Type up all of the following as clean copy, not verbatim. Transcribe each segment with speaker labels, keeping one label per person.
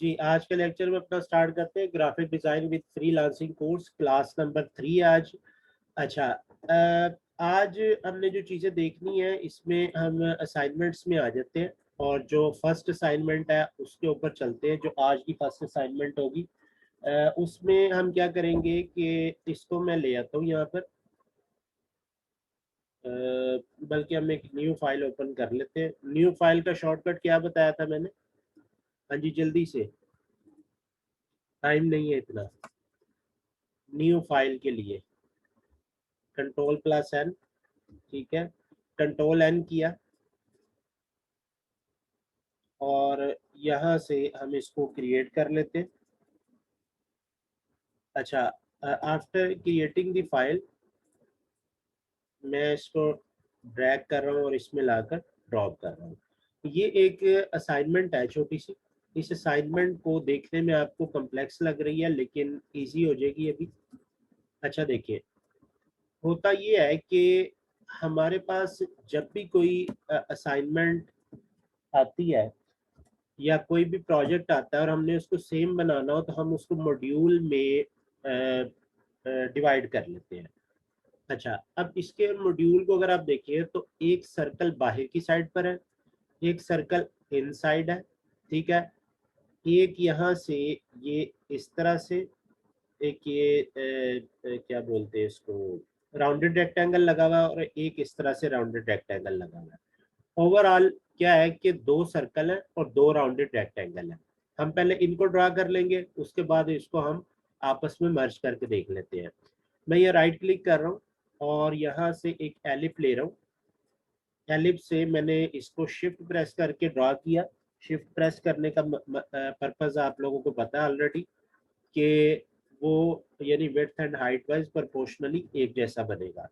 Speaker 1: जी, आज के लेक्चर में अपना स्टार्ट करते हैं graphic design with freelancing course, class number 3 आज। अच्छा, आज हमने जो चीज़ें देखनी है इसमें हम असाइनमेंट्स में आ जाते हैं और जो फर्स्ट असाइनमेंट है उसके ऊपर चलते हैं, जो आज की फर्स्ट असाइनमेंट होगी। उसमें हम क्या करेंगे कि इसको मैं ले आता हूँ यहाँ पर, बल्कि हम एक न्यू फाइल ओपन कर लेते हैं। न्यू फाइल का शॉर्टकट क्या बताया था मैंने? हाँ जी, जल्दी से, टाइम नहीं है इतना। न्यू फाइल के लिए कंट्रोल+N, ठीक है, कंट्रोल N किया और यहाँ से हम इसको क्रिएट कर लेते हैं। अच्छा, आफ्टर क्रिएटिंग द फाइल मैं इसको ड्रैग कर रहा हूँ और इसमें लाकर ड्रॉप कर रहा हूँ। ये एक असाइनमेंट है छोटी सी। इस असाइनमेंट को देखने में आपको कॉम्प्लेक्स लग रही है लेकिन इजी हो जाएगी अभी। अच्छा देखिए, होता ये है कि हमारे पास जब भी कोई असाइनमेंट आती है या कोई भी प्रोजेक्ट आता है और हमने उसको सेम बनाना हो तो हम उसको मॉड्यूल में डिवाइड कर लेते हैं। अच्छा, अब इसके मॉड्यूल को अगर आप देखिए तो एक सर्कल बाहर की साइड पर है, एक सर्कल इनसाइड है, ठीक है, एक यहाँ से ये इस तरह से, एक ये क्या बोलते हैं इसको, राउंडेड रेक्टेंगल लगा हुआ है और एक इस तरह से राउंडेड रेक्टेंगल लगा हुआ है। ओवरऑल क्या है कि दो सर्कल है और दो राउंडेड रेक्टेंगल है। हम पहले इनको ड्रा कर लेंगे, उसके बाद इसको हम आपस में मर्ज करके देख लेते हैं। मैं ये राइट क्लिक कर रहा हूँ और यहाँ से एक एलिप ले रहा हूँ। एलिप से मैंने इसको शिफ्ट प्रेस करके ड्रा किया। शिफ्ट प्रेस करने का पर्पज आप लोगों को पता है ऑलरेडी, कि वो यानी width and height wise proportionally एक जैसा बनेगा।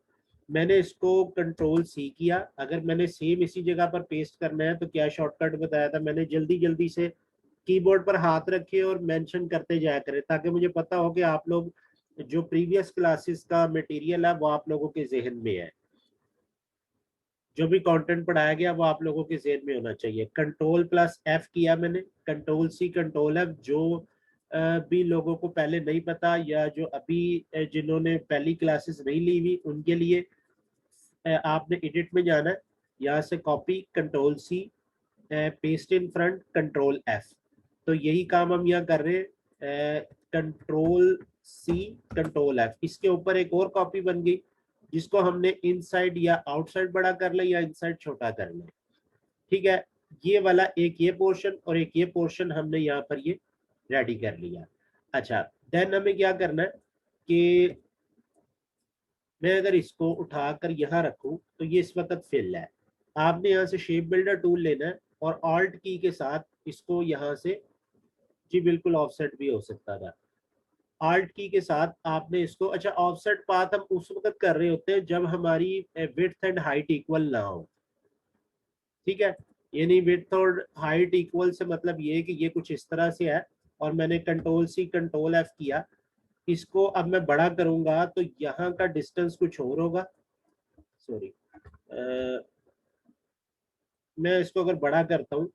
Speaker 1: मैंने इसको कंट्रोल C किया। अगर मैंने सेम इसी जगह पर पेस्ट करना है तो क्या शॉर्टकट बताया था मैंने? जल्दी जल्दी से कीबोर्ड पर हाथ रखे और मेंशन करते जाया करें, ताकि मुझे पता हो कि आप लोग जो प्रीवियस क्लासेस का मटेरियल है वो आप लोगों के जहन में है, जो भी कंटेंट पढ़ाया गया वो आप लोगों के जहन में होना चाहिए। कंट्रोल+F किया मैंने, कंट्रोल C कंट्रोल F। जो भी लोगों को पहले नहीं पता या जो अभी जिन्होंने पहली क्लासेस नहीं ली हुई उनके लिए आपने एडिट में जाना है, यहाँ से copy control C, paste in front control F। तो यही काम हम यहाँ कर रहे हैं, कंट्रोल C कंट्रोल F। इसके ऊपर एक और कॉपी बन गई जिसको हमने इनसाइड या आउटसाइड बड़ा कर ले या इनसाइड छोटा कर ले, ठीक है। ये वाला एक ये पोर्शन और एक ये पोर्शन हमने यहाँ पर ये रेडी कर लिया। अच्छा, देन हमें क्या करना है कि मैं अगर इसको उठाकर यहाँ रखूं तो ये इस वक्त फिल है। आपने यहाँ से शेप बिल्डर टूल लेना है और ऑल्ट की के साथ इसको यहाँ से, जी बिल्कुल ऑफसेट भी हो सकता था, आल्ट की के साथ आपने इसको, अच्छा ऑफसेट पाथ हम उस वक्त कर रहे होते हैं जब हमारी विड्थ एंड हाइट इक्वल ना हो, ठीक है। यानी विड्थ और हाइट इक्वल से मतलब ये है कि ये कुछ इस तरह से है और मैंने कंट्रोल C कंट्रोल F किया। इसको अब मैं बड़ा करूंगा तो यहाँ का डिस्टेंस कुछ और होगा, सॉरी, मैं इसको अगर बड़ा करता हूँ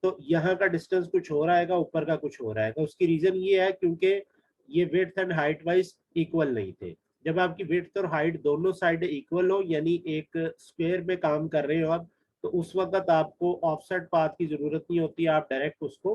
Speaker 1: तो यहाँ का डिस्टेंस कुछ हो रहा है, ऊपर का कुछ हो रहा है। उसकी रीजन ये है क्योंकि ये width and height wise equal नहीं थे। जब आपकी विड्थ और हाइट दोनों साइड इक्वल हो, यानी एक स्क्वायर में काम कर रहे हो आप, तो उस वक्त आपको ऑफसेट पाथ की जरूरत नहीं होती, आप डायरेक्ट उसको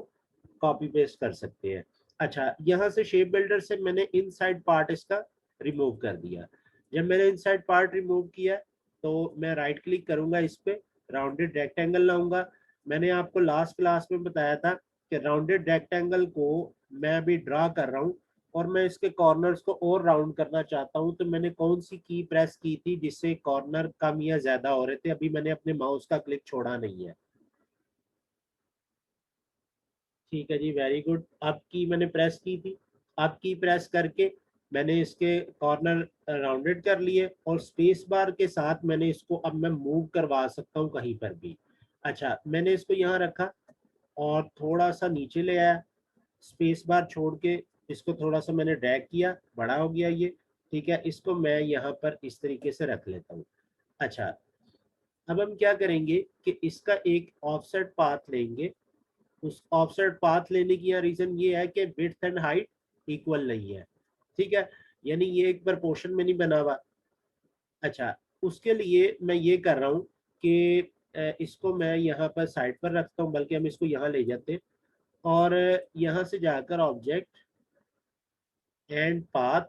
Speaker 1: कॉपी पेस्ट कर सकते हैं। अच्छा, यहाँ से शेप बिल्डर से मैंने इनसाइड पार्ट इसका रिमूव कर दिया। जब मैंने इनसाइड पार्ट रिमूव किया तो मैं राइट क्लिक करूंगा, इस पे राउंडेड रेक्टेंगल लाऊंगा। मैंने आपको लास्ट क्लास में बताया था कि राउंडेड रेक्टेंगल को मैं अभी ड्रा कर रहा हूँ और मैं इसके कॉर्नर्स को और राउंड करना चाहता हूँ। तो मैंने कौन सी की प्रेस की थी जिससे कॉर्नर कम या ज्यादा हो रहे थे? अभी मैंने अपने माउस का क्लिक छोड़ा नहीं है, ठीक है जी, वेरी गुड। अब की मैंने प्रेस की थी, अब की प्रेस करके मैंने इसके कॉर्नर राउंडेड कर लिए और स्पेस बार के साथ मैंने इसको अब मैं मूव करवा सकता हूँ कहीं पर भी। अच्छा, मैंने इसको यहाँ रखा और थोड़ा सा नीचे ले आया, स्पेस बार छोड़ के इसको थोड़ा सा मैंने ड्रैग किया, बड़ा हो गया ये, ठीक है। इसको मैं यहाँ पर इस तरीके से रख लेता हूँ। अच्छा, अब हम क्या करेंगे कि इसका एक ऑफसेट पाथ लेंगे, उस ऑफसेट पाथ लेने की यहाँ रीजन ये है कि विड्थ एंड हाइट इक्वल नहीं है, ठीक है, यानी ये एक प्रपोर्शन में नहीं बना हुआ। अच्छा, उसके लिए मैं ये कर रहा हूँ कि इसको मैं यहाँ पर साइड पर रखता हूँ, बल्कि हम इसको यहाँ ले जाते हैं और यहाँ से जाकर ऑब्जेक्ट एंड पाथ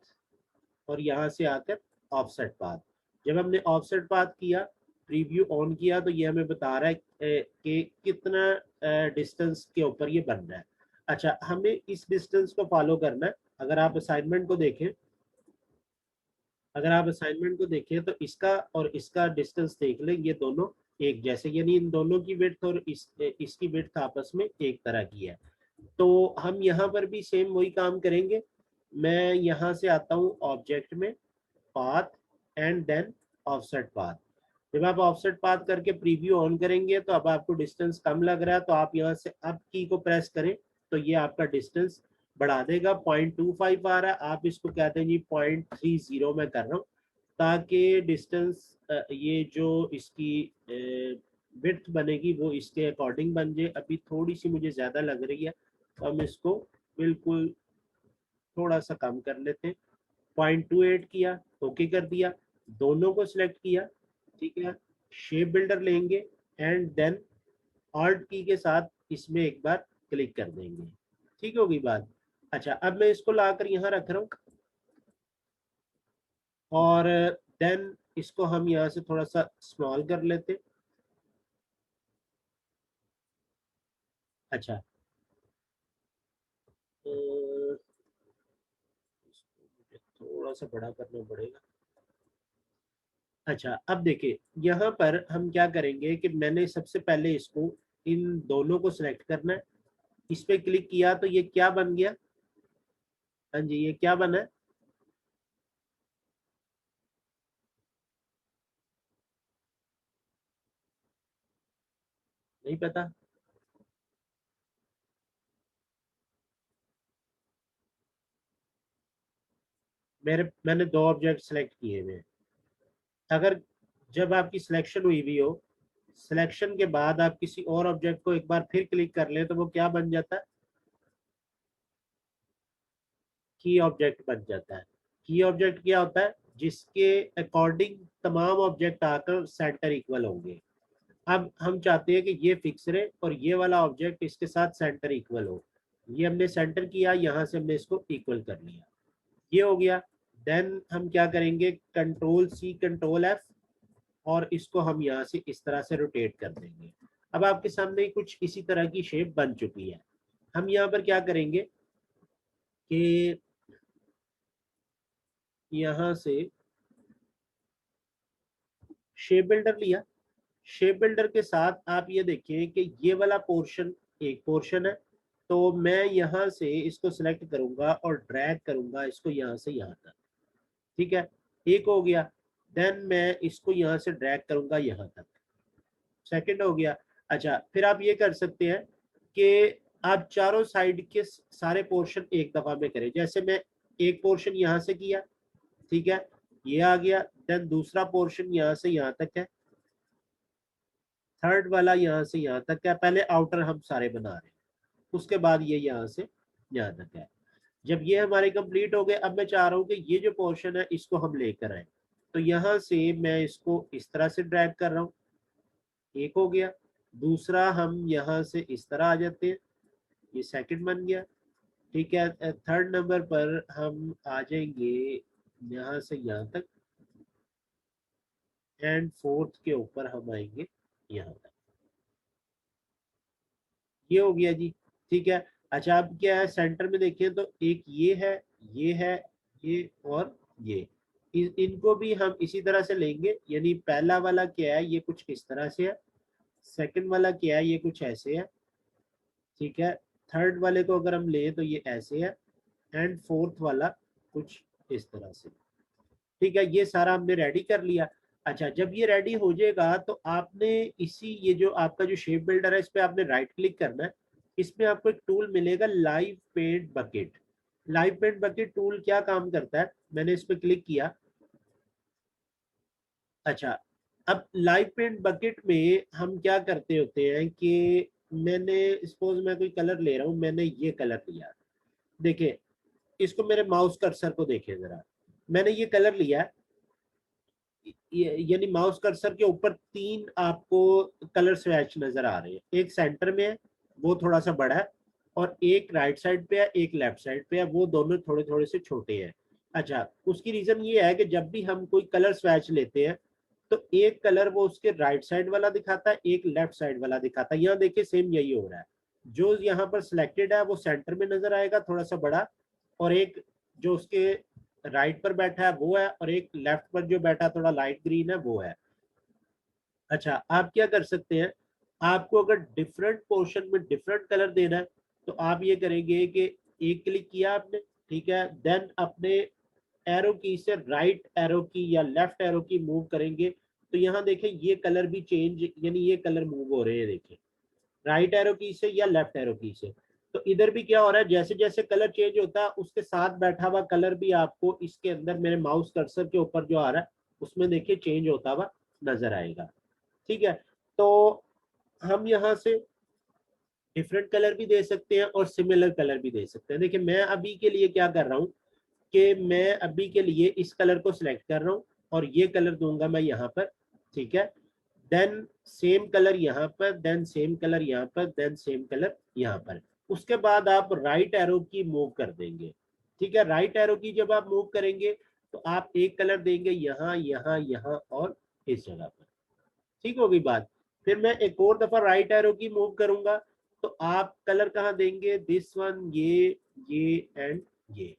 Speaker 1: और यहाँ से आकर ऑफसेट पाथ। जब हमने ऑफसेट पाथ किया, प्रीव्यू ऑन किया, तो ये हमें बता रहा है कि कितना डिस्टेंस के ऊपर ये बन रहा है। अच्छा, हमें इस डिस्टेंस को फॉलो करना है। अगर आप असाइनमेंट को देखें, तो इसका और इसका डिस्टेंस देख लें, ये दोनों एक जैसे, यानी इन दोनों की विड्थ और इसकी विड्थ आपस में एक तरह की है। तो हम यहाँ पर भी सेम वही काम करेंगे। मैं यहाँ से आता हूँ ऑब्जेक्ट में, path and then offset path. जब आप ऑफसेट पाथ करके प्रीव्यू ऑन करेंगे तो अब आपको डिस्टेंस कम लग रहा है, तो आप यहाँ से अप की को प्रेस करें तो ये आपका डिस्टेंस बढ़ा देगा। 0.25 आ रहा है, आप इसको कहते हैं जी 0.30 में कर रहा हूँ, ताकि डिस्टेंस ये जो इसकी विड्थ बनेगी वो इसके अकॉर्डिंग बन जाए। अभी थोड़ी सी मुझे ज़्यादा लग रही है, तो हम इसको बिल्कुल थोड़ा सा कम कर लेते हैं। 0.28 किया, ओके कर दिया, दोनों को सिलेक्ट किया, ठीक है। शेप बिल्डर लेंगे एंड देन ऑल्ट की के साथ इसमें एक बार क्लिक कर देंगे, ठीक होगी बात। अच्छा, अब मैं इसको लाकर यहाँ रख रहा हूँ और देन इसको हम यहाँ से थोड़ा सा स्मॉल कर लेते। अच्छा, तो इसको मुझे थोड़ा सा बड़ा करना पड़ेगा। अच्छा, अब देखिए यहाँ पर हम क्या करेंगे कि मैंने सबसे पहले इसको, इन दोनों को सिलेक्ट करना है। इस पे क्लिक किया तो ये क्या बन गया? हाँ जी, ये क्या बना है? नहीं पता। मैंने दो ऑब्जेक्ट सेलेक्ट किए हुए हैं। अगर जब आपकी सिलेक्शन हुई हुई हो, सिलेक्शन के बाद आप किसी और ऑब्जेक्ट को एक बार फिर क्लिक कर ले तो वो क्या बन जाता है? की ऑब्जेक्ट बन जाता है। की ऑब्जेक्ट क्या होता है? जिसके अकॉर्डिंग तमाम ऑब्जेक्ट आकर सेंटर इक्वल होंगे। अब हम चाहते हैं कि ये फिक्स रहे और ये वाला ऑब्जेक्ट इसके साथ सेंटर इक्वल हो। ये हमने सेंटर किया, यहाँ से हमने इसको इक्वल कर लिया, ये हो गया। देन हम क्या करेंगे, कंट्रोल सी कंट्रोल एफ, और इसको हम यहाँ से इस तरह से रोटेट कर देंगे। अब आपके सामने कुछ इसी तरह की शेप बन चुकी है। हम यहाँ पर क्या करेंगे कि यहाँ से शेप बिल्डर लिया, शेप बिल्डर के साथ आप ये देखिए कि ये वाला पोर्शन एक पोर्शन है, तो मैं यहाँ से इसको सिलेक्ट करूंगा और ड्रैग करूंगा इसको यहाँ से यहाँ तक, ठीक है, एक हो गया। देन मैं इसको यहाँ से ड्रैग करूंगा यहाँ तक, सेकंड हो गया। अच्छा, फिर आप ये कर सकते हैं कि आप चारों साइड के सारे पोर्शन एक दफा में करें। जैसे मैं एक पोर्शन यहाँ से किया, ठीक है, ये आ गया। देन दूसरा पोर्शन यहाँ से यहाँ तक है, थर्ड वाला यहाँ से यहाँ तक है। पहले आउटर हम सारे बना रहे हैं, उसके बाद ये यहाँ से यहाँ तक है। जब ये हमारे कंप्लीट हो गए, अब मैं चाह रहा हूँ कि ये जो पोर्शन है इसको हम लेकर आए, तो यहाँ से मैं इसको इस तरह से ड्रैग कर रहा हूँ, एक हो गया। दूसरा हम यहाँ से इस तरह आ जाते हैं, ये सेकंड बन गया, ठीक है। थर्ड नंबर पर हम आ जाएंगे यहाँ से यहाँ तक, एंड फोर्थ के ऊपर हम आएंगे यहाँ तक, ये हो गया जी, ठीक है। अच्छा, अब क्या है, सेंटर में देखिए तो एक ये है, ये है, ये और ये, इनको भी हम इसी तरह से लेंगे। यानी पहला वाला क्या है, ये कुछ इस तरह से है, सेकंड वाला क्या है, ये कुछ ऐसे है, ठीक है। थर्ड वाले को अगर हम ले तो ये ऐसे है, एंड फोर्थ वाला कुछ इस तरह से, ठीक है। ये सारा हमने रेडी कर लिया। अच्छा, जब ये रेडी हो जाएगा तो आपने इसी, ये जो आपका जो शेप बिल्डर है, इस पे आपने राइट क्लिक करना है। इसमें आपको एक टूल मिलेगा, live paint bucket. Live paint bucket tool क्या काम करता है, मैंने इस पे क्लिक किया। अच्छा, अब लाइव पेंट बकेट में हम क्या करते होते हैं कि मैंने सपोज मैं कोई कलर ले रहा हूँ, मैंने ये कलर लिया, देखिए इसको मेरे माउस कर्सर को देखें जरा, मैंने ये कलर लिया है, यानी माउस कर्सर के ऊपर तीन आपको कलर स्वैच नजर आ रहे हैं, एक सेंटर में है वो थोड़ा सा बड़ा है, और एक राइट साइड पे है एक लेफ्ट साइड पे है, वो दोनों थोड़े थोड़े से छोटे हैं। अच्छा, उसकी रीजन ये है कि जब भी हम कोई कलर स्वैच लेते हैं तो एक कलर वो उसके राइट साइड वाला दिखाता है, एक लेफ्ट साइड वाला दिखाता है। यहाँ देखिए सेम यही हो रहा है, जो यहाँ पर सिलेक्टेड है वो सेंटर में नजर आएगा थोड़ा सा बड़ा, और एक जो उसके राइट पर बैठा है वो है, और एक लेफ्ट पर जो बैठा थोड़ा लाइट ग्रीन है वो है। अच्छा, आप क्या कर सकते हैं, आपको अगर डिफरेंट पोर्शन में डिफरेंट कलर देना है तो आप ये करेंगे कि एक क्लिक किया आपने, ठीक है, देन अपने एरो की से राइट एरो की या लेफ्ट एरो की मूव करेंगे, तो यहाँ देखें ये कलर भी चेंज, यानी ये कलर मूव हो रहे हैं, देखें राइट एरो की से या लेफ्ट एरो की से। तो इधर भी क्या हो रहा है, जैसे जैसे कलर चेंज होता है उसके साथ बैठा हुआ कलर भी आपको इसके अंदर मेरे माउस कर्सर के ऊपर जो आ रहा है उसमें देखिए चेंज होता हुआ नजर आएगा। ठीक है, तो हम यहाँ से डिफरेंट कलर भी दे सकते हैं और सिमिलर कलर भी दे सकते हैं। देखिए मैं अभी के लिए क्या कर रहा हूँ कि मैं अभी के लिए इस कलर को सिलेक्ट कर रहा हूँ और ये कलर दूंगा मैं यहाँ पर, ठीक है, देन सेम कलर यहाँ पर, देन सेम कलर यहाँ पर, देन सेम कलर यहाँ पर। उसके बाद आप राइट एरो की मूव कर देंगे, ठीक है, राइट एरो की जब आप मूव करेंगे तो आप एक कलर देंगे यहाँ यहाँ यहाँ और इस जगह पर। ठीक होगी बात। फिर मैं एक और दफा राइट एरो की मूव करूंगा तो आप कलर कहाँ देंगे, दिस वन, ये एंड ये,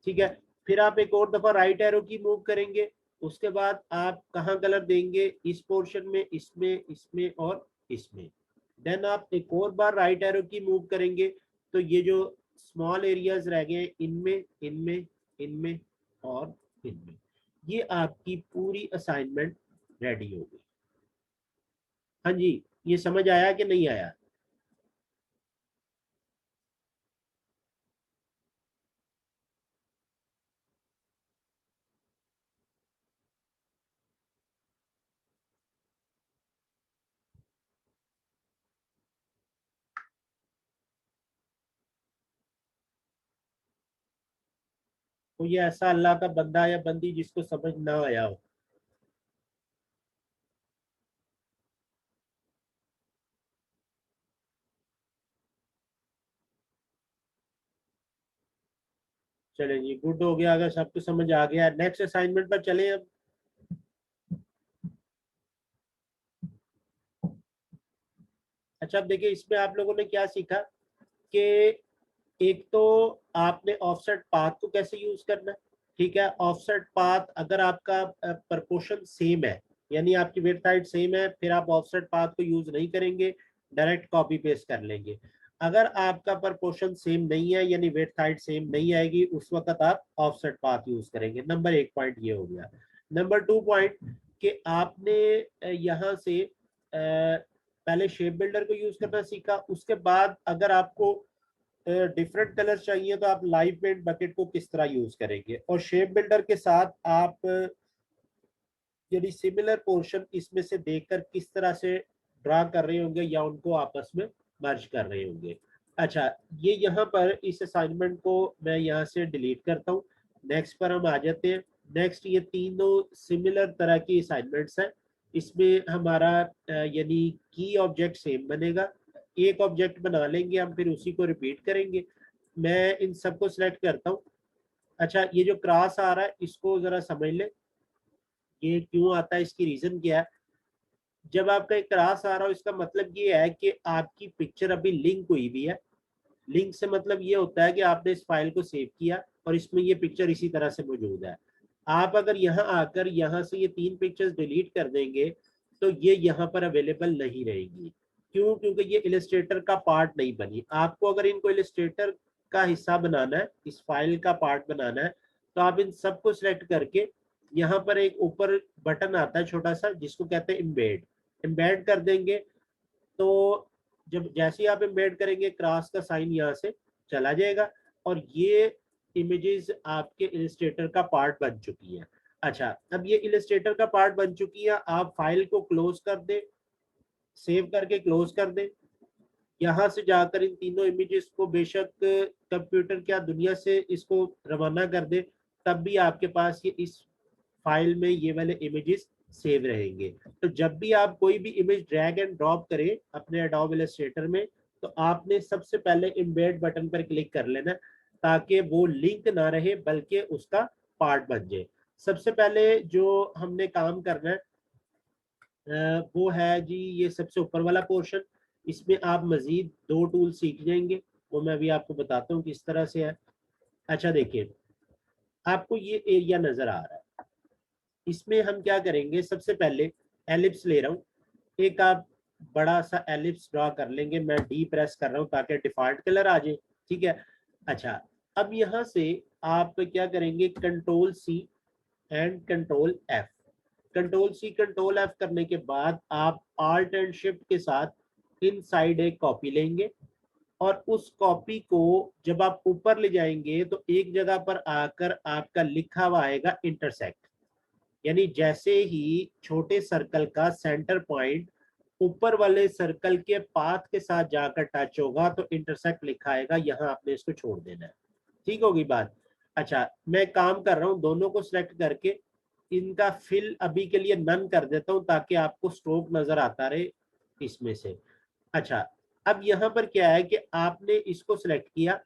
Speaker 1: ठीक है। फिर आप एक और दफा राइट एरो की मूव करेंगे, उसके बाद आप कहाँ कलर देंगे, इस पोर्शन में, इसमें, इसमें और इसमें। देन आप एक और बार राइट एरो की मूव करेंगे तो ये जो स्मॉल एरियाज रह गए इनमें, इनमें, इनमें और इनमें, ये आपकी पूरी असाइनमेंट रेडी हो गई। हाँ जी, ये समझ आया कि नहीं आया? तो ये ऐसा अल्लाह का बंदा या बंदी जिसको समझ ना आया हो। चले जी, गुड हो गया, अगर सबको समझ आ गया। नेक्स्ट असाइनमेंट पर चले अब। अच्छा, अब देखिए इसमें आप लोगों ने क्या सीखा कि एक तो आपने ऑफसेट पाथ को कैसे यूज करना है, ठीक है। ऑफसेट पाथ अगर आपका प्रपोर्शन सेम है, यानी आपकी विड्थ हाइट सेम है, फिर आप ऑफसेट पाथ को यूज नहीं करेंगे, डायरेक्ट कॉपी पेस्ट कर लेंगे। अगर आपका प्रपोर्शन सेम नहीं है, यानी विड्थ हाइट सेम नहीं आएगी, उस वक्त आप ऑफसेट पाथ यूज करेंगे। नंबर एक पॉइंट ये हो गया। नंबर टू पॉइंट कि आपने यहाँ से पहले शेप बिल्डर को यूज करना सीखा, उसके बाद अगर आपको डिफरेंट कलर चाहिए तो आप लाइव पेंट बकेट को किस तरह यूज करेंगे, और शेप बिल्डर के साथ आप यानी सिमिलर पोर्शन इसमें से देखकर किस तरह से ड्रा कर रहे होंगे या उनको आपस में मर्ज कर रहे होंगे। अच्छा, ये यहाँ पर इस असाइनमेंट को मैं यहाँ से डिलीट करता हूँ। नेक्स्ट पर हम आ जाते हैं। नेक्स्ट, ये तीनों सिमिलर तरह की असाइनमेंट्स हैं। इसमें हमारा यानी की ऑब्जेक्ट सेम बनेगा, एक ऑब्जेक्ट बना लेंगे हम, फिर उसी को रिपीट करेंगे। मैं इन सबको सिलेक्ट करता हूँ। अच्छा, ये जो क्रॉस आ रहा है इसको जरा समझ ले, ये क्यों आता है, इसकी रीजन क्या है। जब आपका एक क्रॉस आ रहा हो इसका मतलब ये है कि आपकी पिक्चर अभी लिंक हुई भी है। लिंक से मतलब ये होता है कि आपने इस फाइल को सेव किया और इसमें ये पिक्चर इसी तरह से मौजूद है। आप अगर यहाँ आकर यहाँ से ये तीन पिक्चर्स डिलीट कर देंगे तो ये यहाँ पर अवेलेबल नहीं रहेगी। क्यों? क्योंकि ये इलस्ट्रेटर का पार्ट नहीं बनी। आपको अगर इनको इलस्ट्रेटर का हिस्सा बनाना है, इस फाइल का पार्ट बनाना है, तो आप इन सबको सिलेक्ट करके यहाँ पर एक ऊपर बटन आता है छोटा सा जिसको कहते हैं इम्बेड, इम्बेड कर देंगे। तो जब जैसे ही आप एम्बेड करेंगे क्रॉस का साइन यहाँ से चला जाएगा और ये इमेजेस आपके इलस्ट्रेटर का पार्ट बन चुकी है। अच्छा, अब ये इलस्ट्रेटर का पार्ट बन चुकी है, आप फाइल को क्लोज कर दें, सेव करके क्लोज कर दें, यहाँ से जाकर इन तीनों इमेजेस को बेशक कंप्यूटर क्या दुनिया से इसको रवाना कर दे, तब भी आपके पास ये इस फाइल में ये वाले इमेजेस सेव रहेंगे। तो जब भी आप कोई भी इमेज ड्रैग एंड ड्रॉप करें अपने एडोब इलस्ट्रेटर में, तो आपने सबसे पहले एम्बेड बटन पर क्लिक कर लेना, ताकि वो लिंक ना रहे बल्कि उसका पार्ट बन जाए। सबसे पहले जो हमने काम करना है वो है जी ये सबसे ऊपर वाला पोर्शन। इसमें आप मजीद 2 टूल सीख जाएंगे, वो मैं अभी आपको बताता हूँ किस तरह से है। अच्छा देखिए, आपको ये एरिया नजर आ रहा है, इसमें हम क्या करेंगे, सबसे पहले एलिप्स ले रहा हूँ, एक आप बड़ा सा एलिप्स ड्रॉ कर लेंगे। मैं डी प्रेस कर रहा हूँ ताकि डिफॉल्ट कलर आ जाए, ठीक है। अच्छा, अब यहाँ से आप क्या करेंगे, control C and control F. Control C control F करने के बाद आप आल्ट एंड शिफ्ट के साथ इनसाइड एक कॉपी लेंगे, और उस कॉपी को जब आप ऊपर ले जाएंगे तो एक जगह पर आकर आपका लिखा हुआ आएगा इंटरसेक्ट। यानी जैसे ही छोटे सर्कल का सेंटर पॉइंट ऊपर वाले सर्कल के पाथ के साथ जाकर टच होगा तो इंटरसेक्ट लिखा आएगा, यहाँ आपने इसको छोड़ देना है। ठीक होगी बात। अच्छा, मैं काम कर रहा हूँ, दोनों को सिलेक्ट करके इनका फिल अभी के लिए नन कर देता हूँ ताकि आपको स्ट्रोक नजर आता रहे इसमें से। अच्छा, अब यहाँ पर क्या है कि आपने इसको सिलेक्ट किया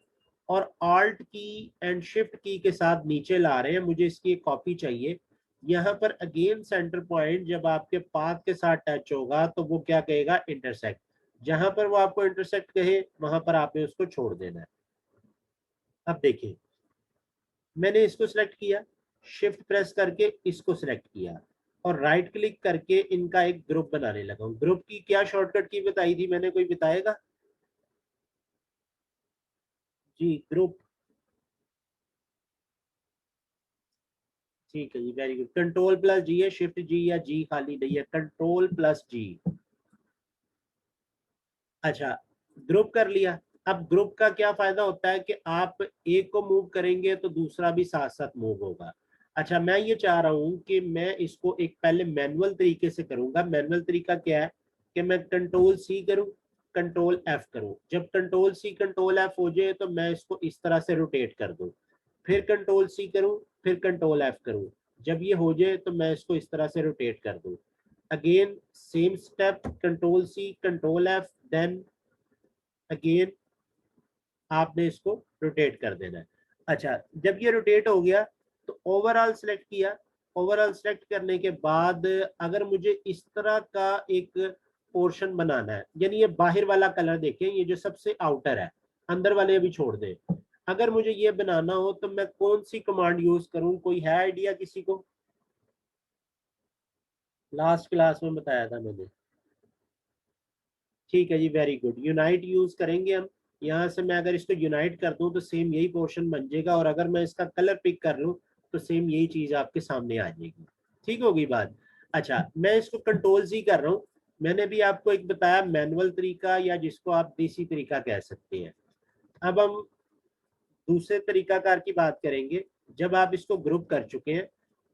Speaker 1: और ऑल्ट की एंड शिफ्ट की के साथ नीचे ला रहे हैं, मुझे इसकी एक कॉपी चाहिए। यहाँ पर अगेन सेंटर पॉइंट जब आपके पाथ के साथ टच होगा तो वो क्या कहेगा, इंटरसेक्ट। जहां पर वो आपको इंटरसेक्ट कहे वहां पर आपने उसको छोड़ देना है। अब देखिए, मैंने इसको सिलेक्ट किया, शिफ्ट प्रेस करके इसको सिलेक्ट किया और राइट क्लिक करके इनका एक ग्रुप बनाने लगा हूं। ग्रुप की क्या शॉर्टकट की बताई थी मैंने, कोई बताएगा जी? ग्रुप, ठीक है जी, वेरी गुड। कंट्रोल प्लस जी है, शिफ्ट जी या जी खाली नहीं है, कंट्रोल प्लस जी। अच्छा, ग्रुप कर लिया। अब ग्रुप का क्या फायदा होता है कि आप एक को मूव करेंगे तो दूसरा भी साथ साथ मूव होगा। अच्छा, मैं ये चाह रहा हूं कि मैं इसको एक पहले मैनुअल तरीके से करूंगा। मैनुअल तरीका क्या है कि मैं कंट्रोल सी करूं, कंट्रोल एफ करूं। जब कंट्रोल सी कंट्रोल एफ हो जाए तो मैं इसको इस तरह से रोटेट कर दूं, फिर कंट्रोल सी करूं, फिर कंट्रोल एफ करूं। जब ये हो जाए तो मैं इसको इस तरह से रोटेट कर दूं। Again same step, control C control F, then again आपने इसको रोटेट कर देना है। अच्छा, जब ये रोटेट हो गया तो ओवरऑल सिलेक्ट किया। ओवरऑल सिलेक्ट करने के बाद अगर मुझे इस तरह का एक पोर्शन बनाना है, यानी ये बाहर वाला कलर देखें, ये जो सबसे आउटर है, अंदर वाले भी छोड़ दें। अगर मुझे ये बनाना हो तो मैं कौन सी कमांड यूज करूं, कोई है आइडिया किसी को? लास्ट क्लास में बताया था मैंने। ठीक है जी, वेरी गुड। यूनाइट यूज करेंगे हम। यहाँ से मैं अगर इसको यूनाइट कर दूं तो सेम यही पोर्शन बन जाएगा, और अगर मैं इसका कलर पिक कर लूं तो सेम यही चीज आपके सामने आ जाएगी। ठीक होगी बात। अच्छा, मैं इसको कंट्रोल जी कर रहा हूँ। मैंने भी आपको एक बताया मैनुअल तरीका, या जिसको आप देसी तरीका कह सकते हैं। अब हम दूसरे तरीकाकार की बात करेंगे। जब आप इसको ग्रुप कर चुके हैं,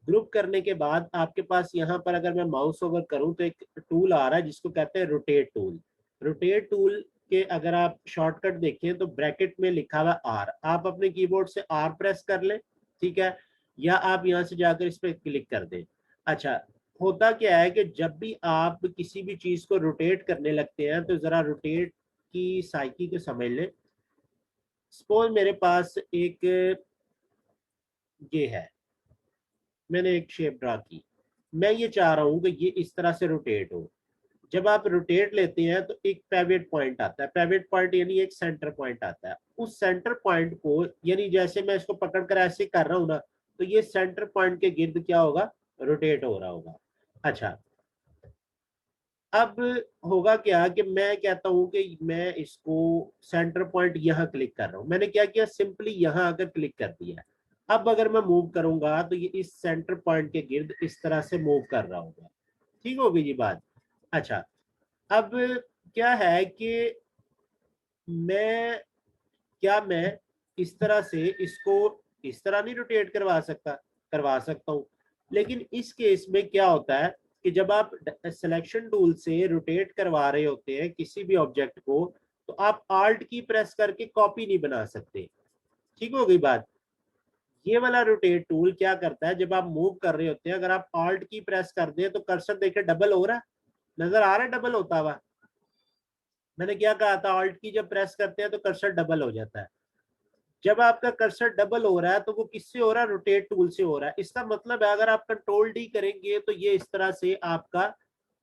Speaker 1: ग्रुप करने के बाद आपके पास यहाँ पर अगर मैं माउस ओवर करूँ तो एक टूल आ रहा है जिसको कहते हैं रोटेट टूल। रोटेट टूल के अगर आप शॉर्टकट देखें तो ब्रैकेट में लिखा हुआ आर, आप अपने कीबोर्ड से आर प्रेस कर लें, ठीक है, या आप यहाँ से जाकर इस पर क्लिक कर दें। अच्छा, होता क्या है कि जब भी आप किसी भी चीज को रोटेट करने लगते हैं तो जरा रोटेट की साइकिल को समझ लें। सपोज मेरे पास एक ये है, मैंने एक शेप ड्रा की, मैं ये चाह रहा हूं कि ये इस तरह से रोटेट हो। जब आप रोटेट लेते हैं तो एक पेविट पॉइंट आता है, पेविट पॉइंट यानी एक सेंटर पॉइंट आता है। उस सेंटर पॉइंट को, यानी जैसे मैं इसको पकड़ कर ऐसे कर रहा हूं ना, तो ये सेंटर पॉइंट के गिर्द क्या होगा, रोटेट हो रहा होगा। अच्छा, अब होगा क्या कि मैं कहता हूं कि मैं इसको सेंटर पॉइंट यहाँ क्लिक कर रहा हूं। मैंने क्या किया, सिंपली यहाँ आकर क्लिक कर दिया। अब अगर मैं मूव करूंगा तो ये इस सेंटर पॉइंट के गिर्द इस तरह से मूव कर रहा होगा। ठीक होगी जी बात। अच्छा, अब क्या है कि मैं मैं इस तरह से इसको इस तरह नहीं रोटेट करवा सकता? करवा सकता हूँ, लेकिन इस केस में क्या होता है कि जब आप सिलेक्शन टूल से रोटेट करवा रहे होते हैं किसी भी ऑब्जेक्ट को, तो तो आप आल्ट की प्रेस करके कॉपी नहीं बना सकते। ठीक हो गई बात। ये वाला रोटेट टूल क्या करता है, जब आप मूव कर रहे होते हैं, अगर आप आल्ट की प्रेस कर दें तो कर्सर देखिए डबल हो रहा है, नजर आ रहा है डबल होता हुआ। मैंने क्या कहा था, आल्ट की जब प्रेस करते हैं तो कर्सर डबल हो जाता है। जब आपका कर्सर डबल हो रहा है तो वो किससे हो रहा है, रोटेट टूल से हो रहा है। इसका मतलब है अगर आप कंट्रोल डी करेंगे तो ये इस तरह से आपका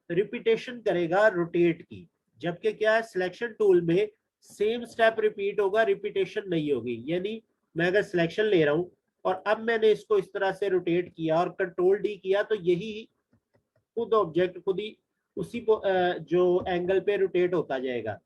Speaker 1: रिपीटेशन करेगा रोटेट की, जबकि क्या है सिलेक्शन टूल में सेम स्टेप रिपीट होगा, रिपीटेशन नहीं होगी। यानी मैं अगर सिलेक्शन ले रहा हूं और अब मैंने इसको इस तरह से रोटेट किया और कंट्रोल डी किया तो यही खुद ऑब्जेक्ट खुद ही उसी जो एंगल पे रोटेट होता जाएगा।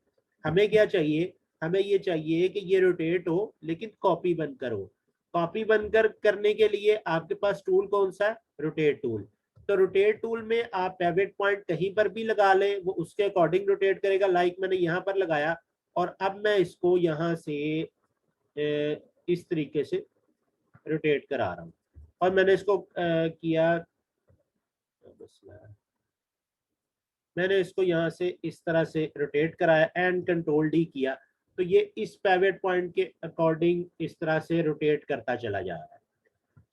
Speaker 1: हमें क्या चाहिए, हमें ये चाहिए कि ये रोटेट हो लेकिन कॉपी बनकर हो। कॉपी बनकर करने के लिए आपके पास टूल कौन सा है, रोटेट टूल। तो रोटेट टूल में आप पिवट पॉइंट कहीं पर भी लगा लें, वो उसके अकॉर्डिंग रोटेट करेगा। लाइक मैंने यहाँ पर लगाया और अब मैं इसको यहाँ से इस तरीके से रोटेट करा रहा हूँ और मैंने इसको किया, मैंने इसको यहाँ से इस तरह से रोटेट कराया एंड कंट्रोल डी किया तो ये इस पिवट पॉइंट के अकॉर्डिंग इस तरह से रोटेट करता चला जा रहा है।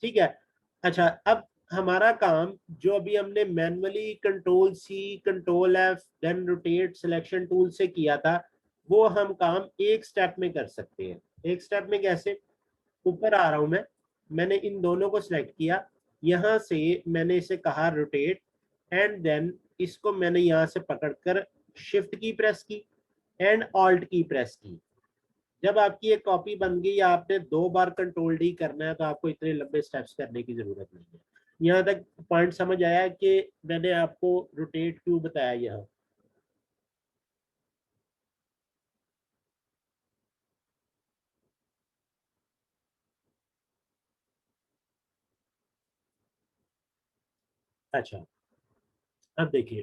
Speaker 1: ठीक है। अच्छा, अब हमारा काम जो अभी हमने manually control C control F then rotate selection tool से किया था, वो हम काम एक स्टेप में कर सकते हैं। एक स्टेप में कैसे, ऊपर आ रहा हूं मैं, मैंने इन दोनों को सिलेक्ट किया, यहां से मैंने इसे कहा रोटेट एंड देन इसको मैंने यहां से पकड़कर शिफ्ट की प्रेस की एंड ऑल्ट की प्रेस की। जब आपकी एक कॉपी बन गई या आपने 2 बार कंट्रोल डी करना है तो आपको इतने लंबे स्टेप्स करने की जरूरत नहीं है। यहाँ तक पॉइंट समझ आया कि मैंने आपको रोटेट क्यों बताया यहाँ। अच्छा, अब देखिए,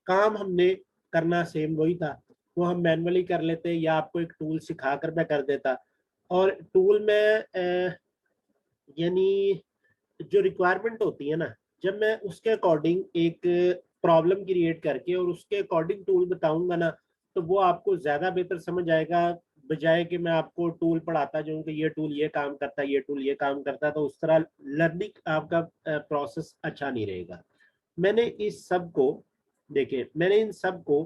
Speaker 1: काम हमने करना सेम वही था, वो हम मैनुअली कर लेते या आपको एक टूल सिखा कर मैं कर देता। और टूल में यानी जो रिक्वायरमेंट होती है ना, जब मैं उसके अकॉर्डिंग एक प्रॉब्लम क्रिएट करके और उसके अकॉर्डिंग टूल बताऊंगा ना, तो वो आपको ज्यादा बेहतर समझ आएगा, बजाय कि मैं आपको टूल पढ़ाता जाऊं कि ये टूल ये काम करता है, ये टूल ये काम करता है, तो उस तरह लर्निंग आपका प्रोसेस अच्छा नहीं रहेगा। मैंने इस सब को, देखिए मैंने इन सब को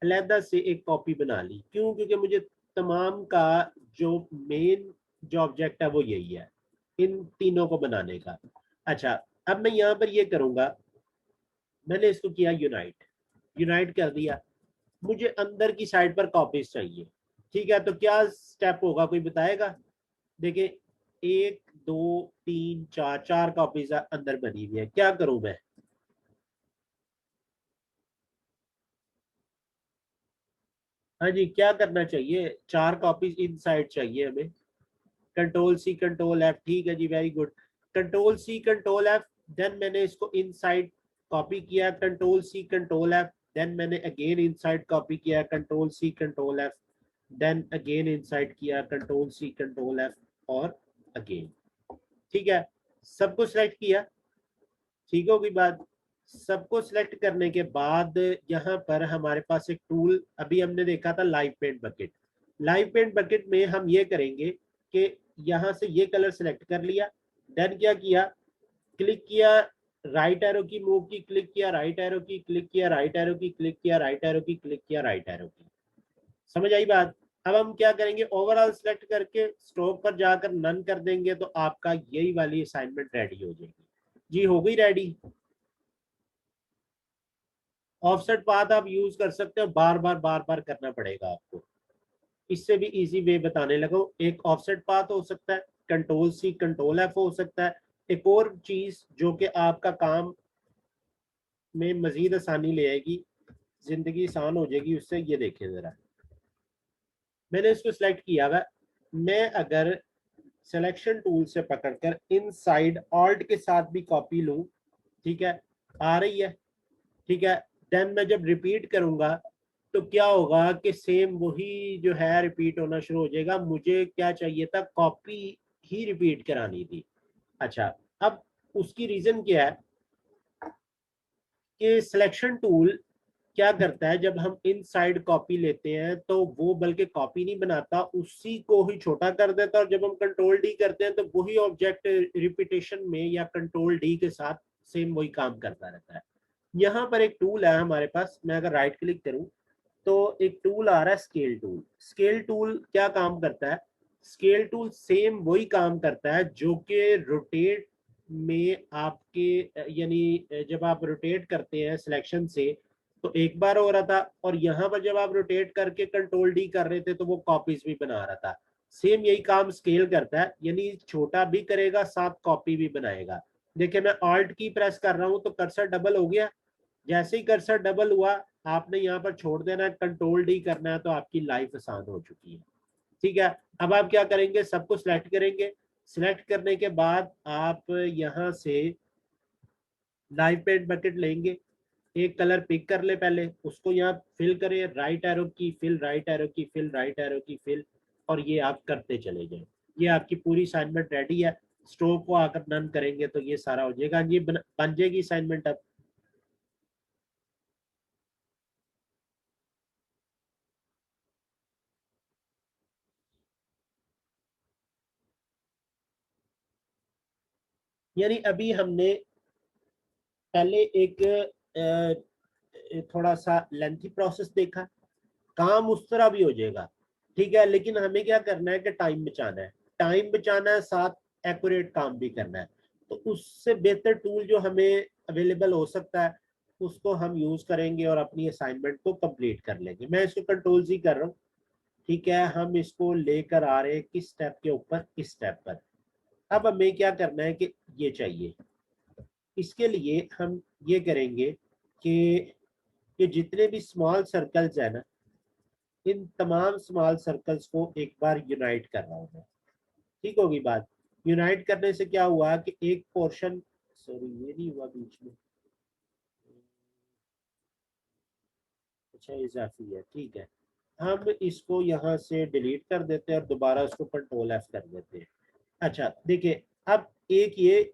Speaker 1: अलहदा से एक कॉपी बना ली, क्यों, क्योंकि मुझे तमाम का जो मेन जो ऑब्जेक्ट है वो यही है, इन तीनों को बनाने का। अच्छा, अब मैं यहाँ पर ये करूंगा, मैंने इसको किया यूनाइट, यूनाइट कर दिया, मुझे अंदर की साइड पर कॉपीज चाहिए। ठीक है, तो क्या स्टेप होगा, कोई बताएगा। देखिए 1 2 3 4, 4 कॉपीज अंदर बनी हुई है, क्या करूं मैं। हाँ जी, क्या करना चाहिए, 4 कॉपीज इन साइड चाहिए हमें। कंट्रोल सी कंट्रोल एफ, ठीक है जी, very good. Control C control F, then मैंने इसको इनसाइड कॉपी किया, control C control F, then मैंने अगेन इनसाइड कॉपी किया, control C control F, then again inside किया, कंट्रोल सी कंट्रोल एफ और अगेन। ठीक है, सबको सिलेक्ट किया, ठीक होगी बात। सबको सिलेक्ट करने के बाद यहाँ पर हमारे पास एक टूल अभी हमने देखा था, live paint bucket. Live paint bucket में हम ये करेंगे कि यहाँ से ये कलर सिलेक्ट कर लिया, देन क्या किया, क्लिक किया, राइट एरो की मूव की, क्लिक किया, राइट एरो की, क्लिक किया, राइट एरो की, क्लिक किया, राइट एरो की, क्लिक किया, राइट एरो की। समझ आई बात। अब हम क्या करेंगे, ओवरऑल सिलेक्ट करके स्ट्रोक पर जाकर नन कर देंगे तो आपका यही वाली असाइनमेंट रेडी हो जाएगी। जी हो गई रेडी। ऑफसेट पाथ आप यूज कर सकते हो, बार बार करना पड़ेगा आपको। इससे भी इजी वे बताने लगो, एक ऑफसेट पाथ हो सकता है, कंट्रोल सी कंट्रोल एफ हो सकता है। एक और चीज जो कि आपका काम में मजीद आसानी ले आएगी, जिंदगी आसान हो जाएगी उससे, ये देखें जरा। मैंने इसको सिलेक्ट किया हुआ, मैं अगर सिलेक्शन टूल से पकड़कर इनसाइड ऑल्ट के साथ भी कॉपी लूं, ठीक है, आ रही है, ठीक है, देन मैं जब रिपीट करूंगा तो क्या होगा कि सेम वही जो है रिपीट होना शुरू हो जाएगा। मुझे क्या चाहिए था, कॉपी ही रिपीट करानी थी। अच्छा, अब उसकी रीजन क्या है कि सिलेक्शन टूल क्या करता है, जब हम इनसाइड कॉपी लेते हैं तो वो बल्कि कॉपी नहीं बनाता, उसी को ही छोटा कर देता है, और जब हम कंट्रोल डी करते हैं तो वही ऑब्जेक्ट रिपीटेशन में या कंट्रोल डी के साथ सेम वही काम करता रहता है। यहाँ पर एक टूल है हमारे पास, मैं अगर राइट क्लिक करूं तो एक टूल आ रहा है स्केल टूल। स्केल टूल क्या काम करता है? स्केल टूल सेम वही काम करता है जो कि रोटेट में आपके यानी जब आप रोटेट करते हैं सिलेक्शन से तो एक बार हो रहा था, और यहाँ पर जब आप रोटेट करके कंट्रोल डी कर रहे थे तो वो कॉपीज भी बना रहा था। सेम यही काम स्केल करता है, यानी छोटा भी करेगा साथ कॉपी भी बनाएगा। देखिए मैं ऑल्ट की प्रेस कर रहा हूँ तो कर्सर डबल हो गया। जैसे ही कर्सर डबल हुआ आपने यहाँ पर छोड़ देना है, कंट्रोल डी करना है, तो आपकी लाइफ आसान हो चुकी है। ठीक है, अब आप क्या करेंगे, सबको सिलेक्ट करेंगे। सिलेक्ट करने के बाद आप यहाँ से लाइव पेंट बकेट लेंगे, एक कलर पिक कर ले, पहले उसको यहाँ फिल करें, राइट एरो की फिल, राइट एरो की फिल, राइट एरो की फिल, और ये आप करते चले जाए। ये आपकी पूरी असाइनमेंट रेडी है। स्ट्रोक को आकर नन करेंगे तो ये सारा हो जाएगा, ये बन जाएगी असाइनमेंट। अब यानी अभी हमने पहले एक थोड़ा सा लेंथी प्रोसेस देखा, काम उस तरह भी हो जाएगा। ठीक है, लेकिन हमें क्या करना है कि टाइम बचाना है, टाइम बचाना है साथ एक्यूरेट काम भी करना है। तो उससे बेहतर टूल जो हमें अवेलेबल हो सकता है उसको हम यूज करेंगे और अपनी असाइनमेंट को कंप्लीट कर लेंगे। मैं इसको कंट्रोल जी कर रहा हूँ। ठीक है, हम इसको लेकर आ रहे हैं किस स्टेप के ऊपर, इस स्टेप पर। अब हमें क्या करना है कि ये चाहिए, इसके लिए हम ये करेंगे कि ये जितने भी स्मॉल सर्कल्स है ना, इन तमाम स्मॉल सर्कल्स को एक बार यूनाइट कर रहा हूँ मैं। ठीक होगी बात। यूनाइट करने से क्या हुआ कि एक पोर्शन, सॉरी ये नहीं हुआ बीच में, अच्छा इजाफी है, ठीक है। हम इसको यहाँ से डिलीट कर देते हैं और दोबारा उसको कंट्रोल एफ कर देते हैं। अच्छा देखिए, अब एक ये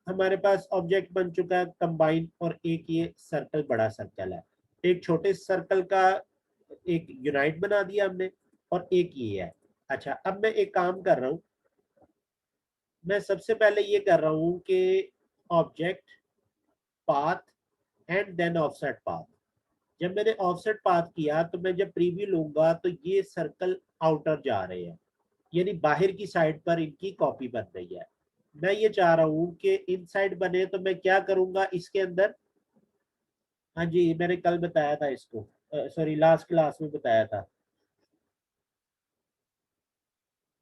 Speaker 1: हमारे पास ऑब्जेक्ट बन चुका है कंबाइन, और एक ये सर्कल, बड़ा सर्कल है। एक छोटे सर्कल का एक यूनाइट बना दिया हमने, और एक ये है। अच्छा अब मैं एक काम कर रहा हूँ, मैं सबसे पहले ये कर रहा हूँ कि object path and then offset path. जब मैंने ऑफसेट पाथ किया तो मैं जब प्रीव्यू लूंगा तो ये सर्कल आउटर जा रहे हैं, यानी बाहर की साइड पर इनकी कॉपी बन रही है। मैं ये चाह रहा हूँ कि इनसाइड बने, तो मैं क्या करूंगा इसके अंदर, हाँ जी मैंने कल बताया था इसको, सॉरी लास्ट क्लास में बताया था,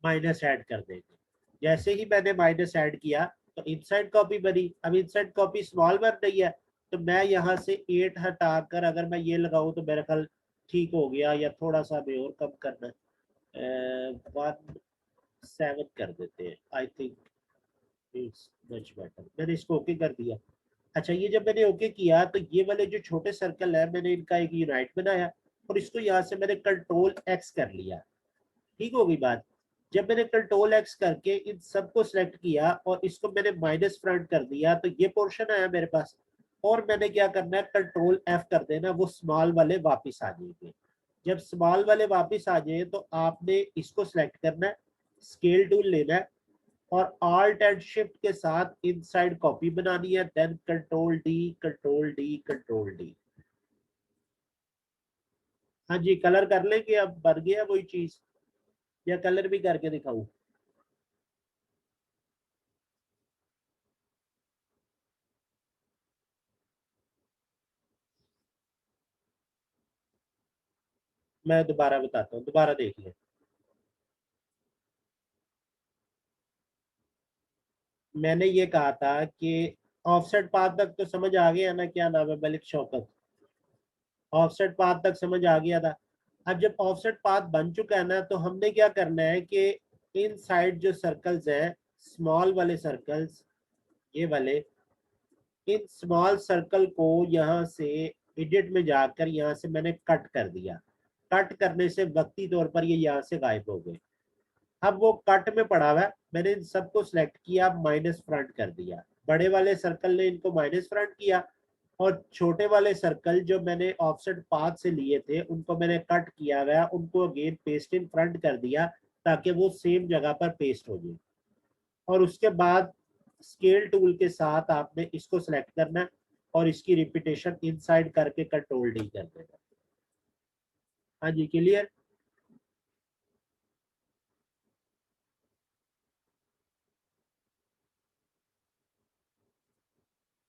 Speaker 1: माइनस ऐड कर देंगे। जैसे ही मैंने माइनस ऐड किया तो इनसाइड कॉपी बनी। अब इनसाइड कॉपी स्मॉल बन रही है, तो मैं यहाँ से 8 हटाकर अगर मैं ये लगाऊं तो मेरा ख्याल ठीक हो गया, या थोड़ा सा भी और कम करना, 1 7 कर देते हैं, I think it's much better. मैंने इसको ओके कर दिया। अच्छा ये जब मैंने ओके किया तो ये वाले जो छोटे सर्कल है मैंने इनका एक यूनाइट बनाया, और इसको यहाँ से मैंने कंट्रोल एक्स कर लिया। ठीक होगी बात। जब मैंने कंट्रोल एक्स करके इन सबको सिलेक्ट किया और इसको मैंने माइनस फ्रंट कर दिया तो ये पोर्शन आया मेरे पास। और मैंने क्या करना है, कंट्रोल एफ कर देना, वो स्मॉल वाले वापस आ जाएंगे। जब स्मॉल वाले वापस आ जाए तो आपने इसको सिलेक्ट करना है, स्केल टूल लेना है, और आल्ट एंड शिफ्ट के साथ इनसाइड कॉपी बनानी है, then control D, control D, control D. हाँ जी कलर कर लेंगे, अब बन गया वही चीज, या कलर भी करके दिखाऊं? मैं दोबारा बताता हूँ, दोबारा देख लें। मैंने ये कहा था कि ऑफसेट पाथ तक तो समझ आ गया ना, क्या नाम है, मलिक शौकत? ऑफसेट पाथ तक समझ आ गया था। अब जब ऑफसेट पाथ बन चुका है ना, तो हमने क्या करना है कि इन साइड जो सर्कल्स हैं, स्मॉल वाले सर्कल्स, ये वाले, इन स्मॉल सर्कल को यहाँ से एडिट में जाकर यहाँ से मैंने कट कर दिया। कट करने से वक्ती तौर पर ये यहाँ से गायब हो गए। अब वो कट में पड़ा हुआ है, मैंने इन सबको सिलेक्ट किया, माइनस फ्रंट कर दिया। बड़े वाले सर्कल ने इनको माइनस फ्रंट किया, और छोटे वाले सर्कल जो मैंने ऑफसेट पाथ से लिए थे उनको मैंने कट किया गया, उनको अगेन पेस्ट इन फ्रंट कर दिया ताकि वो सेम जगह पर पेस्ट हो जाए। और उसके बाद स्केल टूल के साथ आपने इसको सिलेक्ट करना है और इसकी रिपीटेशन इनसाइड करके कंट्रोल डी कर देना। हाँ जी, क्लियर।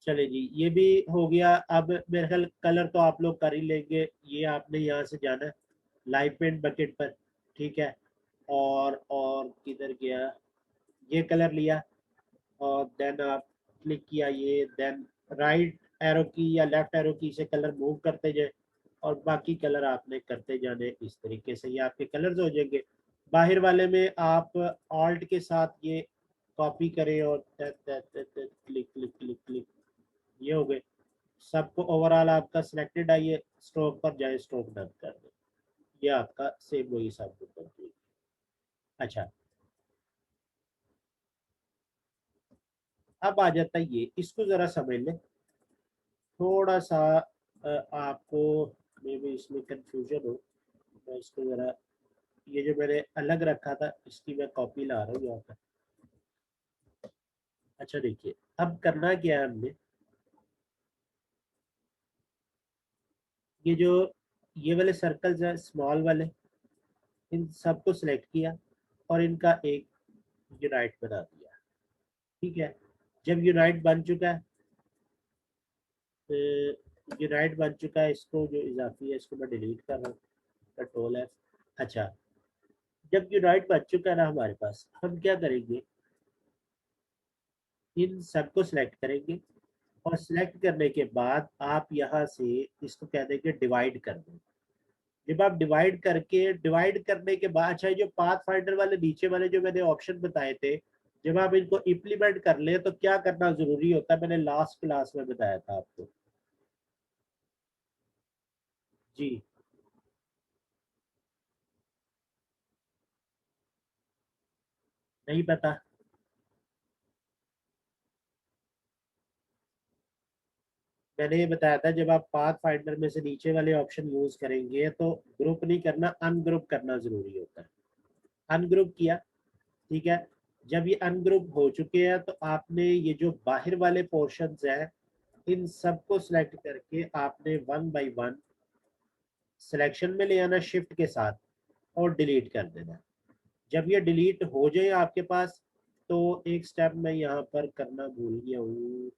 Speaker 1: चले जी, ये भी हो गया। अब मेरे ख्याल कलर तो आप लोग कर ही लेंगे। ये आपने यहाँ से जाना है लाइव पेंट बकेट पर, ठीक है। और किधर गया, ये कलर लिया और देन आप क्लिक किया ये, देन राइट एरो की या लेफ्ट एरो की से कलर मूव करते जाए और बाकी कलर आपने करते जाने। इस तरीके से ये आपके कलर्स हो जाएंगे। बाहर वाले में आप ऑल्ट के साथ ये कॉपी करें और क्लिक क्लिक क्लिक क्लिक, ये हो गए सबको। ओवरऑल आपका सिलेक्टेड आइए, स्ट्रोक पर जाए, स्ट्रोक डन कर दे, ये आपका सेम वही सब कुछ। अच्छा, अब आ जाता है ये, इसको जरा समझ लें थोड़ा सा। आपको मे भी इसमें कंफ्यूजन हो, मैं इसको जरा, ये जो मैंने अलग रखा था इसकी मैं कॉपी ला रहा हूँ यहाँ पर। अच्छा देखिए, अब करना क्या है हमने, ये जो ये वाले सर्कल्स है स्मॉल वाले, इन सबको सिलेक्ट किया और इनका एक यूनाइट बना दिया, ठीक है। जब यूनाइट बन चुका है, यूनाइट बन चुका है, इसको जो इजाफी है इसको मैं डिलीट कर रहा हूँ, कंट्रोल एफ। अच्छा, जब यूनाइट बन चुका है ना हमारे पास, हम क्या करेंगे, इन सबको सिलेक्ट करेंगे और सिलेक्ट करने के बाद आप यहाँ से इसको कह देंगे डिवाइड कर दें। जब आप डिवाइड करने के बाद, अच्छा जो पाथ फाइंडर वाले नीचे वाले जो मैंने ऑप्शन बताए थे, जब आप इनको इम्प्लीमेंट कर ले तो क्या करना जरूरी होता है, मैंने लास्ट क्लास में बताया था आपको। जी, नहीं पता। मैंने ये बताया था जब आप पाथ फाइंडर में से नीचे वाले ऑप्शन यूज करेंगे तो ग्रुप नहीं करना, अनग्रुप करना जरूरी होता है। अनग्रुप किया, ठीक है। जब ये अनग्रुप हो चुके हैं तो आपने ये जो बाहर वाले पोर्शंस हैं इन सबको सिलेक्ट करके आपने वन बाय वन सिलेक्शन में ले आना शिफ्ट के साथ और डिलीट कर देना। जब ये डिलीट हो जाए आपके पास, तो एक स्टेप मैं यहाँ पर करना भूल गया हूँ,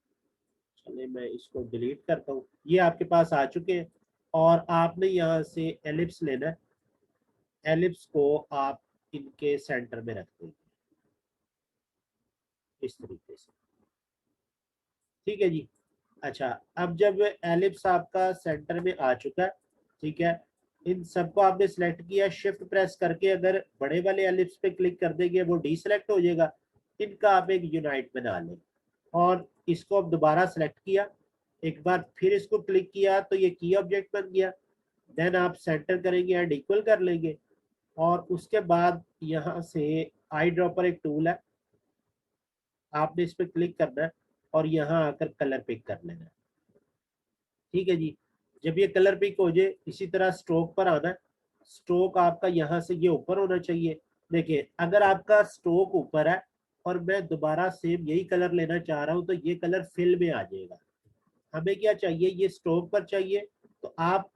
Speaker 1: चले मैं इसको डिलीट करता हूँ। ये आपके पास आ चुके हैं और आपने यहाँ से एलिप्स लेना है। एलिप्स को आप इनके सेंटर में रख देंगे इस तरीके से, ठीक है जी। अच्छा, अब जब एलिप्स आपका सेंटर में आ चुका है, ठीक है, इन सबको आपने सिलेक्ट किया, शिफ्ट प्रेस करके अगर बड़े वाले एलिप्स पे क्लिक कर देंगे वो डीसेलेक्ट हो जाएगा। इनका आप एक यूनाइट बना लें और इसको अब दोबारा सेलेक्ट किया, एक बार फिर इसको क्लिक किया तो ये की ऑब्जेक्ट बन गया। देन आप सेंटर करेंगे एंड इक्वल कर लेंगे और उसके बाद यहाँ से आई ड्रॉपर एक टूल है, आपने इस पर क्लिक करना है और यहाँ आकर कलर पिक कर लेना है, ठीक है जी। जब ये कलर पिक हो जाए, इसी तरह स्ट्रोक पर आना है। स्ट्रोक आपका यहाँ से ये ऊपर होना चाहिए। देखिए, अगर आपका स्ट्रोक ऊपर है और मैं दोबारा सेम यही कलर लेना चाह रहा हूँ तो ये कलर फिल में आ जाएगा। हमें क्या चाहिए, ये स्ट्रोक पर चाहिए, तो आप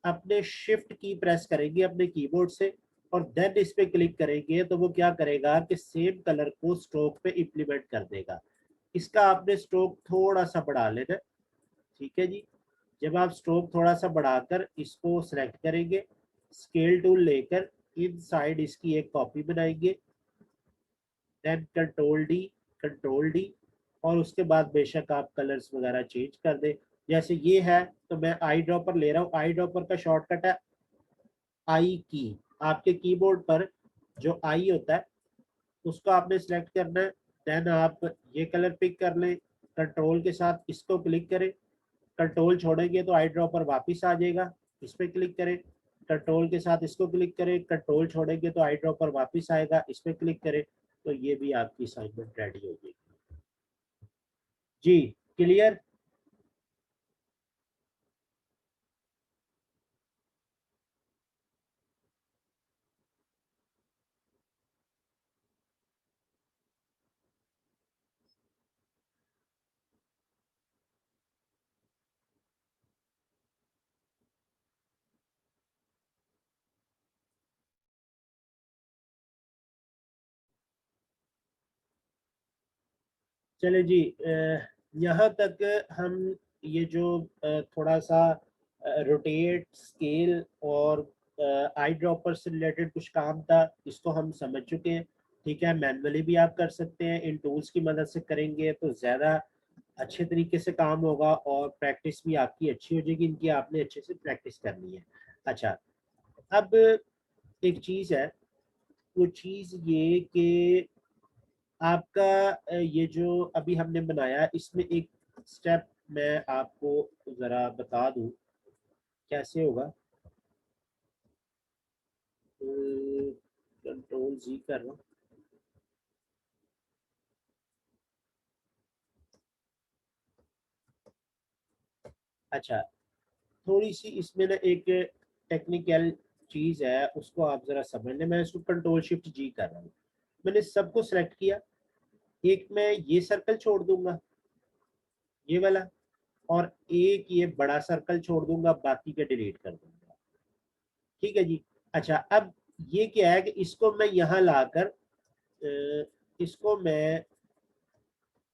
Speaker 1: अपने शिफ्ट की प्रेस करेंगे अपने कीबोर्ड से और देन इस पे क्लिक करेंगे तो वो क्या करेगा कि सेम कलर को स्ट्रोक पे इम्प्लीमेंट कर देगा। इसका आपने स्ट्रोक थोड़ा सा बढ़ा लेना, ठीक है जी। जब आप स्ट्रोक थोड़ा सा बढ़ाकर इसको सिलेक्ट करेंगे, स्केल टूल लेकर इन साइड इसकी एक कॉपी बनाएंगे, देन कंट्रोल डी और उसके बाद बेशक आप कलर्स वगैरह चेंज कर दें। जैसे ये है तो मैं आई ड्रॉपर ले रहा हूँ, आई ड्रॉपर का शॉर्टकट है आई की। आपके कीबोर्ड पर जो आई होता है उसको आपने सिलेक्ट करना है, देन आप ये कलर पिक कर लें, कंट्रोल के साथ इसको क्लिक करें, कंट्रोल छोड़ेंगे तो आई ड्रॉपर वापस आ जाएगा, इस पर क्लिक करें, कंट्रोल के साथ इसको क्लिक करें, कंट्रोल छोड़ेंगे तो आई ड्रॉपर वापस आएगा, इस पर क्लिक करें, तो ये भी आपकी असाइनमेंट रेडी हो जाएगी। जी, क्लियर। चले जी, यहाँ तक हम ये जो थोड़ा सा रोटेट, स्केल और आई ड्रॉपर से रिलेटेड कुछ काम था, इसको हम समझ चुके हैं। ठीक है, मैनुअली भी आप कर सकते हैं, इन टूल्स की मदद से करेंगे तो ज़्यादा अच्छे तरीके से काम होगा और प्रैक्टिस भी आपकी अच्छी हो जाएगी। इनकी आपने अच्छे से प्रैक्टिस करनी है। अच्छा, अब एक चीज़ है, वो चीज़ ये कि आपका ये जो अभी हमने बनाया, इसमें एक स्टेप मैं आपको ज़रा बता दूं कैसे होगा। कंट्रोल जी कर रहा हूँ। अच्छा, थोड़ी सी इसमें ना एक टेक्निकल चीज़ है, उसको आप ज़रा समझ लें। मैं इसको कंट्रोल शिफ्ट जी कर रहा हूँ। मैंने सबको सेलेक्ट किया, एक मैं ये सर्कल छोड़ दूंगा, ये वाला, और एक ये बड़ा सर्कल छोड़ दूंगा, बाकी के डिलीट कर दूंगा। ठीक है जी। अच्छा, अब ये क्या है कि इसको मैं यहाँ लाकर इसको मैं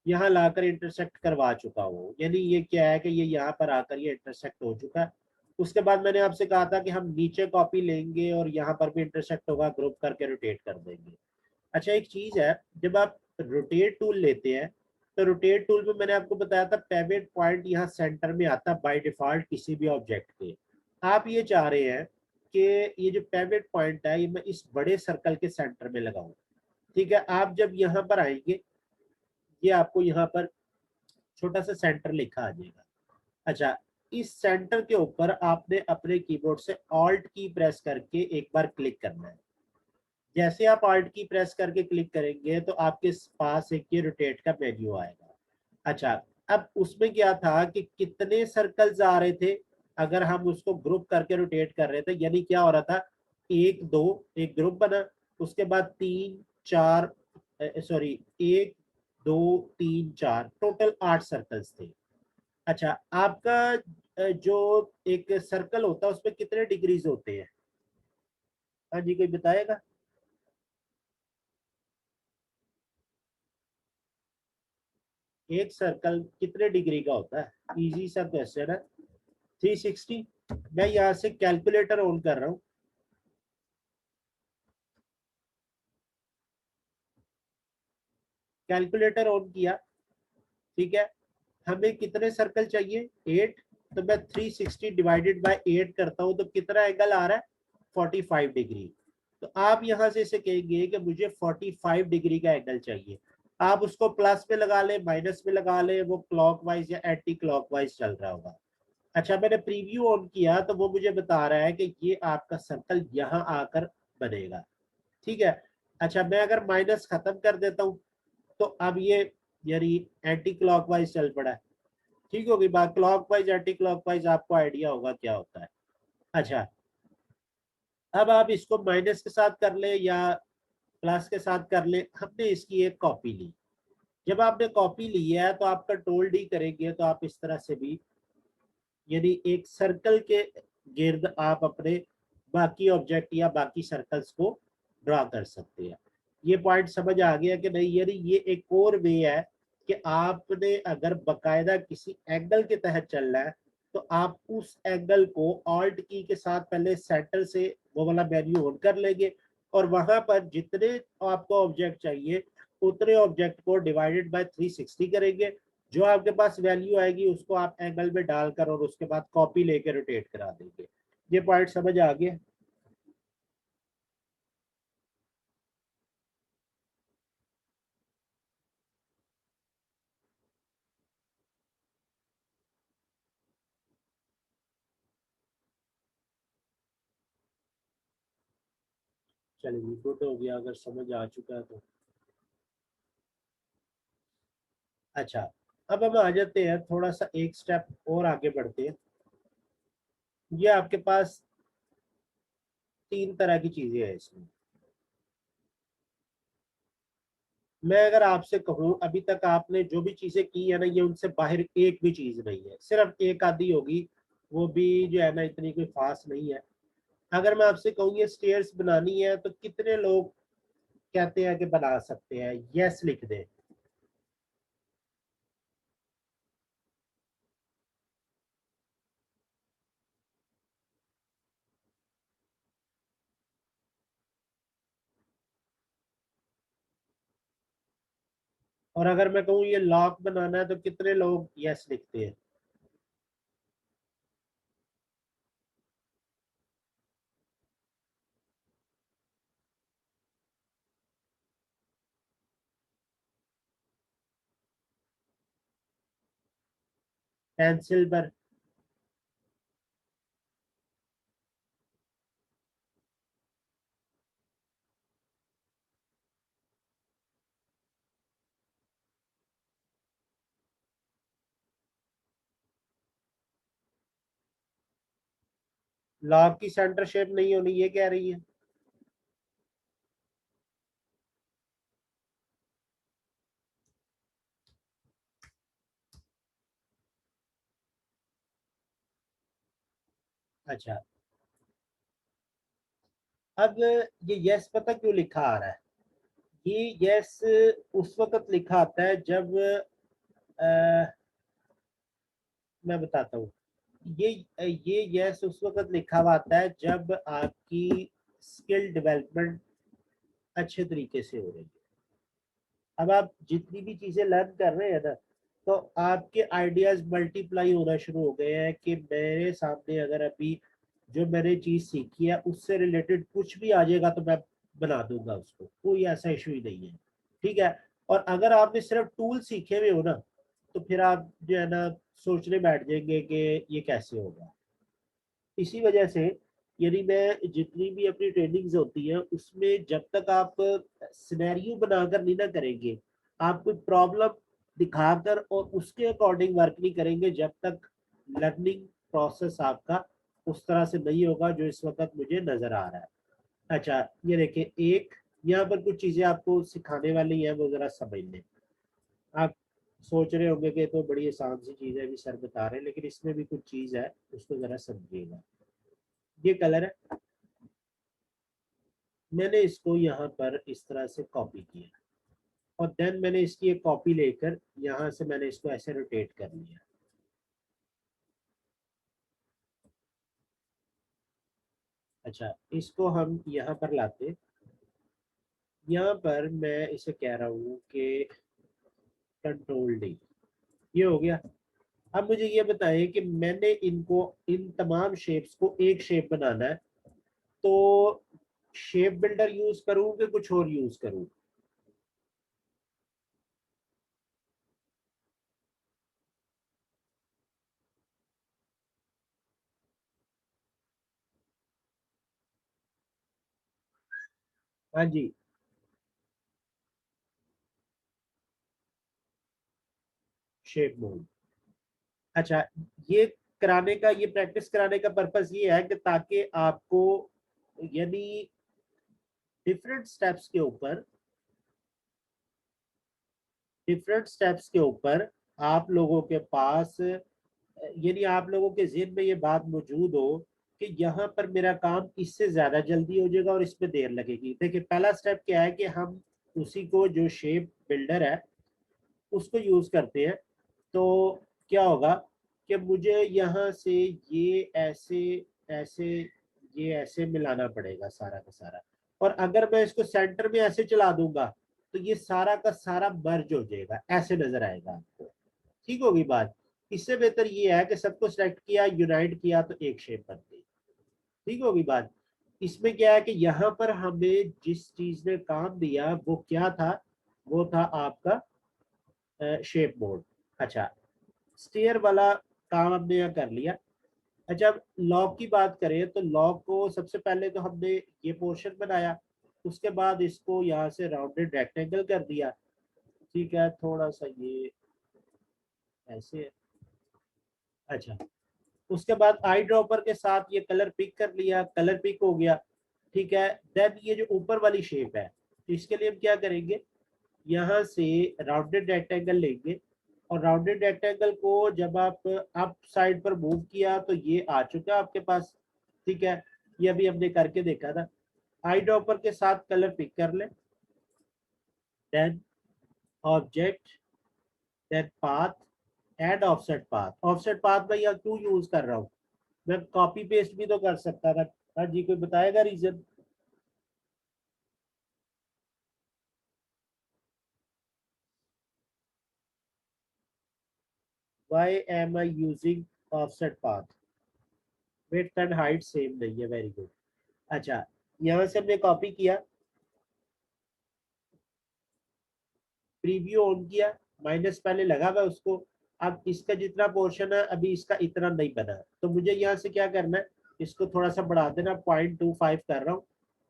Speaker 1: यहाँ लाकर इंटरसेक्ट करवा चुका हूँ, यानी ये क्या है कि ये यहाँ पर आकर ये इंटरसेक्ट हो चुका है। उसके बाद मैंने आपसे कहा था कि हम नीचे कॉपी लेंगे और यहाँ पर भी इंटरसेक्ट होगा, ग्रुप करके रोटेट कर देंगे। अच्छा, एक चीज है, जब आप रोटेट टूल लेते हैं तो रोटेट टूल में मैंने आपको बताया था पेवेट पॉइंट यहाँ सेंटर में आता है बाय डिफॉल्ट किसी भी ऑब्जेक्ट के। आप ये चाह रहे हैं कि ये जो पेवेट पॉइंट है ये मैं इस बड़े सर्कल के सेंटर में लगाऊं। ठीक है, आप जब यहाँ पर आएंगे, ये आपको यहाँ पर छोटा सा सेंटर लिखा आ जाएगा। अच्छा, इस सेंटर के ऊपर आपने अपने कीबोर्ड से ऑल्ट की प्रेस करके एक बार क्लिक करना है। जैसे आप ऑल्ट की प्रेस करके क्लिक करेंगे तो आपके पास एक ये रोटेट का मेन्यू आएगा। अच्छा, अब उसमें क्या था कि कितने सर्कल्स आ रहे थे, अगर हम उसको ग्रुप करके रोटेट कर रहे थे, यानी क्या हो रहा था, एक दो, एक ग्रुप बना, उसके बाद तीन चार, सॉरी, एक दो तीन चार, टोटल 8 सर्कल्स थे। अच्छा, आपका जो एक सर्कल होता है उसमें कितने डिग्रीज होते हैं? हाँ जी, कोई बताएगा? एक सर्कल कितने डिग्री का होता है? इजी सा क्वेश्चन है। 360। मैं यहाँ से कैलकुलेटर ऑन कर रहा हूँ। कैलकुलेटर ऑन किया। ठीक है, हमें कितने सर्कल चाहिए? 8। तो मैं 360 डिवाइडेड बाय 8 करता हूँ तो कितना एंगल आ रहा है? 45 डिग्री। तो आप यहाँ से इसे कहेंगे कि मुझे 45 डिग्री का एंगल चाहिए। आप उसको प्लस में लगा ले, माइनस में लगा ले, वो क्लॉकवाइज या एंटी क्लॉकवाइज चल रहा होगा। अच्छा, मैंने प्रीव्यू ऑन किया तो वो मुझे बता रहा है कि ये आपका सर्कल यहाँ आकर बनेगा। ठीक है। अच्छा, मैं अगर माइनस खत्म कर देता हूँ तो अब ये यानी एंटी क्लॉकवाइज चल पड़ा है। ठीक होगी बात। क्लॉकवाइज एंटी क्लॉकवाइज आपको आइडिया होगा क्या होता है। अच्छा, अब आप इसको माइनस के साथ कर ले या प्लस के साथ कर ले, हमने इसकी एक कॉपी ली। जब आपने कॉपी ली है तो आप कंट्रोल डी करेंगे तो आप इस तरह से भी, यानी एक सर्कल के गिर्द आप अपने बाकी ऑब्जेक्ट या बाकी सर्कल्स को ड्रा कर सकते हैं। ये पॉइंट समझ आ गया कि नहीं? यानी ये एक और वे है कि आपने अगर बकायदा किसी एंगल के तहत चलना है तो आप उस एंगल को ऑल्ट की के साथ पहले सेंटर से वो वाला मेन्यू ऑन कर लेंगे और वहां पर जितने आपको ऑब्जेक्ट चाहिए उतने ऑब्जेक्ट को डिवाइडेड बाय 360 करेंगे। जो आपके पास वैल्यू आएगी उसको आप एंगल में डालकर और उसके बाद कॉपी लेके रोटेट करा देंगे। ये पॉइंट समझ आ गया? चलिए, गुड हो गया अगर समझ आ चुका है तो। अच्छा, अब हम आ जाते हैं थोड़ा सा एक स्टेप और आगे बढ़ते हैं। ये आपके पास 3 तरह की चीजें हैं इसमें। मैं अगर आपसे कहूं अभी तक आपने जो भी चीजें की है ना, ये उनसे बाहर एक भी चीज नहीं है, सिर्फ एक आधी होगी, वो भी जो है ना इतनी कोई खास नहीं है। अगर मैं आपसे कहूँ ये स्टेयर्स बनानी है तो कितने लोग कहते हैं कि बना सकते हैं? यस लिख दें। और अगर मैं कहूँ ये लॉक बनाना है तो कितने लोग यस लिखते हैं? पेंसिल पर। लॉक की सेंटर शेप नहीं होनी, ये कह रही है? अच्छा, अब ये यस पता क्यों लिखा आ रहा है? ये यस उस वक्त लिखा आता है जब मैं बताता हूँ। ये ये यस उस वक्त लिखा हुआ आता है जब आपकी स्किल डेवलपमेंट अच्छे तरीके से हो रही है। अब आप जितनी भी चीजें लर्न कर रहे हैं ना, तो आपके आइडियाज मल्टीप्लाई होना शुरू हो गए हैं कि मेरे सामने अगर अभी जो मैंने चीज सीखी है उससे रिलेटेड कुछ भी आ जाएगा तो मैं बना दूंगा उसको, कोई ऐसा इशू ही नहीं है। ठीक है। और अगर आपने सिर्फ टूल सीखे हुए हो ना, तो फिर आप जो है ना सोचने बैठ जाएंगे कि ये कैसे होगा। इसी वजह से यदि मैं जितनी भी अपनी ट्रेनिंग्स होती है उसमें जब तक आप सिनेरियो बनाकर नहीं ना करेंगे, आप कोई प्रॉब्लम दिखाकर और उसके अकॉर्डिंग वर्क नहीं करेंगे, जब तक लर्निंग प्रोसेस आपका उस तरह से नहीं होगा जो इस वक्त मुझे नजर आ रहा है। अच्छा, ये देखिए, एक यहाँ पर कुछ चीजें आपको सिखाने वाली हैं, वो जरा समझ लें। आप सोच रहे होंगे कि ये तो बड़ी आसान सी चीज है, अभी सर बता रहे हैं, लेकिन इसमें भी कुछ चीज है, उसको जरा समझिएगा। ये कलर है, मैंने इसको यहाँ पर इस तरह से कॉपी किया और देन मैंने इसकी एक कॉपी लेकर यहाँ से मैंने इसको ऐसे रोटेट कर लिया। अच्छा, इसको हम यहाँ पर लाते, यहाँ पर मैं इसे कह रहा हूँ कि कंट्रोल डी, ये हो गया। अब मुझे ये बताएं कि मैंने इनको, इन तमाम शेप्स को एक शेप बनाना है, तो शेप बिल्डर यूज करूँ कि कुछ और यूज करूँ? हाँ जी, शेप मोड। अच्छा, ये कराने का, ये प्रैक्टिस कराने का पर्पस ये है कि ताकि आपको यानी डिफरेंट स्टेप्स के ऊपर, डिफरेंट स्टेप्स के ऊपर आप लोगों के पास, यानी आप लोगों के ज़हन में ये बात मौजूद हो कि यहाँ पर मेरा काम इससे ज़्यादा जल्दी हो जाएगा और इसमें देर लगेगी। देखिए, पहला स्टेप क्या है कि हम उसी को, जो शेप बिल्डर है उसको यूज़ करते हैं। तो क्या होगा कि मुझे यहाँ से ये ऐसे, ऐसे, ये ऐसे मिलाना पड़ेगा सारा का सारा। और अगर मैं इसको सेंटर में ऐसे चला दूंगा तो ये सारा का सारा मर्ज हो जाएगा, ऐसे नजर आएगा आपको। ठीक होगी बात? इससे बेहतर ये है कि सबको सेलेक्ट किया, यूनाइट किया, तो एक शेप बन गई। ठीक होगी बात? इसमें क्या है कि यहाँ पर हमें जिस चीज ने काम दिया वो क्या था? वो था आपका शेप बोर्ड। अच्छा, स्टेयर वाला काम हमने यहाँ कर लिया। अच्छा, अब लॉक की बात करें तो लॉक को सबसे पहले तो हमने ये पोर्शन बनाया, उसके बाद इसको यहाँ से राउंडेड रेक्टेंगल कर दिया। ठीक है, थोड़ा सा ये ऐसे है। अच्छा, उसके बाद आई ड्रॉपर के साथ ये कलर पिक कर लिया, कलर पिक हो गया। ठीक है, देन ये जो ऊपर वाली शेप है, तो इसके लिए हम क्या करेंगे, यहाँ से राउंडेड रेक्टेंगल लेंगे और राउंडेड रेक्टेंगल को जब आप अप साइड पर मूव किया तो ये आ चुका है आपके पास। ठीक है, ये अभी हमने करके देखा था। आई ड्रॉपर के साथ कलर पिक कर ले, then object, then path and offset path. Offset path में यह क्यों यूज कर रहा हूँ? मैं कॉपी पेस्ट भी तो कर सकता था। हाँ जी, कोई बताएगा reason? Why am I using offset path, width and height same नहीं है, वेरी गुड। अच्छा, यहाँ से हमने कॉपी किया, प्रीव्यू ऑन किया, माइनस पहले लगा हुआ उसको। अब इसका जितना पोर्शन है अभी इसका इतना नहीं बना, तो मुझे यहाँ से क्या करना है, इसको थोड़ा सा बढ़ा देना, 0.25 कर रहा हूँ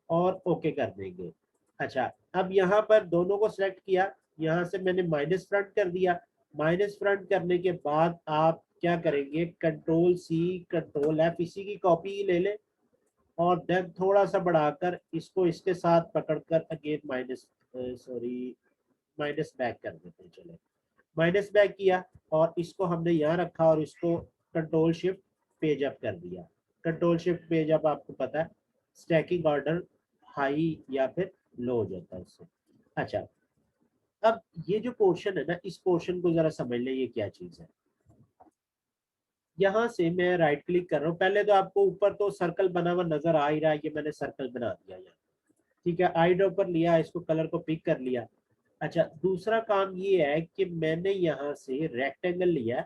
Speaker 1: और ओके कर देंगे। अच्छा, अब यहाँ पर दोनों को सिलेक्ट किया, यहाँ से मैंने माइनस फ्रंट कर दिया। माइनस फ्रंट करने के बाद आप क्या करेंगे, कंट्रोल सी कंट्रोल एफ, इसी की कॉपी ले ले और देन थोड़ा सा बढ़ाकर इसको इसके साथ पकड़कर again minus, sorry, minus back कर देते हैं। चले, माइनस बैक किया और इसको हमने यहाँ रखा और इसको कंट्रोल शिफ्ट पेज अप कर दिया। कंट्रोल शिफ्ट पेज अप आपको पता है स्टैकिंग ऑर्डर हाई या फिर लो हो जाता है उससे। अच्छा, अब ये जो पोर्शन है ना, इस पोर्शन को जरा समझ ले, ये क्या चीज है। यहाँ से मैं राइट क्लिक कर रहा हूँ, पहले तो आपको ऊपर तो सर्कल बना हुआ नजर आ ही रहा है, ये मैंने सर्कल बना दिया यहाँ। ठीक है, आई ड्रॉपर लिया, इसको कलर को पिक कर लिया। अच्छा, दूसरा काम ये है कि मैंने यहाँ से रेक्टेंगल लिया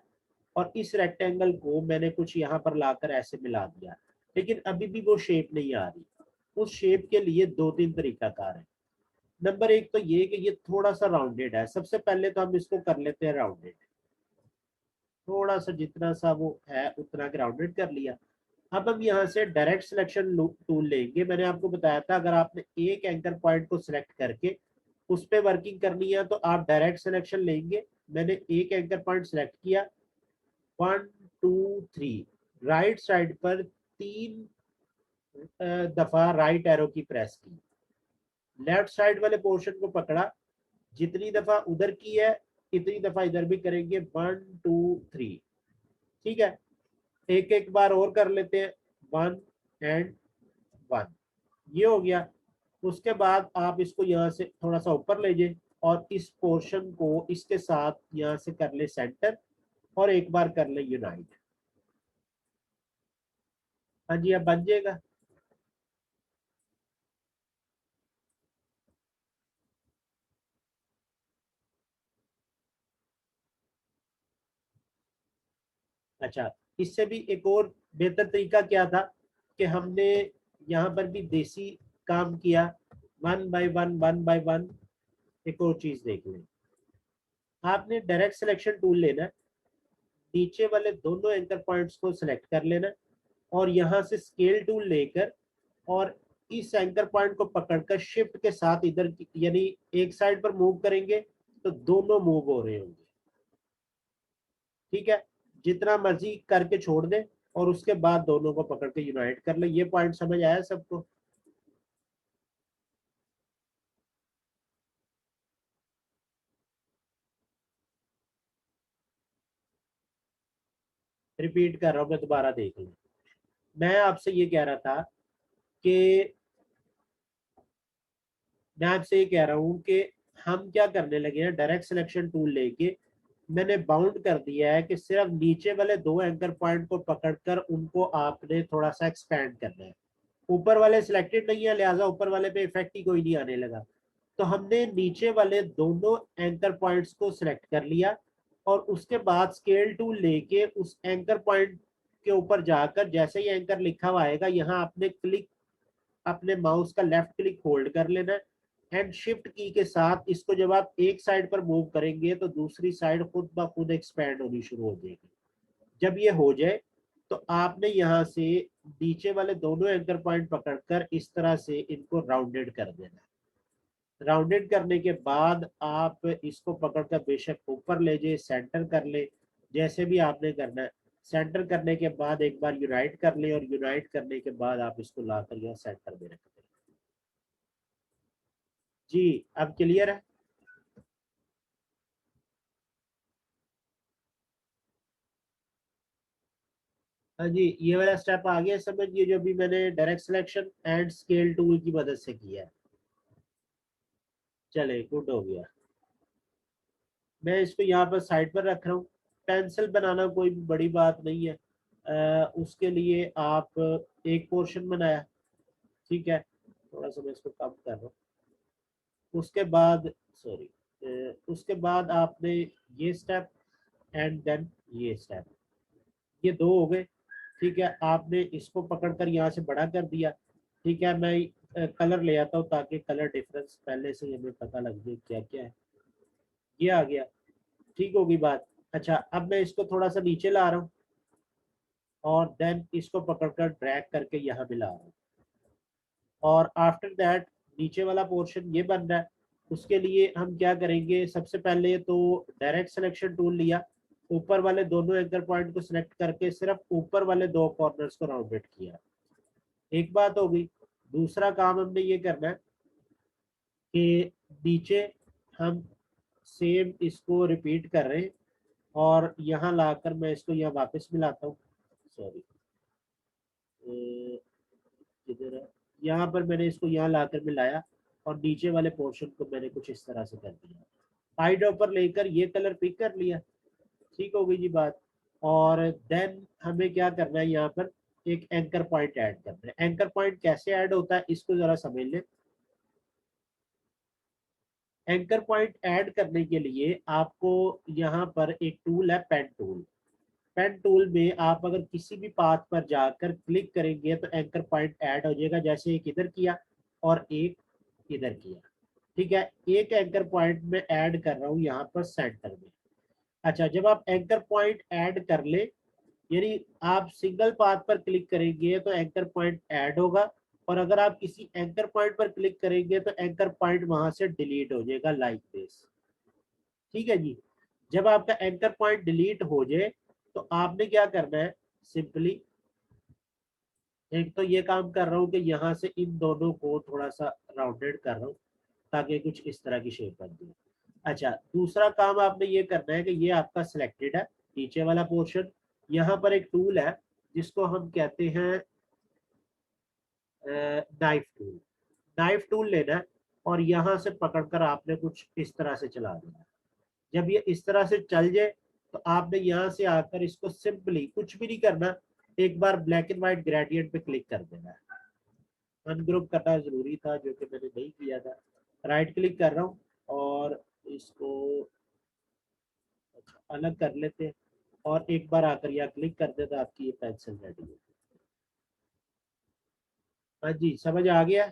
Speaker 1: और इस रेक्टेंगल को मैंने कुछ यहाँ पर लाकर ऐसे मिला दिया, लेकिन अभी भी वो शेप नहीं आ रही। उस शेप के लिए दो तीन तरीकाकार है। नंबर एक तो ये कि ये थोड़ा सा राउंडेड है, सबसे पहले तो हम इसको कर लेते हैं राउंडेड, थोड़ा सा जितना सा वो है उतना राउंडेड कर लिया। अब हम यहाँ से डायरेक्ट सिलेक्शन टूल लेंगे। मैंने आपको बताया था अगर आपने एक एंकर पॉइंट को सिलेक्ट करके उस पर वर्किंग करनी है तो आप डायरेक्ट सिलेक्शन लेंगे। मैंने एक एंकर पॉइंट सिलेक्ट किया, 1 2 3, राइट साइड पर 3 दफा राइट एरो की प्रेस की, लेफ्ट साइड वाले पोर्शन को पकड़ा, जितनी दफा उधर की है इतनी दफा इधर भी करेंगे, 1 2 3। ठीक है, एक एक बार और कर लेते हैं, 1 एंड 1, ये हो गया। उसके बाद आप इसको यहाँ से थोड़ा सा ऊपर ले जाए और इस पोर्शन को इसके साथ यहाँ से कर ले सेंटर और एक बार कर ले यूनाइट। हाँ जी, अब बन जाएगा। अच्छा, इससे भी एक और बेहतर तरीका क्या था कि हमने यहाँ पर भी देसी काम किया, 1 बाय 1 एक और चीज देख लें। आपने डायरेक्ट सिलेक्शन टूल लेना, नीचे वाले दोनों एंकर पॉइंट्स को सिलेक्ट कर लेना और यहाँ से स्केल टूल लेकर और इस एंकर पॉइंट को पकड़कर शिफ्ट के साथ इधर यानी एक साइड पर मूव करेंगे तो दोनों मूव हो रहे होंगे। ठीक है, जितना मर्जी करके छोड़ दे और उसके बाद दोनों को पकड़ के यूनाइट कर ले। ये पॉइंट समझ आया सबको। रिपीट कर रहा हूं मैं, दोबारा देख लूं। मैं आपसे ये कह रहा था कि मैं आपसे ये कह रहा हूँ कि हम क्या करने लगे हैं, डायरेक्ट सिलेक्शन टूल लेके मैंने बाउंड कर दिया है कि सिर्फ नीचे वाले दो एंकर पॉइंट को पकड़कर उनको आपने थोड़ा सा एक्सपेंड करना है। ऊपर वाले सिलेक्टेड नहीं है, लिहाजा ऊपर वाले पे इफेक्ट ही कोई नहीं आने लगा। तो हमने नीचे वाले दोनों एंकर पॉइंट्स को सिलेक्ट कर लिया और उसके बाद स्केल टूल लेके उस एंकर पॉइंट के ऊपर जाकर जैसे ही एंकर लिखा हुआ आएगा यहाँ आपने क्लिक, अपने माउस का लेफ्ट क्लिक होल्ड कर लेना है एंड शिफ्ट की के साथ इसको जब आप एक साइड पर मूव करेंगे तो दूसरी साइड खुद ब खुद एक्सपैंड होनी शुरू हो जाएगी। जब ये हो जाए तो आपने यहाँ से नीचे वाले दोनों एंकर पॉइंट पकड़कर इस तरह से इनको राउंडेड कर देना है। राउंडेड करने के बाद आप इसको पकड़कर बेशक ऊपर ले जाए, सेंटर कर ले, जैसे भी आपने करना है। सेंटर करने के बाद एक बार यूनाइट कर ले और यूनाइट करने के बाद आप इसको लाकर यहाँ सेंटर में रख दें। जी, अब क्लियर है। हाँ जी, ये वाला स्टेप आ गया समझ, ये जो भी मैंने direct selection and scale tool की मदद से किया है। चले, गुड हो गया। मैं इसको यहाँ पर साइड पर रख रहा हूँ। पेंसिल बनाना कोई बड़ी बात नहीं है। उसके लिए आप एक पोर्शन बनाया, ठीक है, थोड़ा सा मैं इसको कम कर रहा हूँ। उसके बाद, सॉरी, उसके बाद आपने ये स्टेप एंड देन ये स्टेप, ये दो हो गए। ठीक है, आपने इसको पकड़कर यहाँ से बड़ा कर दिया। ठीक है, मैं कलर ले आता हूँ ताकि कलर डिफरेंस पहले से हमें पता लग जाए क्या क्या है। ये आ गया, ठीक होगी बात। अच्छा, अब मैं इसको थोड़ा सा नीचे ला रहा हूँ और देन इसको पकड़कर ड्रैग करके यहाँ मिला रहा हूँ, और आफ्टर दैट नीचे वाला पोर्शन ये बन रहा है। उसके लिए हम क्या करेंगे, सबसे पहले तो डायरेक्ट सिलेक्शन टूल लिया, ऊपर वाले दोनों एंकर पॉइंट को सिलेक्ट करके सिर्फ ऊपर वाले दो कॉर्नर्स को राउंडेड किया। एक बात हो गई। दूसरा काम हमने ये करना है कि नीचे हम सेम इसको रिपीट कर रहे हैं, और यहाँ लाकर मैं इसको यहाँ वापस मिलाता हूँ। सॉरी, किधर है, यहाँ पर मैंने इसको यहाँ लाकर मिलाया, और नीचे वाले पोर्शन को मैंने कुछ इस तरह से कर दिया, आई ड्रॉपर लेकर ये कलर पिक कर लिया। ठीक हो गई जी बात। और देन हमें क्या करना है, यहाँ पर एक एंकर पॉइंट ऐड करना है। एंकर पॉइंट कैसे ऐड होता है इसको जरा समझ लें। एंकर पॉइंट ऐड करने के लिए आपको यहाँ पर एक टूल है, पेन टूल। पेन टूल में आप अगर किसी भी पाथ पर जाकर क्लिक करेंगे तो एंकर पॉइंट ऐड हो जाएगा, जैसे एक इधर किया और एक इधर किया। ठीक है, एक एंकर पॉइंट में ऐड कर रहा हूँ यहाँ पर सेंटर में। अच्छा, जब आप एंकर पॉइंट ऐड कर ले, यानी आप सिंगल पाथ पर क्लिक करेंगे तो एंकर पॉइंट ऐड होगा, और अगर आप किसी एंकर पॉइंट पर क्लिक करेंगे तो एंकर पॉइंट वहां से डिलीट हो जाएगा, लाइक दिस। ठीक है जी। जब आपका एंकर पॉइंट डिलीट हो जाए तो आपने क्या करना है, सिंपली एक तो ये काम कर रहा हूँ कि यहाँ से इन दोनों को थोड़ा सा राउंडेड कर रहा हूँ ताकि कुछ इस तरह की शेप बन जाए। अच्छा, दूसरा काम आपने ये करना है कि ये आपका सिलेक्टेड है नीचे वाला पोर्शन। यहाँ पर एक टूल है जिसको हम कहते हैं नाइफ टूल। नाइफ टूल लेना है और यहाँ से पकड़कर आपने कुछ इस तरह से चला देना है। जब ये इस तरह से चल जाए तो आपने यहाँ से आकर इसको सिंपली कुछ भी नहीं करना, एक बार ब्लैक एंड व्हाइट ग्रेडियंट पे क्लिक कर देना है। अनग्रुप करना जरूरी था जो कि मैंने नहीं किया था। राइट क्लिक कर रहा हूँ और इसको अलग कर लेते हैं, और एक बार आकर यहाँ क्लिक कर देता, आपकी ये पेंसिल रेडी है। हाँ जी, समझ आ गया।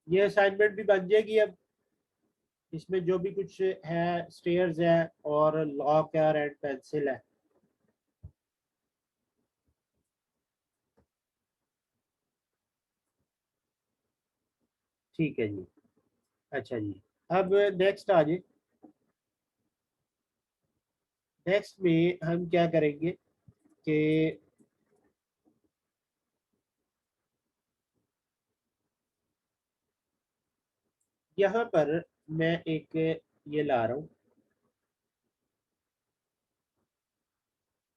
Speaker 1: ये असाइनमेंट भी बन जाएगी अब। इसमें जो भी कुछ है, स्टेयर्स है और लॉक है और एंड पेंसिल है। ठीक है जी। अच्छा जी, अब नेक्स्ट आ जाए। नेक्स्ट में हम क्या करेंगे कि यहाँ पर मैं एक ये ला रहा हूँ,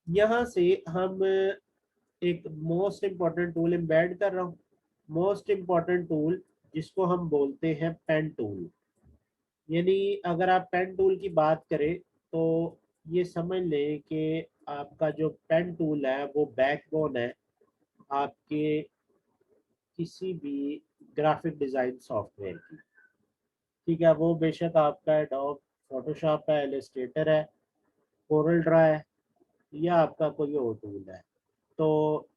Speaker 1: यहाँ से हम एक मोस्ट इम्पॉर्टेंट टूल एम्बेड कर रहा हूँ। मोस्ट इम्पॉर्टेंट टूल जिसको हम बोलते हैं पेन टूल। यानी अगर आप पेन टूल की बात करें तो ये समझ लें कि आपका जो पेन टूल है वो बैकबोन है आपके किसी भी ग्राफिक डिजाइन सॉफ्टवेयर की। ठीक है, वो बेशक आपका एडोब फोटोशॉप है, इलस्ट्रेटर है, कोरल ड्रा है, या आपका कोई और टूल है। तो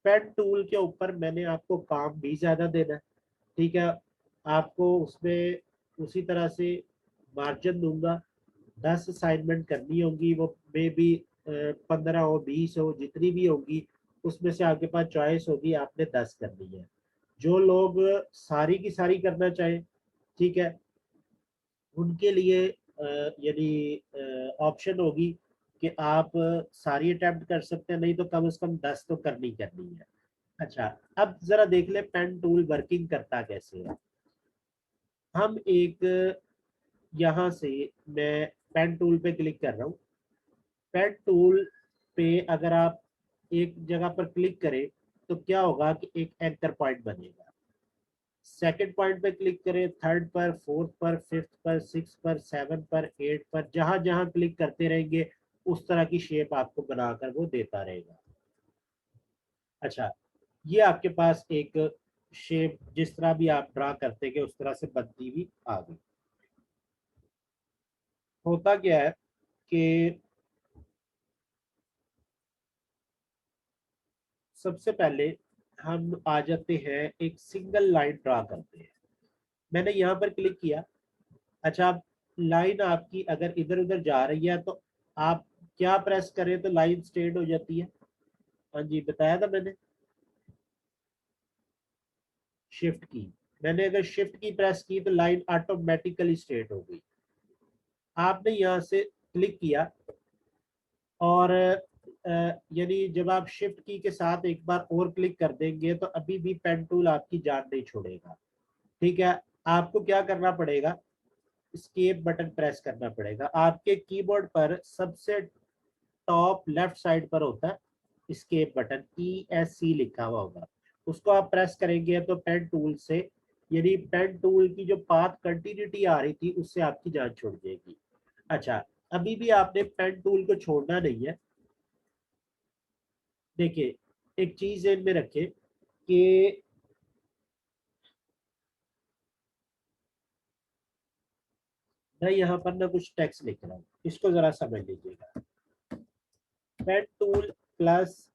Speaker 1: पेन टूल के ऊपर मैंने आपको काम भी ज़्यादा देना है। ठीक है, आपको उसमें उसी तरह से मार्जिन दूंगा। 10 असाइनमेंट करनी होगी, वो मे बी 15 हो 20 हो, जितनी भी होगी उसमें से आपके पास चॉइस होगी, आपने 10 करनी है। जो लोग सारी की सारी करना चाहें, ठीक है, उनके लिए यानी ऑप्शन होगी कि आप सारी अटेम्प्ट कर सकते हैं, नहीं तो कम से कम 10 तो करनी करनी है। अच्छा, अब जरा देख ले पेन टूल वर्किंग करता कैसे है। हम एक यहाँ से मैं पेन टूल पे क्लिक कर रहा हूँ। पेन टूल पे अगर आप एक जगह पर क्लिक करें तो क्या होगा कि एक एंकर पॉइंट बनेगा। सेकंड पॉइंट पे क्लिक करें, थर्ड पर, फोर्थ पर, फिफ्थ पर, सिक्स पर, सेवन पर, एट पर, जहां जहां क्लिक करते रहेंगे उस तरह की शेप आपको बनाकर वो देता रहेगा। अच्छा, ये आपके पास एक शेप जिस तरह भी आप ड्रा करते गए उस तरह से बनती हुई आ गई। होता क्या है कि सबसे पहले हम आ जाते हैं, एक सिंगल लाइन ड्रा करते हैं। मैंने यहाँ पर क्लिक किया। अच्छा, आप लाइन आपकी अगर इधर उधर जा रही है तो आप क्या प्रेस करें तो लाइन स्ट्रेट हो जाती है? हाँ जी, बताया था मैंने, शिफ्ट की। मैंने अगर शिफ्ट की प्रेस की तो लाइन ऑटोमेटिकली स्ट्रेट हो गई। आपने यहाँ से क्लिक किया और यानी जब आप शिफ्ट की के साथ एक बार और क्लिक कर देंगे तो अभी भी पेन टूल आपकी जान नहीं छोड़ेगा। ठीक है, आपको क्या करना पड़ेगा, एस्केप बटन प्रेस करना पड़ेगा। आपके कीबोर्ड पर सबसे टॉप लेफ्ट साइड पर होता है एस्केप बटन, ESC लिखा हुआ होगा। उसको आप प्रेस करेंगे तो पेन टूल से, यानी पेन टूल की जो पाथ कंटिन्यूटी आ रही थी उससे आपकी जान छुड़ जाएगी। अच्छा, अभी भी आपने पेन टूल को छोड़ना नहीं है। देखिए, एक चीज ध्यान में रखें कि मैं यहाँ पर ना कुछ टेक्स्ट लिख रहा हूँ, इसको जरा समझ लीजिएगा। Pen tool plus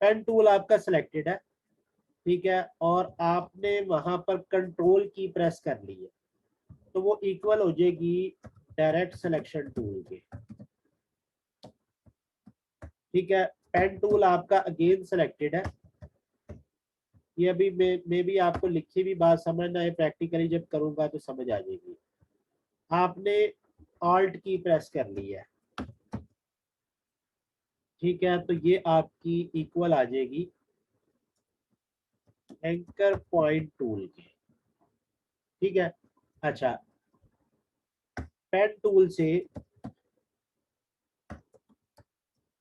Speaker 1: pen tool आपका सिलेक्टेड है, ठीक है, और आपने वहां पर कंट्रोल की प्रेस कर ली है तो वो इक्वल हो जाएगी डायरेक्ट सिलेक्शन टूल के। ठीक है, पेन टूल आपका अगेन सिलेक्टेड है। ये अभी मे भी आपको लिखी भी बात समझ ना आए, प्रैक्टिकली जब करूंगा तो समझ आ जाएगी। आपने ऑल्ट की प्रेस कर ली है, ठीक है, तो ये आपकी इक्वल आ जाएगी एंकर पॉइंट टूल के। ठीक है। अच्छा, पेन टूल से,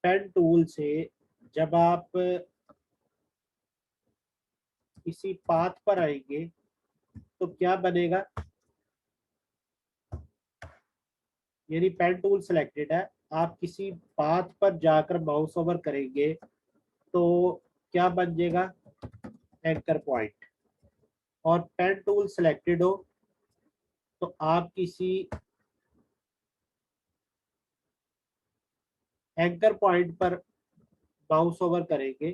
Speaker 1: पेन टूल से जब आप किसी पाथ पर आएंगे तो क्या बनेगा, यानी पेन टूल सिलेक्टेड है, आप किसी पाथ पर जाकर माउस ओवर करेंगे तो क्या बन जाएगा, एंकर पॉइंट। और पेन टूल सिलेक्टेड हो तो आप किसी एंकर पॉइंट पर माउस ओवर करेंगे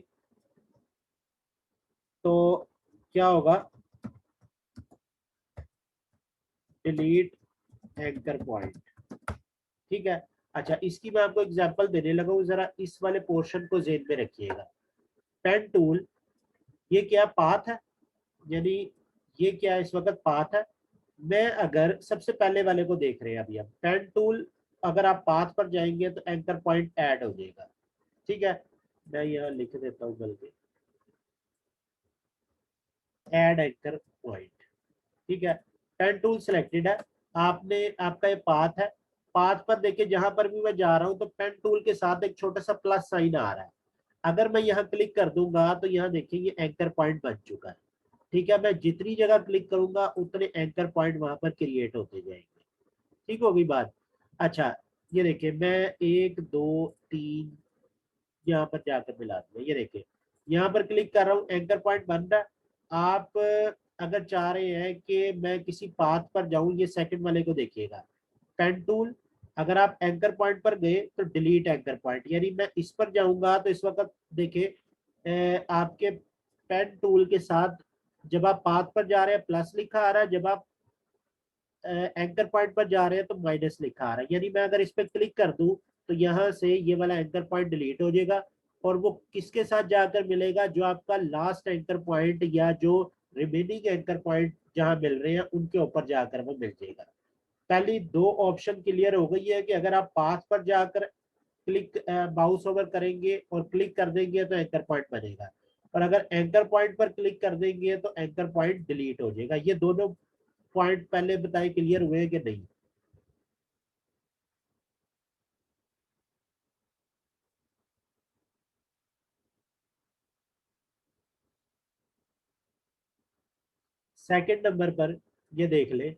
Speaker 1: तो क्या होगा, डिलीट एंकर पॉइंट। ठीक है। अच्छा, इसकी मैं आपको एग्जांपल देने लगा हूँ, जरा इस वाले पोर्शन को जेन में रखिएगा। पेन टूल, ये क्या पाथ है, यानी ये क्या इस वक्त पाथ है। मैं अगर सबसे पहले वाले को देख रहे हैं अभी हम, पेन टूल अगर आप पाथ पर जाएंगे तो एंकर पॉइंट ऐड हो जाएगा। ठीक है, मैं यहाँ लिख देता हूँ बल्कि, ऐड एंकर पॉइंट। ठीक है, पेन टूल सिलेक्टेड है, आपने, आपका ये पाथ है। पाथ पर देखिए जहां पर भी मैं जा रहा हूं तो पेन टूल के साथ एक छोटा सा प्लस साइन आ रहा है। अगर मैं यहाँ क्लिक कर दूंगा तो यहाँ देखिए ये एंकर पॉइंट बन चुका है। ठीक है, मैं जितनी जगह क्लिक करूंगा उतने एंकर पॉइंट वहां पर क्रिएट होते जाएंगे। ठीक होगी बात। अच्छा, ये देखिए मैं एक दो तीन यहाँ पर जाकर मिला दिया, ये देखिए यहाँ पर क्लिक कर रहा हूँ, एंकर पॉइंट बन रहा है। आप अगर चाह रहे हैं कि मैं किसी पाथ पर जाऊं, ये सेकंड वाले को देखिएगा, पेन टूल, अगर आप एंकर पॉइंट पर गए तो डिलीट एंकर पॉइंट, यानी मैं इस पर जाऊंगा तो इस वक्त देखिए आपके पेन टूल के साथ जब आप पाथ पर जा रहे हैं प्लस लिखा आ रहा है, जब आप एंकर पॉइंट पर जा रहे हैं तो माइनस लिखा आ रहा है। यानी मैं अगर इस पर क्लिक कर दूं तो यहाँ से ये वाला एंकर पॉइंट डिलीट हो जाएगा और वो किसके साथ जाकर मिलेगा, जो आपका लास्ट एंकर पॉइंट या जो रिमेनिंग एंकर पॉइंट जहां मिल रहे हैं उनके ऊपर जाकर वो मिल जाएगा। पहली दो ऑप्शन क्लियर हो गई है कि अगर आप पाथ पर जाकर क्लिक माउस ओवर करेंगे और क्लिक कर देंगे तो एंकर पॉइंट बनेगा, और अगर एंकर पॉइंट पर क्लिक कर देंगे तो एंकर पॉइंट डिलीट हो जाएगा। ये दोनों पॉइंट पहले बताए क्लियर हुए कि नहीं? सेकंड नंबर पर ये देख ले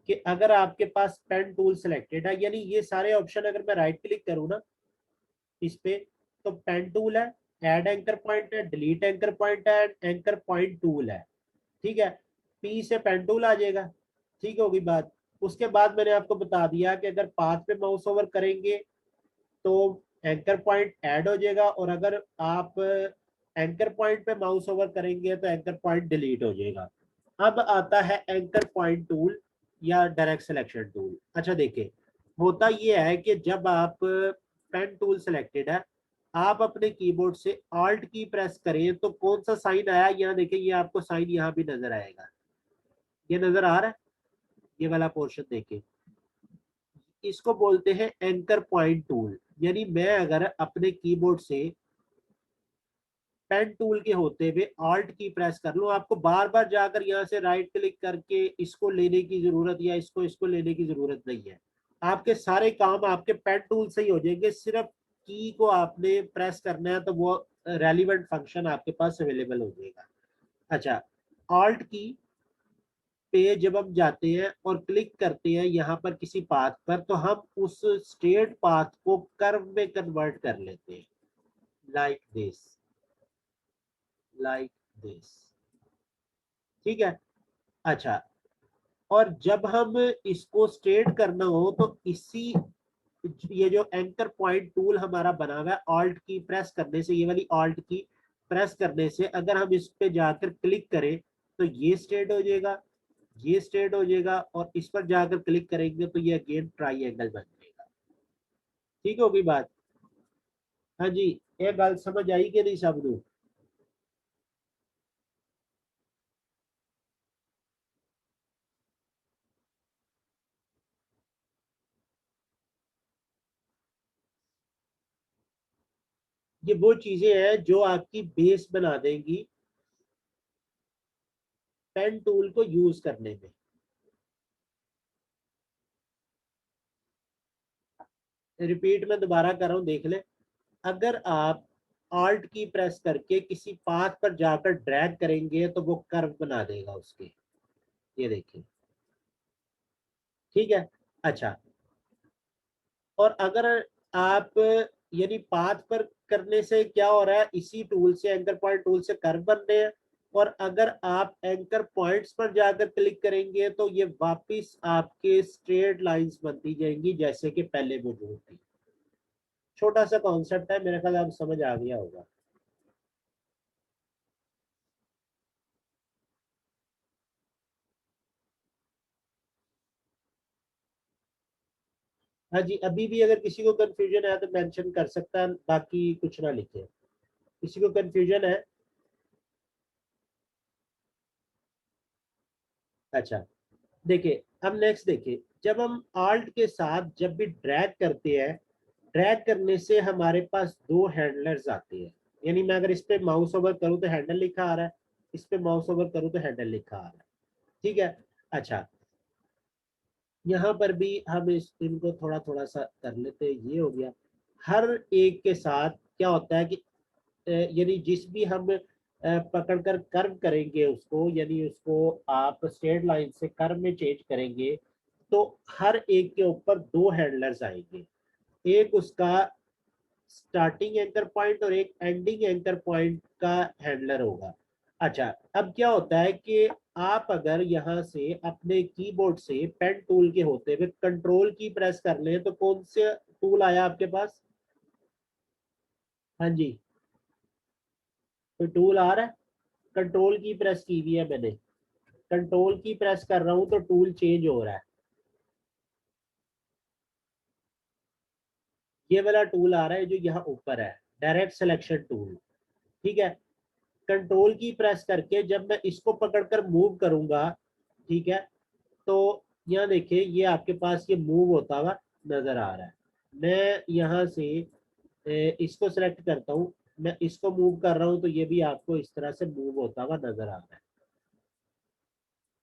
Speaker 1: कि अगर आपके पास पेन टूल सिलेक्टेड है, यानी ये सारे ऑप्शन अगर मैं राइट क्लिक करूँ ना इस पे, तो पेन टूल है, ऐड एंकर पॉइंट है, डिलीट एंकर पॉइंट है, एंकर पॉइंट टूल है, ठीक है। पी से पेन टूल आ जाएगा, ठीक होगी बात। उसके बाद मैंने आपको बता दिया कि अगर पाथ पे माउस ओवर करेंगे तो एंकर पॉइंट ऐड हो जाएगा, और अगर आप एंकर पॉइंट पे माउस ओवर करेंगे तो एंकर पॉइंट डिलीट हो जाएगा। अब आता है एंकर पॉइंट टूल या डायरेक्ट सिलेक्शन टूल। अच्छा देखिए, होता ये है कि जब आप पेन टूल सिलेक्टेड है, आप अपने कीबोर्ड से ऑल्ट की प्रेस करें तो कौन सा साइन आया, यहाँ देखिए, ये आपको साइन यहाँ भी नजर आएगा, ये नजर आ रहा है, ये वाला पोर्शन देखिए, इसको बोलते हैं एंकर पॉइंट टूल। यानी मैं अगर अपने कीबोर्ड से पेन टूल के होते हुए ऑल्ट की प्रेस कर लूं, आपको बार बार जाकर यहाँ से राइट क्लिक करके इसको लेने की जरूरत या इसको लेने की जरूरत नहीं है। आपके सारे काम आपके पेन टूल से ही हो जाएंगे, सिर्फ की को आपने प्रेस करना है तो वो रेलिवेंट फंक्शन आपके पास अवेलेबल हो जाएगा। अच्छा, ऑल्ट की पे जब हम जाते हैं और क्लिक करते हैं यहाँ पर किसी पाथ पर, तो हम उस स्ट्रेट पाथ को कर्व में कन्वर्ट कर लेते हैं, लाइक दिस, लाइक दिस, ठीक है। अच्छा, और जब हम इसको स्ट्रेट करना हो तो इसी, ये जो एंकर पॉइंट टूल हमारा बना हुआ है, ऑल्ट की प्रेस करने से, ये वाली ऑल्ट की प्रेस करने से अगर हम इस पे जाकर क्लिक करें तो ये स्ट्रेट हो जाएगा, ये स्ट्रेट हो जाएगा, और इस पर जाकर क्लिक करेंगे तो ये अगेन ट्राइंगल बन जाएगा। ठीक होगी बात। हाँ जी, ये गल समझ आई कि नहीं सब नू? ये वो चीजें हैं जो आपकी बेस बना देंगी पेन टूल को यूज करने में। रिपीट में दोबारा कर रहा हूं, देख ले। अगर आप ऑल्ट की प्रेस करके किसी पाथ पर जाकर ड्रैग करेंगे तो वो कर्व बना देगा उसके, ये देखिए, ठीक है। अच्छा, और अगर आप, यानी पाथ पर करने से क्या हो रहा है, इसी टूल से, एंकर पॉइंट टूल से कर्व बन रहे हैं, और अगर आप एंकर पॉइंट्स पर जाकर क्लिक करेंगे तो ये वापस आपके स्ट्रेट लाइंस बनती जाएंगी जैसे कि पहले मौजूद थी। छोटा सा कॉन्सेप्ट है, मेरे ख्याल आप समझ आ गया होगा। हाँ जी, अभी भी अगर किसी को कंफ्यूजन है तो मेंशन कर सकता है, बाकी कुछ ना लिखे। किसी को कंफ्यूजन है? अच्छा, देखिए, अब नेक्स्ट देखिए, जब हम आल्ट के साथ जब भी ड्रैग करते हैं, ड्रैग करने से हमारे पास दो हैंडलर्स आते हैं। यानी मैं अगर इस पे माउस ओवर करूं तो हैंडल लिखा आ रहा है, इस पे माउस ओवर करूं तो हैंडल लिखा आ रहा है, ठीक है। अच्छा, यहाँ पर भी हम इनको थोड़ा थोड़ा सा कर लेते हैं, ये हो गया। हर एक के साथ क्या होता है कि यानी जिस भी हम पकड़कर कर्व करेंगे उसको, यानी उसको आप स्ट्रेट लाइन से कर्व में चेंज करेंगे, तो हर एक के ऊपर दो हैंडलर्स आएंगे। एक उसका स्टार्टिंग एंकर पॉइंट और एक एंडिंग एंकर पॉइंट का हैंडलर होगा। अच्छा, अब क्या होता है कि आप अगर यहाँ से अपने कीबोर्ड से पेन टूल के होते हुए कंट्रोल की प्रेस कर लें तो कौन से टूल आया आपके पास? हाँ जी, कोई टूल आ रहा है? कंट्रोल की प्रेस की हुई है मैंने, कंट्रोल की प्रेस कर रहा हूं तो टूल चेंज हो रहा है। ये वाला टूल आ रहा है जो यहाँ ऊपर है, डायरेक्ट सिलेक्शन टूल, ठीक है। कंट्रोल की प्रेस करके जब मैं इसको पकड़कर मूव करूंगा, ठीक है, तो यहाँ देखिए, ये आपके पास ये मूव होता हुआ नजर आ रहा है। मैं यहाँ से इसको सेलेक्ट करता हूँ, मैं इसको मूव कर रहा हूँ तो ये भी आपको इस तरह से मूव होता हुआ नजर आ रहा है,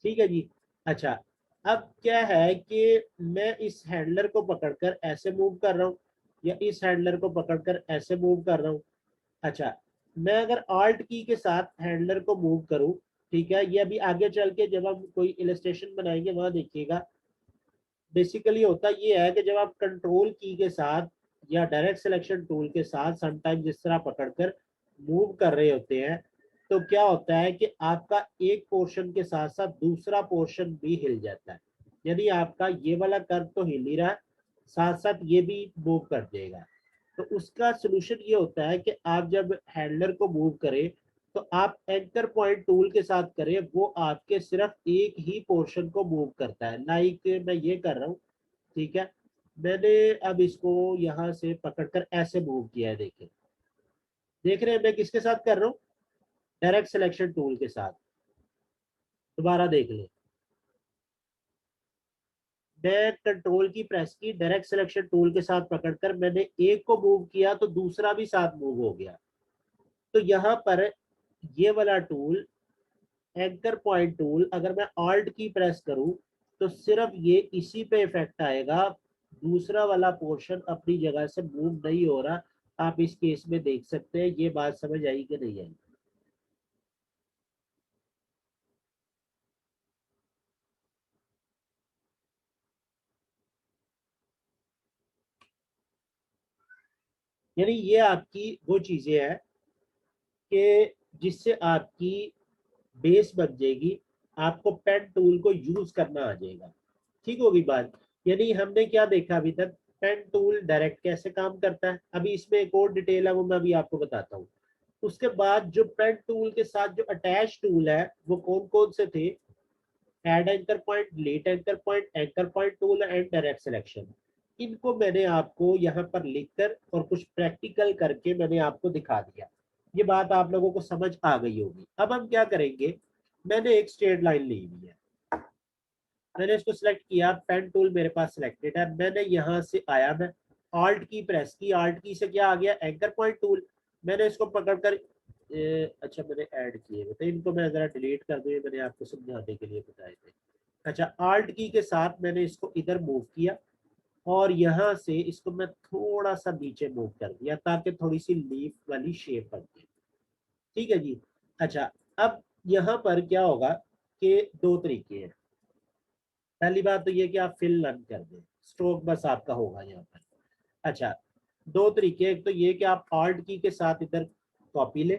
Speaker 1: ठीक है जी। अच्छा, अब क्या है कि मैं इस हैंडलर को पकड़कर ऐसे मूव कर रहा हूँ या इस हैंडलर को पकड़कर ऐसे मूव कर रहा हूँ। अच्छा, मैं अगर ऑल्ट की के साथ हैंडलर को मूव करूँ ठीक है, ये अभी आगे चल के जब हम कोई इलस्ट्रेशन बनाएंगे वहां देखिएगा। बेसिकली होता ये है कि जब आप कंट्रोल की के साथ या डायरेक्ट सिलेक्शन टूल के साथ समटाइम जिस तरह पकड़कर मूव कर रहे होते हैं, तो क्या होता है कि आपका एक पोर्शन के साथ साथ दूसरा पोर्शन भी हिल जाता है। यानी आपका ये वाला कर्व तो हिल ही रहा है, साथ साथ ये भी मूव कर देगा। तो उसका सोल्यूशन ये होता है कि आप जब हैंडलर को मूव करें तो आप एंकर पॉइंट टूल के साथ करें, वो आपके सिर्फ एक ही पोर्शन को मूव करता है। लाइक मैं ये कर रहा हूँ, ठीक है, मैंने अब इसको यहाँ से पकड़कर ऐसे मूव किया है, देखिए, देख रहे हैं मैं किसके साथ कर रहा हूँ, डायरेक्ट सिलेक्शन टूल के साथ। दोबारा देख ले, मैं कंट्रोल की प्रेस की, डायरेक्ट सिलेक्शन टूल के साथ पकड़कर मैंने एक को मूव किया तो दूसरा भी साथ मूव हो गया। तो यहाँ पर ये वाला टूल, एंकर पॉइंट टूल, अगर मैं ऑल्ट की प्रेस करूं तो सिर्फ ये इसी पे इफेक्ट आएगा, दूसरा वाला पोर्शन अपनी जगह से मूव नहीं हो रहा। आप इस केस में देख सकते हैं। ये बात समझ आई कि नहीं आई? यानी ये आपकी वो चीजें हैं कि जिससे आपकी बेस बन जाएगी, आपको पेन टूल को यूज करना आ जाएगा। ठीक होगी बात? यानी हमने क्या देखा अभी तक, पेन टूल डायरेक्ट कैसे काम करता है, अभी इसमें एक और डिटेल है वो मैं अभी आपको बताता हूँ। उसके बाद जो पेन टूल के साथ जो अटैच टूल है वो कौन कौन से थे, add anchor point, delete anchor point, anchor point tool and direct selection. इनको मैंने आपको यहाँ पर लिखकर और कुछ प्रैक्टिकल करके मैंने आपको दिखा दिया। ये बात आप लोगों को समझ आ गई होगी। अब हम क्या करेंगे, मैंने एक स्ट्रेट लाइन ली हुई है, मैंने इसको सिलेक्ट किया, पेन टूल मेरे पास सिलेक्टेड है, मैंने यहाँ से आया, मैं ऑल्ट की प्रेस की, ऑल्ट की से क्या आ गया, एंकर पॉइंट टूल। मैंने इसको पकड़कर अच्छा मैंने ऐड किए थे, तो इनको मैं जरा डिलीट कर दूँ, मैंने आपको समझाने के लिए बताए थे। अच्छा, ऑल्ट की के साथ मैंने इसको इधर मूव किया और यहाँ से इसको मैं थोड़ा सा नीचे मूव कर दिया ताकि थोड़ी सी लीफ वाली शेप बन जाए। ठीक है जी। अच्छा, अब यहाँ पर क्या होगा कि दो तरीके हैं। पहली बात तो ये कि आप फिल रन कर दें, स्ट्रोक बस आपका होगा यहाँ पर। अच्छा, दो तरीके, एक तो ये कि आप ऑल्ट की के साथ इधर कॉपी ले,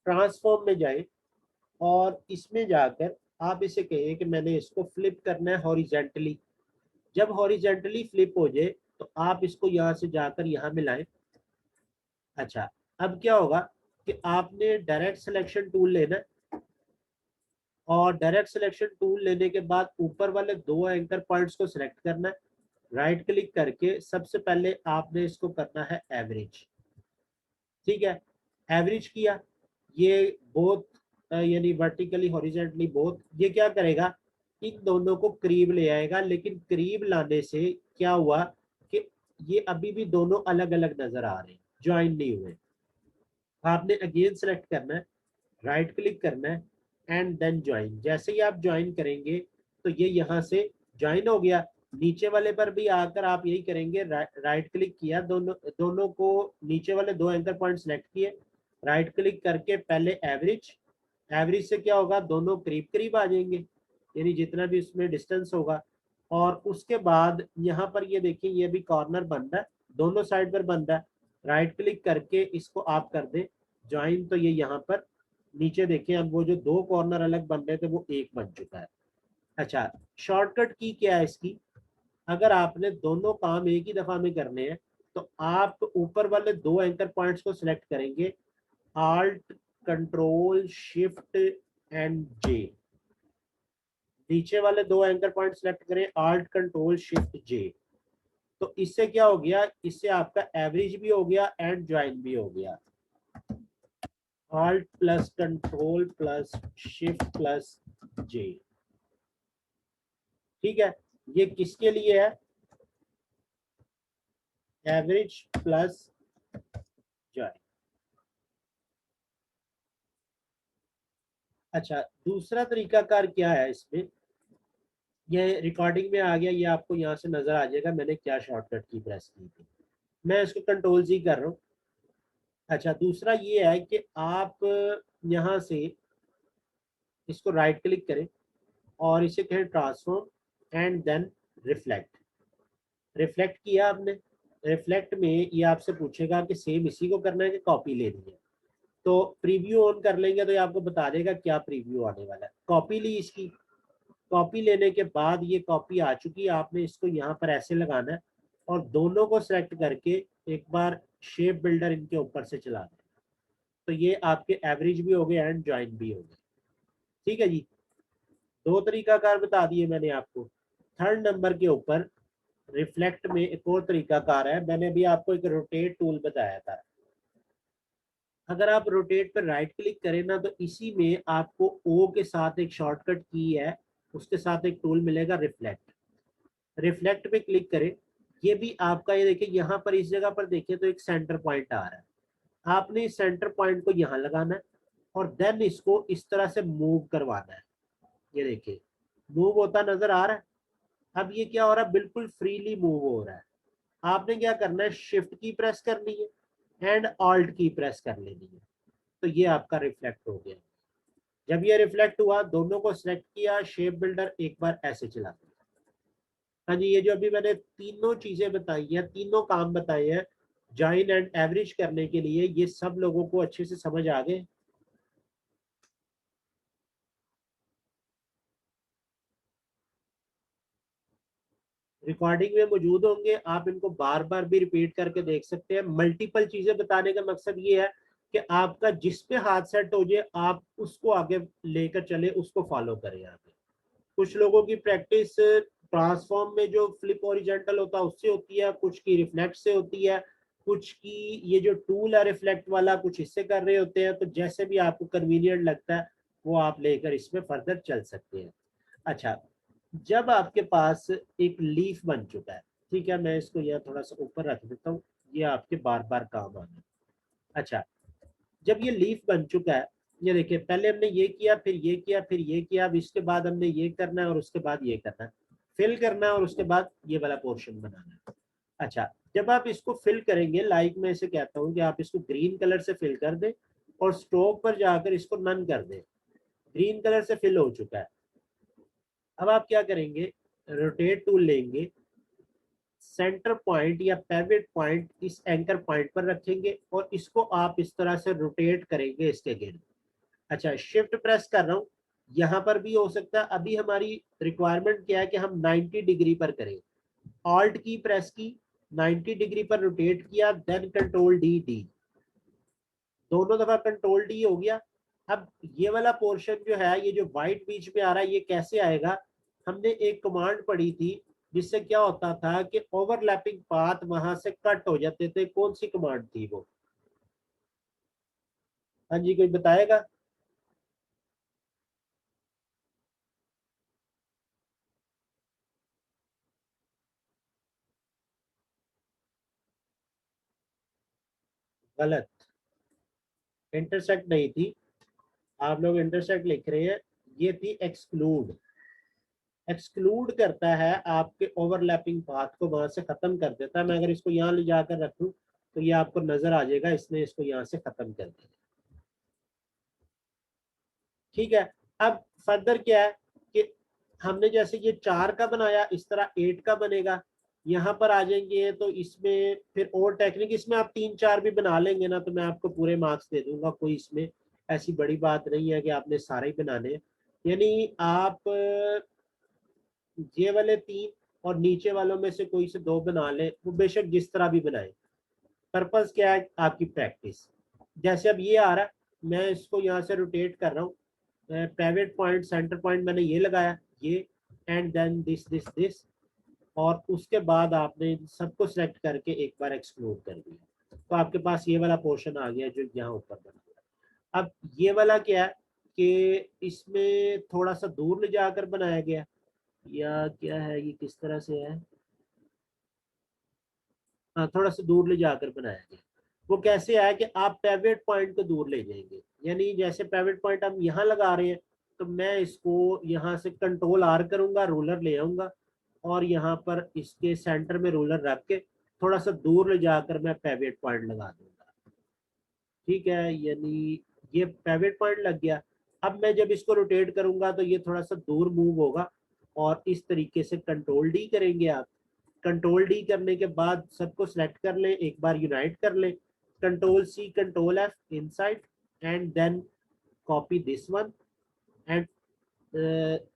Speaker 1: ट्रांसफॉर्म में जाए और इसमें जाकर आप इसे कहिए कि मैंने इसको फ्लिप करना है हॉरिजेंटली। जब हॉरिजेंटली फ्लिप हो जाए तो आप इसको यहाँ से जाकर यहाँ मिलाएं। अच्छा, अब क्या होगा कि आपने डायरेक्ट सिलेक्शन टूल लेना है और डायरेक्ट सिलेक्शन टूल लेने के बाद ऊपर वाले दो एंकर पॉइंट्स को सिलेक्ट करना है, राइट क्लिक करके सबसे पहले आपने इसको करना है एवरेज। ठीक है, एवरेज किया, ये बोथ यानी वर्टिकली हॉरिजेंटली बोथ, ये क्या करेगा, इन दोनों को करीब ले आएगा। लेकिन करीब लाने से क्या हुआ कि ये अभी भी दोनों अलग अलग नजर आ रहे हैं, ज्वाइन नहीं हुए। आपने अगेन सेलेक्ट करना है, राइट क्लिक करना है एंड देन ज्वाइन। जैसे ही आप ज्वाइन करेंगे तो ये यहाँ से ज्वाइन हो गया। नीचे वाले पर भी आकर आप यही करेंगे, राइट क्लिक किया, दोनों दोनों को नीचे वाले दो एंकर पॉइंट सेलेक्ट किए, राइट क्लिक करके पहले एवरेज, एवरेज से क्या होगा, दोनों करीब करीब आ जाएंगे, यानी जितना भी उसमें डिस्टेंस होगा। और उसके बाद यहाँ पर ये देखिए, ये भी कॉर्नर बन रहा है, दोनों साइड पर बन रहा है। राइट क्लिक करके इसको आप कर दें ज्वाइन, तो ये यहाँ पर नीचे देखिए, अब वो जो दो कॉर्नर अलग बन रहे थे वो एक बन चुका है। अच्छा, शॉर्टकट की क्या है इसकी, अगर आपने दोनों काम एक ही दफा में करने हैं तो आप ऊपर वाले दो एंकर पॉइंट्स को सिलेक्ट करेंगे, आल्ट कंट्रोल शिफ्ट एंड जे। नीचे वाले दो एंकर पॉइंट सिलेक्ट करें, आल्ट कंट्रोल शिफ्ट जे। तो इससे क्या हो गया, इससे आपका एवरेज भी हो गया एंड ज्वाइन भी हो गया। Alt plus control plus shift plus J. ठीक है, ये किसके लिए है, एवरेज प्लस ज्वाइन। अच्छा, दूसरा तरीका कार क्या है इसमें, ये रिकॉर्डिंग में आ गया, ये आपको यहाँ से नजर आ जाएगा मैंने क्या शॉर्टकट की प्रेस की थी। मैं इसको कंट्रोल जी कर रहा हूँ। अच्छा, दूसरा ये है कि आप यहाँ से इसको राइट क्लिक करें और इसे कहें transform and then reflect. Reflect किया आपने, रिफ्लेक्ट में ये आपसे पूछेगा कि सेम इसी को करना है कि कॉपी लेनी है। तो प्रीव्यू ऑन कर लेंगे तो ये आपको बता देगा क्या प्रीव्यू आने वाला है। कॉपी ली इसकी, कॉपी लेने के बाद ये कॉपी आ चुकी है, आपने इसको यहाँ पर ऐसे लगाना है और दोनों को सिलेक्ट करके एक बार शेप बिल्डर इनके ऊपर से चला दें, तो ये आपके एवरेज भी हो गए एंड ज्वाइन भी हो गए। ठीक है जी, दो तरीकाकार बता दिए मैंने आपको। थर्ड नंबर के ऊपर रिफ्लेक्ट में एक और तरीकाकार है, मैंने अभी आपको एक रोटेट टूल बताया था। अगर आप रोटेट पर राइट क्लिक करें ना तो इसी में आपको ओ के साथ एक शॉर्टकट की है, उसके साथ एक टूल मिलेगा रिफ्लेक्ट। रिफ्लेक्ट पे क्लिक करें, ये भी आपका, ये देखिए यहाँ पर इस जगह पर देखिए तो एक सेंटर पॉइंट आ रहा है, आपने इस सेंटर पॉइंट को यहाँ लगाना है और देन इसको इस तरह से मूव करवाना है। ये देखिए मूव होता नजर आ रहा है। अब ये क्या हो रहा है, बिल्कुल फ्रीली मूव हो रहा है। आपने क्या करना है, शिफ्ट की प्रेस करनी है एंड ऑल्ट की प्रेस कर लेनी है, तो ये आपका रिफ्लेक्ट हो गया। जब ये रिफ्लेक्ट हुआ, दोनों को सिलेक्ट किया, शेप बिल्डर एक बार ऐसे चला दिया। हाँ जी, ये जो अभी मैंने तीनों चीजें बताई हैं, तीनों काम बताए हैं जॉइन एंड एवरेज करने के लिए, ये सब लोगों को अच्छे से समझ आ गए। रिकॉर्डिंग में मौजूद होंगे, आप इनको बार बार भी रिपीट करके देख सकते हैं। मल्टीपल चीजें बताने का मकसद ये है कि आपका जिस पे हाथ सेट हो जाए आप उसको आगे लेकर चले, उसको फॉलो करें आगे। कुछ लोगों की प्रैक्टिस ट्रांसफॉर्म में जो फ्लिप ओरिजेंटल होता है उससे होती है, कुछ की रिफ्लेक्ट से होती है, कुछ की ये जो टूल है रिफ्लेक्ट वाला कुछ इससे कर रहे होते हैं। तो जैसे भी आपको कन्वीनियंट लगता है वो आप लेकर इसमें फर्दर चल सकते हैं। अच्छा, जब आपके पास एक लीफ बन चुका है, ठीक है, मैं इसको यहाँ थोड़ा सा ऊपर रख देता हूँ, ये आपके बार बार काम आना। अच्छा, जब ये लीफ बन चुका है, ये देखिए पहले हमने ये किया, फिर ये किया, फिर ये किया, अब इसके बाद हमने ये करना है और उसके बाद ये करना है, फिल करना है और उसके बाद ये वाला पोर्शन बनाना है। अच्छा, जब आप इसको फिल करेंगे, लाइक मैं इसे कहता हूँ कि आप इसको ग्रीन कलर से फिल कर दें और स्ट्रोक पर जाकर इसको नन कर दें। ग्रीन कलर से फिल हो चुका है। अब आप क्या करेंगे, रोटेट टूल लेंगे, सेंटर पॉइंट या पेविट पॉइंट इस एंकर पॉइंट पर रखेंगे और इसको आप इस तरह से रोटेट करेंगे इसके गिर्द। अच्छा, शिफ्ट प्रेस कर रहा हूँ, यहाँ पर भी हो सकता है। अभी हमारी रिक्वायरमेंट क्या है कि हम 90 डिग्री पर करें। ऑल्ट की प्रेस की, 90 डिग्री पर रोटेट किया, देन कंट्रोल डी डी, दोनों दफा कंट्रोल डी हो गया। अब ये वाला पोर्शन जो है, ये जो व्हाइट बीच में आ रहा है, ये कैसे आएगा, हमने एक कमांड पढ़ी थी जिससे क्या होता था कि ओवरलैपिंग पाथ वहां से कट हो जाते थे। कौन सी कमांड थी वो? हाँ जी, कोई बताएगा? गलत, इंटरसेक्ट नहीं थी। आप लोग इंटरसेक्ट लिख रहे हैं, ये थी एक्सक्लूड। एक्सक्लूड करता है आपके ओवरलैपिंग पाथ को, वहां से खत्म कर देता है। मैं अगर इसको यहाँ ले जाकर रखूं तो ये आपको नजर आ जाएगा, इसने इसको यहाँ से खत्म कर दिया। ठीक है, अब फर्दर क्या है कि हमने जैसे ये 4 का बनाया, इस तरह 8 का बनेगा। यहाँ पर आ जाएंगे तो इसमें फिर और टेक्निक, इसमें आप 3-4 भी बना लेंगे ना तो मैं आपको पूरे मार्क्स दे दूंगा। कोई इसमें ऐसी बड़ी बात नहीं है कि आपने सारे ही बनाने हैं। यानी आप ये वाले 3 और नीचे वालों में से कोई से 2 बना लें, वो बेशक जिस तरह भी बनाए। पर्पस क्या है, आपकी प्रैक्टिस। जैसे अब ये आ रहा है, मैं इसको यहाँ से रोटेट कर रहा हूँ, प्राइवेट पॉइंट सेंटर पॉइंट मैंने ये लगाया, ये and then this this this, और उसके बाद आपने इन सबको सेलेक्ट करके एक बार एक्सक्लूड कर दिया, तो आपके पास ये वाला पोर्शन आ गया जो यहाँ ऊपर बना हुआ है। अब ये वाला क्या है कि इसमें थोड़ा सा दूर ले जाकर बनाया गया, या क्या है, ये किस तरह से है, हाँ थोड़ा सा दूर ले जाकर बनाया गया। वो कैसे आया कि आप पेविट पॉइंट को दूर ले जाएंगे, यानी जैसे पेविट पॉइंट हम यहाँ लगा रहे हैं तो मैं इसको यहाँ से कंट्रोल आर करूंगा, रूलर ले आऊंगा और यहाँ पर इसके सेंटर में रूलर रख के थोड़ा सा दूर ले जाकर मैं पेविट पॉइंट लगा दूंगा। ठीक है, यानी ये पेविट पॉइंट लग गया। अब मैं जब इसको रोटेट करूंगा तो ये थोड़ा सा दूर मूव होगा और इस तरीके से कंट्रोल डी करेंगे आप। कंट्रोल डी करने के बाद सबको सिलेक्ट कर लें, एक बार यूनाइट कर लें, control C control F inside and then copy this one and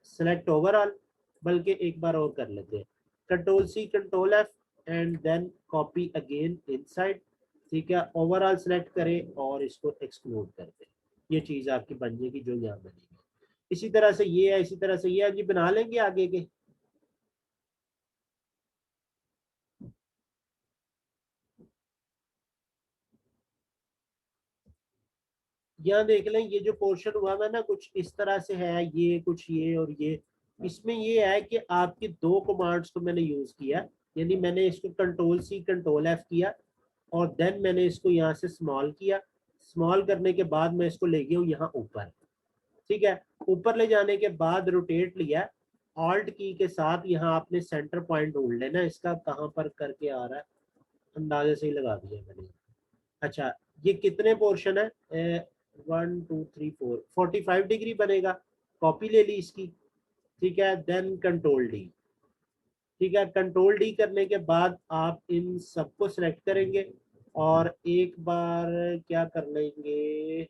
Speaker 1: select overall. बल्कि एक बार और कर लेते हैं, control C control F and then copy again inside. ठीक है, ओवरऑल सेलेक्ट करें और इसको एक्सक्लूड कर दें। ये चीज आपकी बन जाएगी जो यहाँ बनेगी। इसी तरह से ये है, इसी तरह से ये है जी, बना लेंगे आगे के। यहाँ देख लें, ये जो पोर्शन हुआ है ना कुछ इस तरह से है, ये कुछ ये और ये। इसमें ये है कि आपकी दो कमांड्स को मैंने यूज किया, यानी मैंने इसको कंट्रोल सी कंट्रोल एफ किया और देन मैंने इसको यहाँ से स्मॉल किया। स्मॉल करने के बाद मैं इसको ले गया हूँ यहाँ ऊपर। ठीक है, ऊपर ले जाने के बाद रोटेट लिया, ऑल्ट की के साथ यहाँ आपने सेंटर पॉइंट ढूंढ लेना, इसका कहाँ पर करके आ रहा है, अंदाजे से ही लगा दिया मैंने। अच्छा, ये कितने पोर्शन है, 1 2 3 4 45 डिग्री बनेगा। कॉपी ले ली इसकी। ठीक है, देन कंट्रोल डी। ठीक है, कंट्रोल डी करने के बाद आप इन सबको सिलेक्ट करेंगे और एक बार क्या कर लेंगे,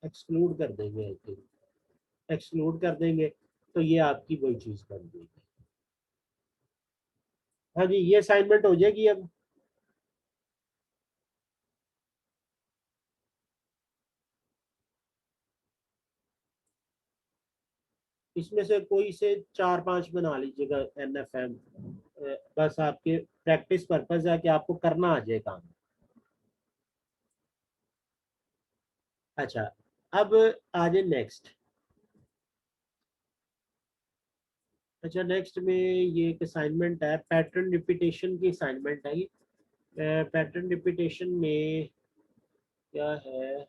Speaker 1: एक्सक्लूड कर देंगे। आई थिंक एक्सक्लूड कर देंगे तो ये आपकी वही चीज बन जाएगी। हाँ जी, ये असाइनमेंट हो जाएगी अब। इसमें से कोई से 4 5 बना लीजिएगा NFM। बस आपके प्रैक्टिस पर्पज है कि आपको करना आ जाए काम। अच्छा, अब आ जाए नेक्स्ट। अच्छा, नेक्स्ट में ये एक असाइनमेंट है, पैटर्न रिपीटेशन की असाइनमेंट है ये। पैटर्न रिपीटेशन में क्या है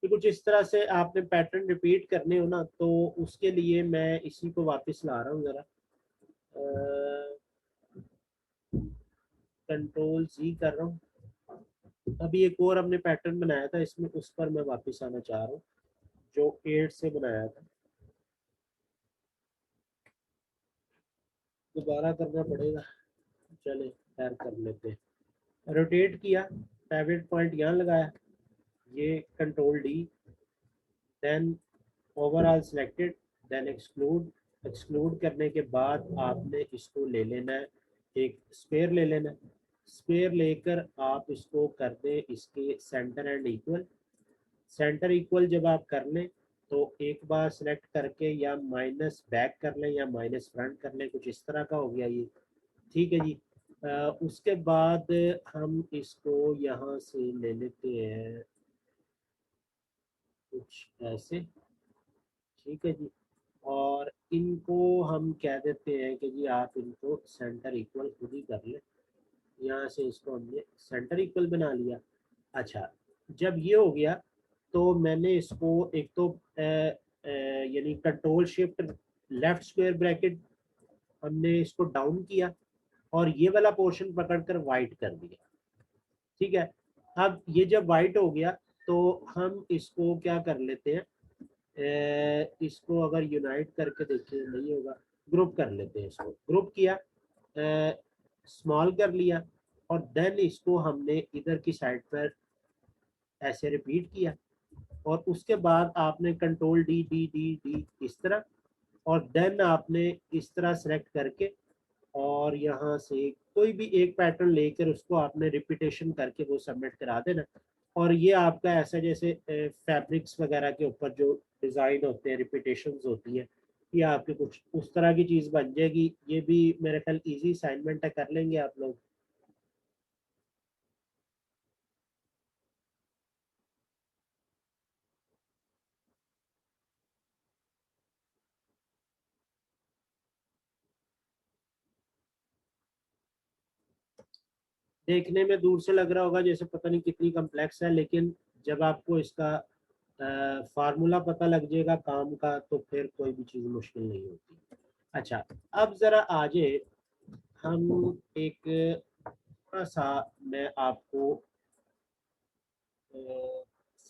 Speaker 1: कि कुछ इस तरह से आपने पैटर्न रिपीट करने हो ना, तो उसके लिए मैं इसी को वापस ला रहा हूँ जरा। कंट्रोल जी कर रहा हूँ। अभी एक और हमने पैटर्न बनाया था इसमें, उस पर मैं वापस आना चाह रहा हूँ जो 8 से बनाया था। दोबारा करना पड़ेगा, चले खैर कर लेते हैं। रोटेट किया, पिवट पॉइंट यहाँ लगाया, ये control D, then overall selected, then exclude. Exclude करने के बाद आपने इसको ले लेना है, एक स्पेयर ले लेना है। स्पेयर लेकर आप इसको कर दें इसके centre and equal. Centre equal जब आप कर लें तो एक बार सिलेक्ट करके या माइनस बैक कर लें या माइनस फ्रंट कर लें, कुछ इस तरह का हो गया ये। ठीक है जी। उसके बाद हम इसको यहाँ से ले लेते हैं कुछ ऐसे। ठीक है जी, और इनको हम कह देते हैं कि जी आप इनको सेंटर इक्वल खुद ही कर लें। यहाँ से इसको हमने सेंटर इक्वल बना लिया। अच्छा, जब ये हो गया तो मैंने इसको एक तो यानी control shift left square bracket हमने इसको डाउन किया और ये वाला पोर्शन पकड़कर वाइट कर दिया। ठीक है, अब ये जब वाइट हो गया तो हम इसको क्या कर लेते हैं, इसको अगर यूनाइट करके देखिए नहीं होगा, ग्रुप कर लेते हैं। इसको ग्रुप किया, स्मॉल कर लिया और देन इसको हमने इधर की साइड पर ऐसे रिपीट किया और उसके बाद आपने control D D D D इस तरह, और देन आपने इस तरह सेलेक्ट करके और यहाँ से कोई भी एक पैटर्न लेकर उसको आपने रिपीटेशन करके वो सबमिट करा देना। और ये आपका ऐसा जैसे फैब्रिक्स वगैरह के ऊपर जो डिज़ाइन होते हैं, रिपीटेशंस होती है, ये आपके कुछ उस तरह की चीज़ बन जाएगी। ये भी मेरे ख्याल इजी असाइनमेंट है, कर लेंगे आप लोग। देखने में दूर से लग रहा होगा जैसे पता नहीं कितनी कम्प्लेक्स है, लेकिन जब आपको इसका फार्मूला पता लग जाएगा काम का तो फिर कोई भी चीज़ मुश्किल नहीं होती। अच्छा, अब ज़रा आ जाए हम एक थोड़ा सा, मैं आपको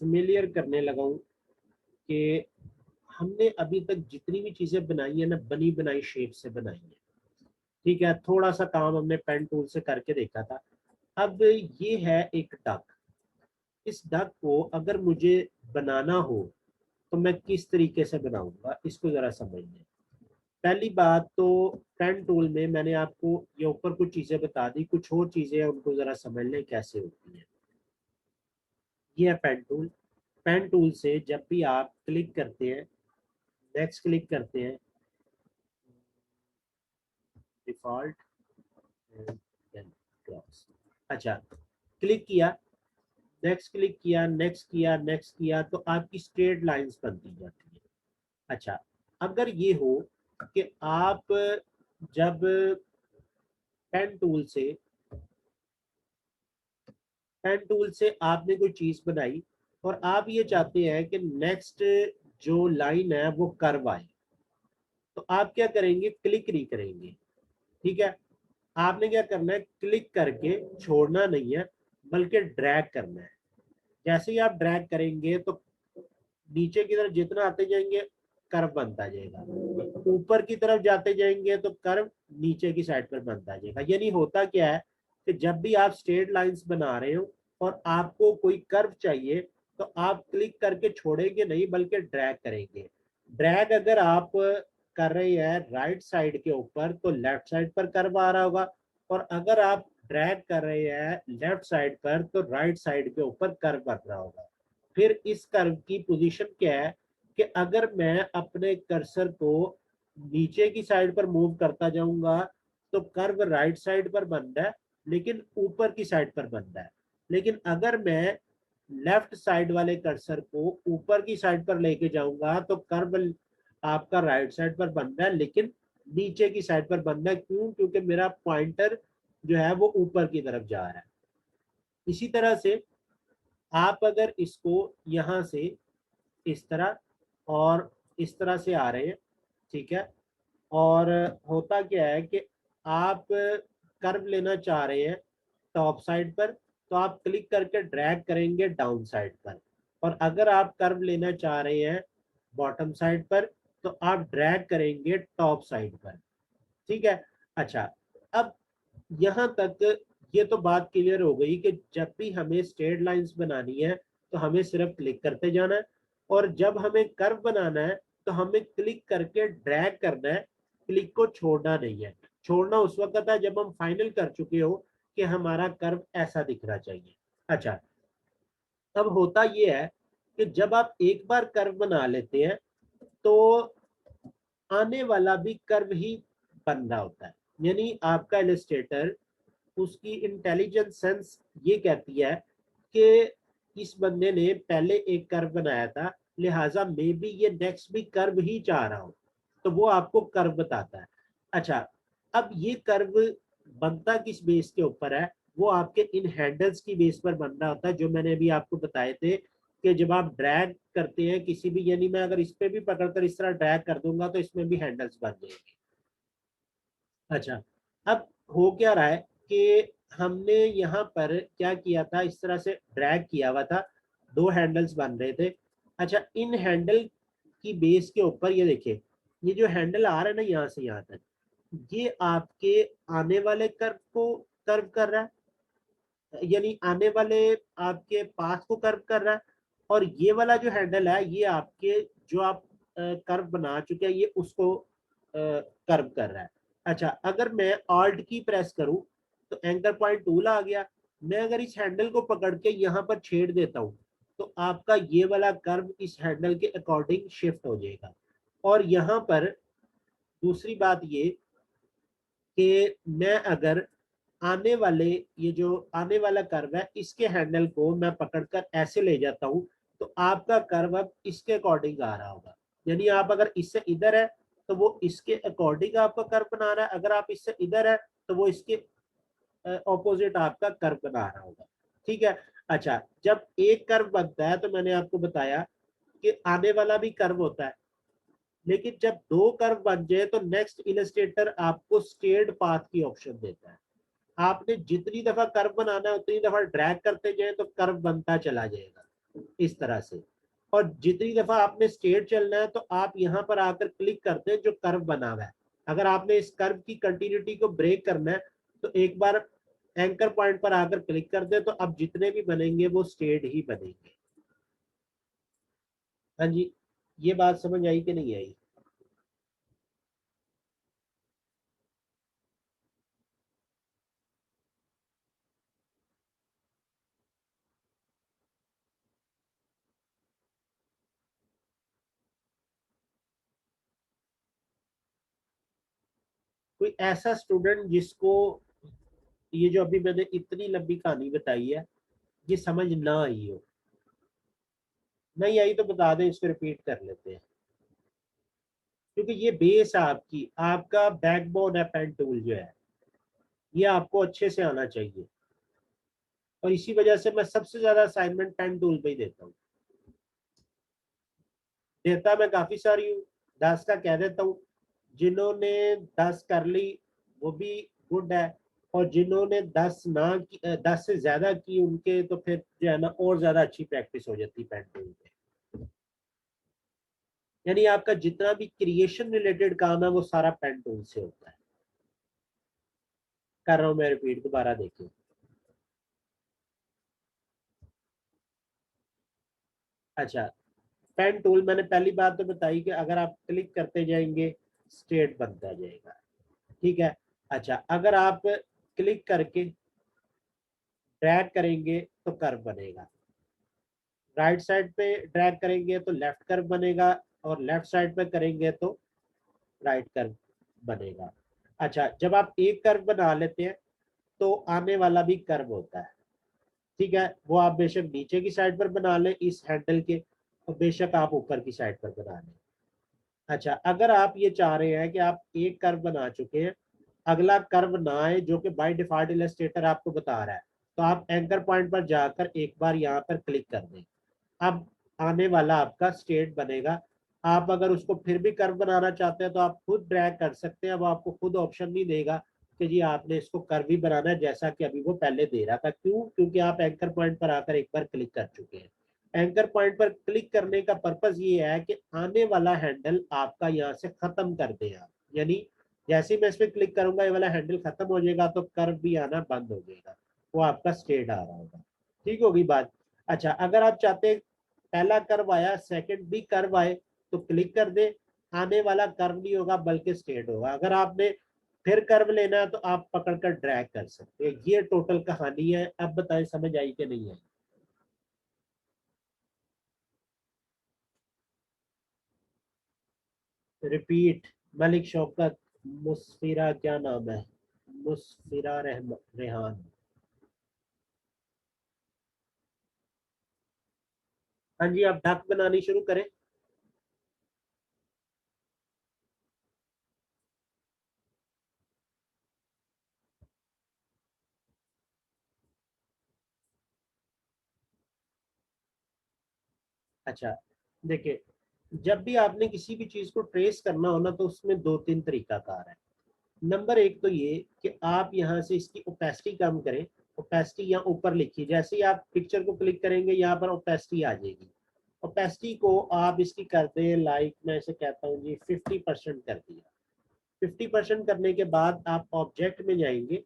Speaker 1: फेमिलियर करने लगा हूँ कि हमने अभी तक जितनी भी चीजें बनाई है ना, बनी बनाई शेप से बनाई है। ठीक है, थोड़ा सा काम हमने पेन टूल से करके देखा था। अब ये है एक डक। इस डक को अगर मुझे बनाना हो तो मैं किस तरीके से बनाऊंगा, इसको जरा समझिए। पहली बात तो पेन टूल में मैंने आपको ये ऊपर कुछ चीजें बता दी, कुछ और चीजें हैं उनको जरा समझ लें कैसे होती हैं। ये है पेन टूल। पेन टूल से जब भी आप क्लिक करते हैं, नेक्स्ट क्लिक करते हैं, डिफॉल्ट एंड देन क्रॉस। अच्छा, क्लिक किया, नेक्स्ट क्लिक किया, नेक्स्ट किया, नेक्स्ट किया, तो आपकी स्ट्रेट लाइंस बनती जाती है। अच्छा, अगर ये हो कि आप जब पेन टूल से आपने कोई चीज बनाई और आप ये चाहते हैं कि नेक्स्ट जो लाइन है वो कर्व आए, तो आप क्या करेंगे, क्लिक नहीं करेंगे। ठीक है, आपने क्या करना है, क्लिक करके छोड़ना नहीं है, बल्कि ड्रैग करना है। जैसे ही आप ड्रैग करेंगे तो नीचे की तरफ जितना आते जाएंगे कर्व बनता जाएगा, ऊपर की तरफ जाते जाएंगे तो कर्व नीचे की साइड पर बनता जाएगा। यानी होता क्या है कि जब भी आप स्ट्रेट लाइंस बना रहे हो और आपको कोई कर्व चाहिए तो आप क्लिक करके छोड़ेंगे नहीं, बल्कि ड्रैग करेंगे। ड्रैग अगर आप कर रहे हैं राइट साइड के ऊपर तो लेफ्ट साइड पर कर्व आ रहा होगा, और अगर आप ड्रैग कर रहे हैं लेफ्ट साइड पर तो राइट साइड के ऊपर कर्व बन रहा होगा। फिर इस कर्व की पोजीशन क्या है कि अगर मैं अपने कर्सर को नीचे की साइड पर मूव करता जाऊंगा तो कर्व राइट साइड पर बन रहा है, लेकिन ऊपर की साइड पर बन रहा है। लेकिन अगर मैं लेफ्ट साइड वाले कर्सर को ऊपर की साइड पर लेके जाऊंगा तो कर्व आपका राइट साइड पर बन रहा है, लेकिन नीचे की साइड पर बन रहा है। क्यों? क्योंकि मेरा पॉइंटर जो है वो ऊपर की तरफ जा रहा है। इसी तरह से आप अगर इसको यहां से इस तरह और इस तरह से आ रहे हैं, ठीक है, और होता क्या है कि आप कर्व लेना चाह रहे हैं टॉप साइड पर तो आप क्लिक करके ड्रैग करेंगे डाउन साइड पर, और अगर आप कर्व लेना चाह रहे हैं बॉटम साइड पर तो आप ड्रैग करेंगे टॉप साइड पर। ठीक है। अच्छा, अब यहाँ तक ये तो बात क्लियर हो गई कि जब भी हमें स्ट्रेट लाइंस बनानी है तो हमें सिर्फ क्लिक करते जाना है, और जब हमें कर्व बनाना है तो हमें क्लिक करके ड्रैग करना है, क्लिक को छोड़ना नहीं है। छोड़ना उस वक्त है जब हम फाइनल कर चुके हो कि हमारा कर्व ऐसा दिखना चाहिए। अच्छा, अब होता ये है कि जब आप एक बार कर्व बना लेते हैं तो आने वाला भी कर्व ही बन रहा होता है। यानी आपका इलस्ट्रेटर, उसकी इंटेलिजेंस सेंस ये कहती है कि इस बंदे ने पहले एक कर्व बनाया था, लिहाजा मे बी ये नेक्स्ट भी कर्व ही चाह रहा हो, तो वो आपको कर्व बताता है। अच्छा, अब ये कर्व बनता किस बेस के ऊपर है, वो आपके इन हैंडल्स की बेस पर बन रहा होता है, जो मैंने अभी आपको बताए थे कि जब आप ड्रैग करते हैं किसी भी, यानी मैं अगर इस पे भी पकड़कर इस तरह ड्रैग कर दूंगा तो इसमें भी हैंडल्स बन जाएंगे। अच्छा, अब हो क्या रहा है कि हमने यहाँ पर क्या किया था, इस तरह से ड्रैग किया हुआ था, दो हैंडल्स बन रहे थे। अच्छा, इन हैंडल की बेस के ऊपर ये देखिए, ये जो हैंडल आ रहा है ना यहाँ से यहाँ तक, ये आपके आने वाले कर्व को कर्व कर रहा है, यानी आने वाले आपके पाथ को कर्व कर रहा है, और ये वाला जो हैंडल है ये आपके जो आप कर्व बना चुके हैं ये उसको कर्व कर रहा है। अच्छा, अगर मैं ऑल्ट की प्रेस करूं तो एंकर पॉइंट टूल आ गया। मैं अगर इस हैंडल को पकड़ के यहाँ पर छेड़ देता हूँ तो आपका ये वाला कर्व इस हैंडल के अकॉर्डिंग शिफ्ट हो जाएगा। और यहाँ पर दूसरी बात ये कि मैं अगर आने वाले, ये जो आने वाला कर्व है इसके हैंडल को मैं पकड़कर ऐसे ले जाता हूं तो आपका कर्व अब इसके अकॉर्डिंग आ रहा होगा। यानी आप अगर इससे इधर है तो वो इसके अकॉर्डिंग आपका कर्व बना रहा है, अगर आप इससे इधर है तो वो इसके ऑपोजिट आपका कर्व बना रहा होगा। ठीक है। अच्छा, जब एक कर्व बनता है तो मैंने आपको बताया कि आने वाला भी कर्व होता है, लेकिन जब दो कर्व बन जाए तो नेक्स्ट इलस्ट्रेटर आपको स्ट्रेट पाथ की ऑप्शन देता है। आपने जितनी दफा कर्व बनाना है उतनी दफा ड्रैग करते जाए तो कर्व बनता चला जाएगा। इस तरह से। और जितनी दफा आपने स्ट्रेट चलना है तो आप यहाँ पर आकर क्लिक करते हैं जो कर्व बना हुआ है। अगर आपने इस कर्व की कंटिन्यूटी को ब्रेक करना है तो एक बार एंकर पॉइंट पर आकर क्लिक कर दे, तो अब जितने भी बनेंगे वो स्ट्रेट ही बनेंगे। हाँ जी, ये बात समझ आई कि नहीं आई? कोई ऐसा स्टूडेंट जिसको ये जो अभी मैंने इतनी लंबी कहानी बताई है ये समझ ना आई हो? नहीं आई तो बता दें, इसको रिपीट कर लेते हैं। क्योंकि ये बेस है आपकी, आपका बैकबोन है पेन टूल जो है, ये आपको अच्छे से आना चाहिए। और इसी वजह से मैं सबसे ज्यादा असाइनमेंट पेन टूल पे ही देता हूँ। देता मैं काफी सारी हूँ, 10 का कह देता हूँ। जिन्होंने 10 कर ली वो भी गुड है, और जिन्होंने 10 ना की 10 से ज्यादा की उनके तो फिर जो है ना और ज्यादा अच्छी प्रैक्टिस हो जाती पेन टूल पे। यानी आपका जितना भी क्रिएशन रिलेटेड काम है वो सारा पेन टूल से होता है। कर रहा हूँ मैं रिपीट, दोबारा देखिए। अच्छा, पेन टूल मैंने पहली बात तो बताई कि अगर आप क्लिक करते जाएंगे स्ट्रेट बनता जाएगा, ठीक है। अच्छा, अगर आप क्लिक करके ड्रैग करेंगे तो कर्व बनेगा, राइट साइड पे ड्रैग करेंगे तो लेफ्ट कर्व बनेगा, और लेफ्ट साइड पे करेंगे तो राइट कर्व बनेगा। अच्छा, जब आप एक कर्व बना लेते हैं तो आने वाला भी कर्व होता है, ठीक है। वो आप बेशक नीचे की साइड पर बना लें इस हैंडल के, और बेशक आप ऊपर की साइड पर बना लें। अच्छा, अगर आप ये चाह रहे हैं कि आप एक कर्व बना चुके हैं, अगला कर्व ना आए जो कि बाय डिफॉल्ट इलस्ट्रेटर आपको बता रहा है, तो आप एंकर पॉइंट पर जाकर एक बार यहाँ पर क्लिक कर दें। अब आने वाला आपका स्ट्रेट बनेगा। आप अगर उसको फिर भी कर्व बनाना चाहते हैं तो आप खुद ड्रैग कर सकते हैं, अब आपको खुद ऑप्शन नहीं देगा कि जी आपने इसको कर्व ही बनाना है, जैसा कि अभी वो पहले दे रहा था। क्यों? क्योंकि आप एंकर पॉइंट पर आकर एक बार क्लिक कर चुके हैं। एंकर पॉइंट पर क्लिक करने का पर्पज ये है कि आने वाला हैंडल आपका यहाँ से खत्म कर दे आप, यानी जैसे ही मैं इस पर क्लिक करूंगा ये वाला हैंडल खत्म हो जाएगा तो कर्व भी आना बंद हो जाएगा, वो आपका स्ट्रेट आ रहा होगा। ठीक होगी बात? अच्छा, अगर आप चाहते हैं पहला कर्व आया सेकंड भी कर्व आए तो क्लिक कर दे, आने वाला कर्व नहीं होगा बल्कि स्ट्रेट होगा। अगर आपने फिर कर्व लेना है तो आप पकड़कर ड्रैग कर सकते हैं। ये टोटल कहानी है। अब बताएं समझ आई कि नहीं आई? रिपीट। मलिक शौकत, मुस्फिरा क्या नाम है? मुस्फिरा रेहान। हाँ जी, आप ढक बनानी शुरू करें। अच्छा, देखिए, जब भी आपने किसी भी चीज को ट्रेस करना हो ना तो उसमें दो तीन तरीका कार है। नंबर एक तो ये कि आप यहाँ से इसकी ओपेसिटी कम करें। ओपेसिटी यहाँ ऊपर लिखी, जैसे ही आप पिक्चर को क्लिक करेंगे यहाँ पर ओपेसिटी आ जाएगी। ओपेसिटी को आप इसकी कर दें, लाइक मैं इसे कहता हूँ जी 50% कर दिया। 50% करने के बाद आप ऑब्जेक्ट में जाएंगे,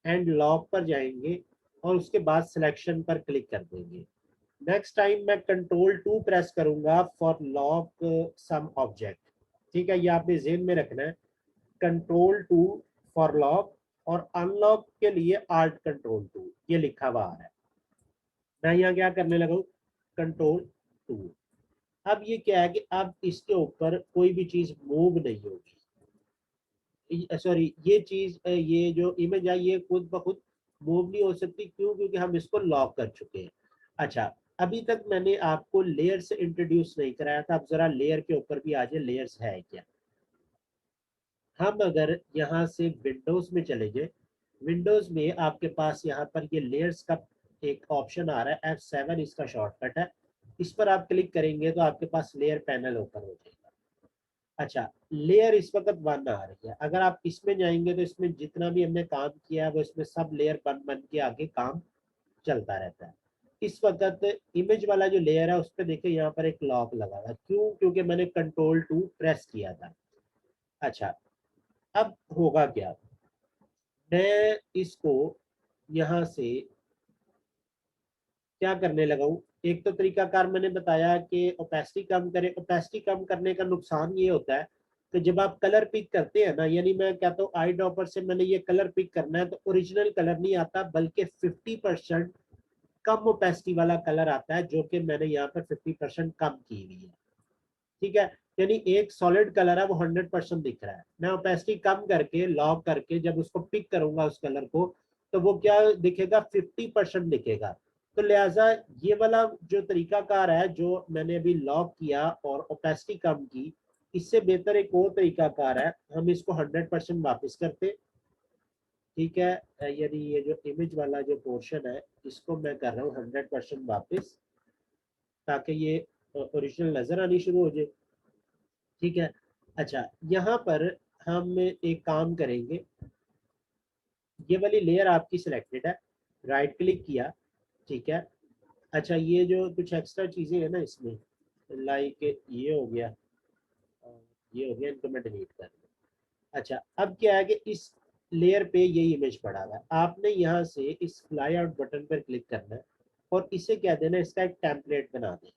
Speaker 1: एंड लॉक पर जाएंगे, और उसके बाद सिलेक्शन पर क्लिक कर देंगे। नेक्स्ट टाइम मैं कंट्रोल 2 प्रेस करूंगा फॉर लॉक सम ऑब्जेक्ट। ठीक है, ये आपने जेन में रखना है। कंट्रोल 2 फॉर लॉक, और अनलॉक के लिए Alt+Control 2 ये लिखा हुआ आ रहा है। मैं यहाँ क्या करने लगा हूँ, कंट्रोल 2। अब ये क्या है कि अब इसके ऊपर कोई भी चीज मूव नहीं होगी। सॉरी, ये चीज ये जो इमेज है ये खुद ब खुद मूव नहीं हो सकती। क्यों? क्योंकि हम इसको लॉक कर चुके हैं। अच्छा, अभी तक मैंने आपको लेयर से इंट्रोड्यूस नहीं कराया था, अब जरा लेयर के ऊपर भी आ जाए, लेयर्स है क्या। हम अगर यहाँ से विंडोज में चले जाए, विंडोज में आपके पास यहाँ पर ये लेयर्स का एक ऑप्शन आ रहा है, F7 इसका शॉर्टकट है। इस पर आप क्लिक करेंगे तो आपके पास लेयर पैनल ओपन हो जाएगा। अच्छा, लेयर इस वक्त 1 आ रही है। अगर आप इसमें जाएंगे तो इसमें जितना भी हमने काम किया है वो इसमें सब लेयर बन बन के आगे काम चलता रहता है। इस वक्त इमेज वाला जो लेयर है उस पर देखिए यहाँ पर एक लॉक लगा हुआ है, क्यों? क्योंकि मैंने Ctrl+2 प्रेस किया था। अच्छा, अब होगा क्या, मैं इसको यहाँ से क्या करने लगा हूँ। एक तो तरीकाकार मैंने बताया कि ओपेसिटी कम करें। ओपेसिटी कम करने का नुकसान ये होता है कि जब आप कलर पिक करते हैं ना, यानी मैं कहता हूँ आई ड्रॉपर से मैंने ये कलर पिक करना है तो ओरिजिनल कलर नहीं आता, बल्कि 50% कम ओपेसिटी वाला कलर आता है, जो कि मैंने यहाँ पर 50% कम की हुई है। ठीक है, यानी एक सॉलिड कलर है वो 100% दिख रहा है, मैं ओपेसिटी कम करके लॉक करके जब उसको पिक करूंगा उस कलर को, तो वो क्या दिखेगा, 50% दिखेगा। तो लिहाजा ये वाला जो तरीकाकार है जो मैंने अभी लॉक किया और ओपेसिटी कम की, इससे बेहतर एक और तरीकाकार है, हम इसको 100% वापस करते। ठीक है, यानी ये जो इमेज वाला जो पोर्शन है इसको मैं कर रहा हूँ 100% वापस, ताकि ये ओरिजिनल नजर आनी शुरू हो जाए। ठीक है, अच्छा यहाँ पर हम एक काम करेंगे, ये वाली लेयर आपकी सिलेक्टेड है, राइट क्लिक किया। ठीक है, अच्छा ये जो कुछ एक्स्ट्रा चीजें हैं ना इसमें, लाइक ये हो गया, ये हो गया, इनको मैं डिलीट कर दूँ। अच्छा, अब क्या है कि इस लेयर पे ये इमेज पड़ा हुआ है, आपने यहाँ से इस फ्लाई आउट बटन पर क्लिक करना है और इसे क्या देना है, इसका एक टेम्पलेट बना दें।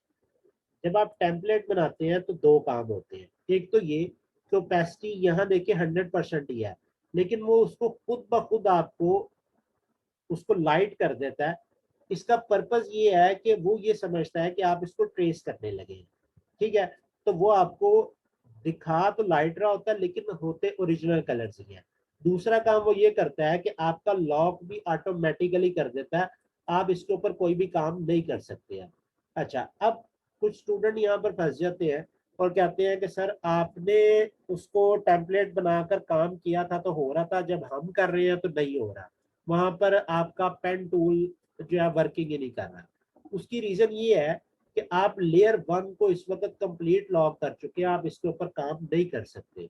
Speaker 1: जब आप टेम्पलेट बनाते हैं तो दो काम होते हैं, एक तो ये कि ओपेसिटी यहाँ देखिए 100% ही है, लेकिन वो उसको खुद ब खुद आपको उसको लाइट कर देता है। इसका पर्पज ये है कि वो ये समझता है कि आप इसको ट्रेस करने लगे हैं। ठीक है, तो वो आपको दिखा तो लाइट रहा होता है, लेकिन होते ओरिजिनल कलर्स ही हैं। दूसरा काम वो ये करता है कि आपका लॉक भी ऑटोमेटिकली कर देता है, आप इसके ऊपर कोई भी काम नहीं कर सकते हैं। अच्छा, अब कुछ स्टूडेंट यहाँ पर फंस जाते हैं और कहते हैं कि सर आपने उसको टेम्पलेट बनाकर काम किया था तो हो रहा था, जब हम कर रहे हैं तो नहीं हो रहा, वहां पर आपका पेन टूल जो है वर्किंग ही नहीं कर रहा। उसकी रीजन ये है कि आप लेयर 1 को इस वक्त कंप्लीट लॉक कर चुके हैं, आप इसके ऊपर काम नहीं कर सकते।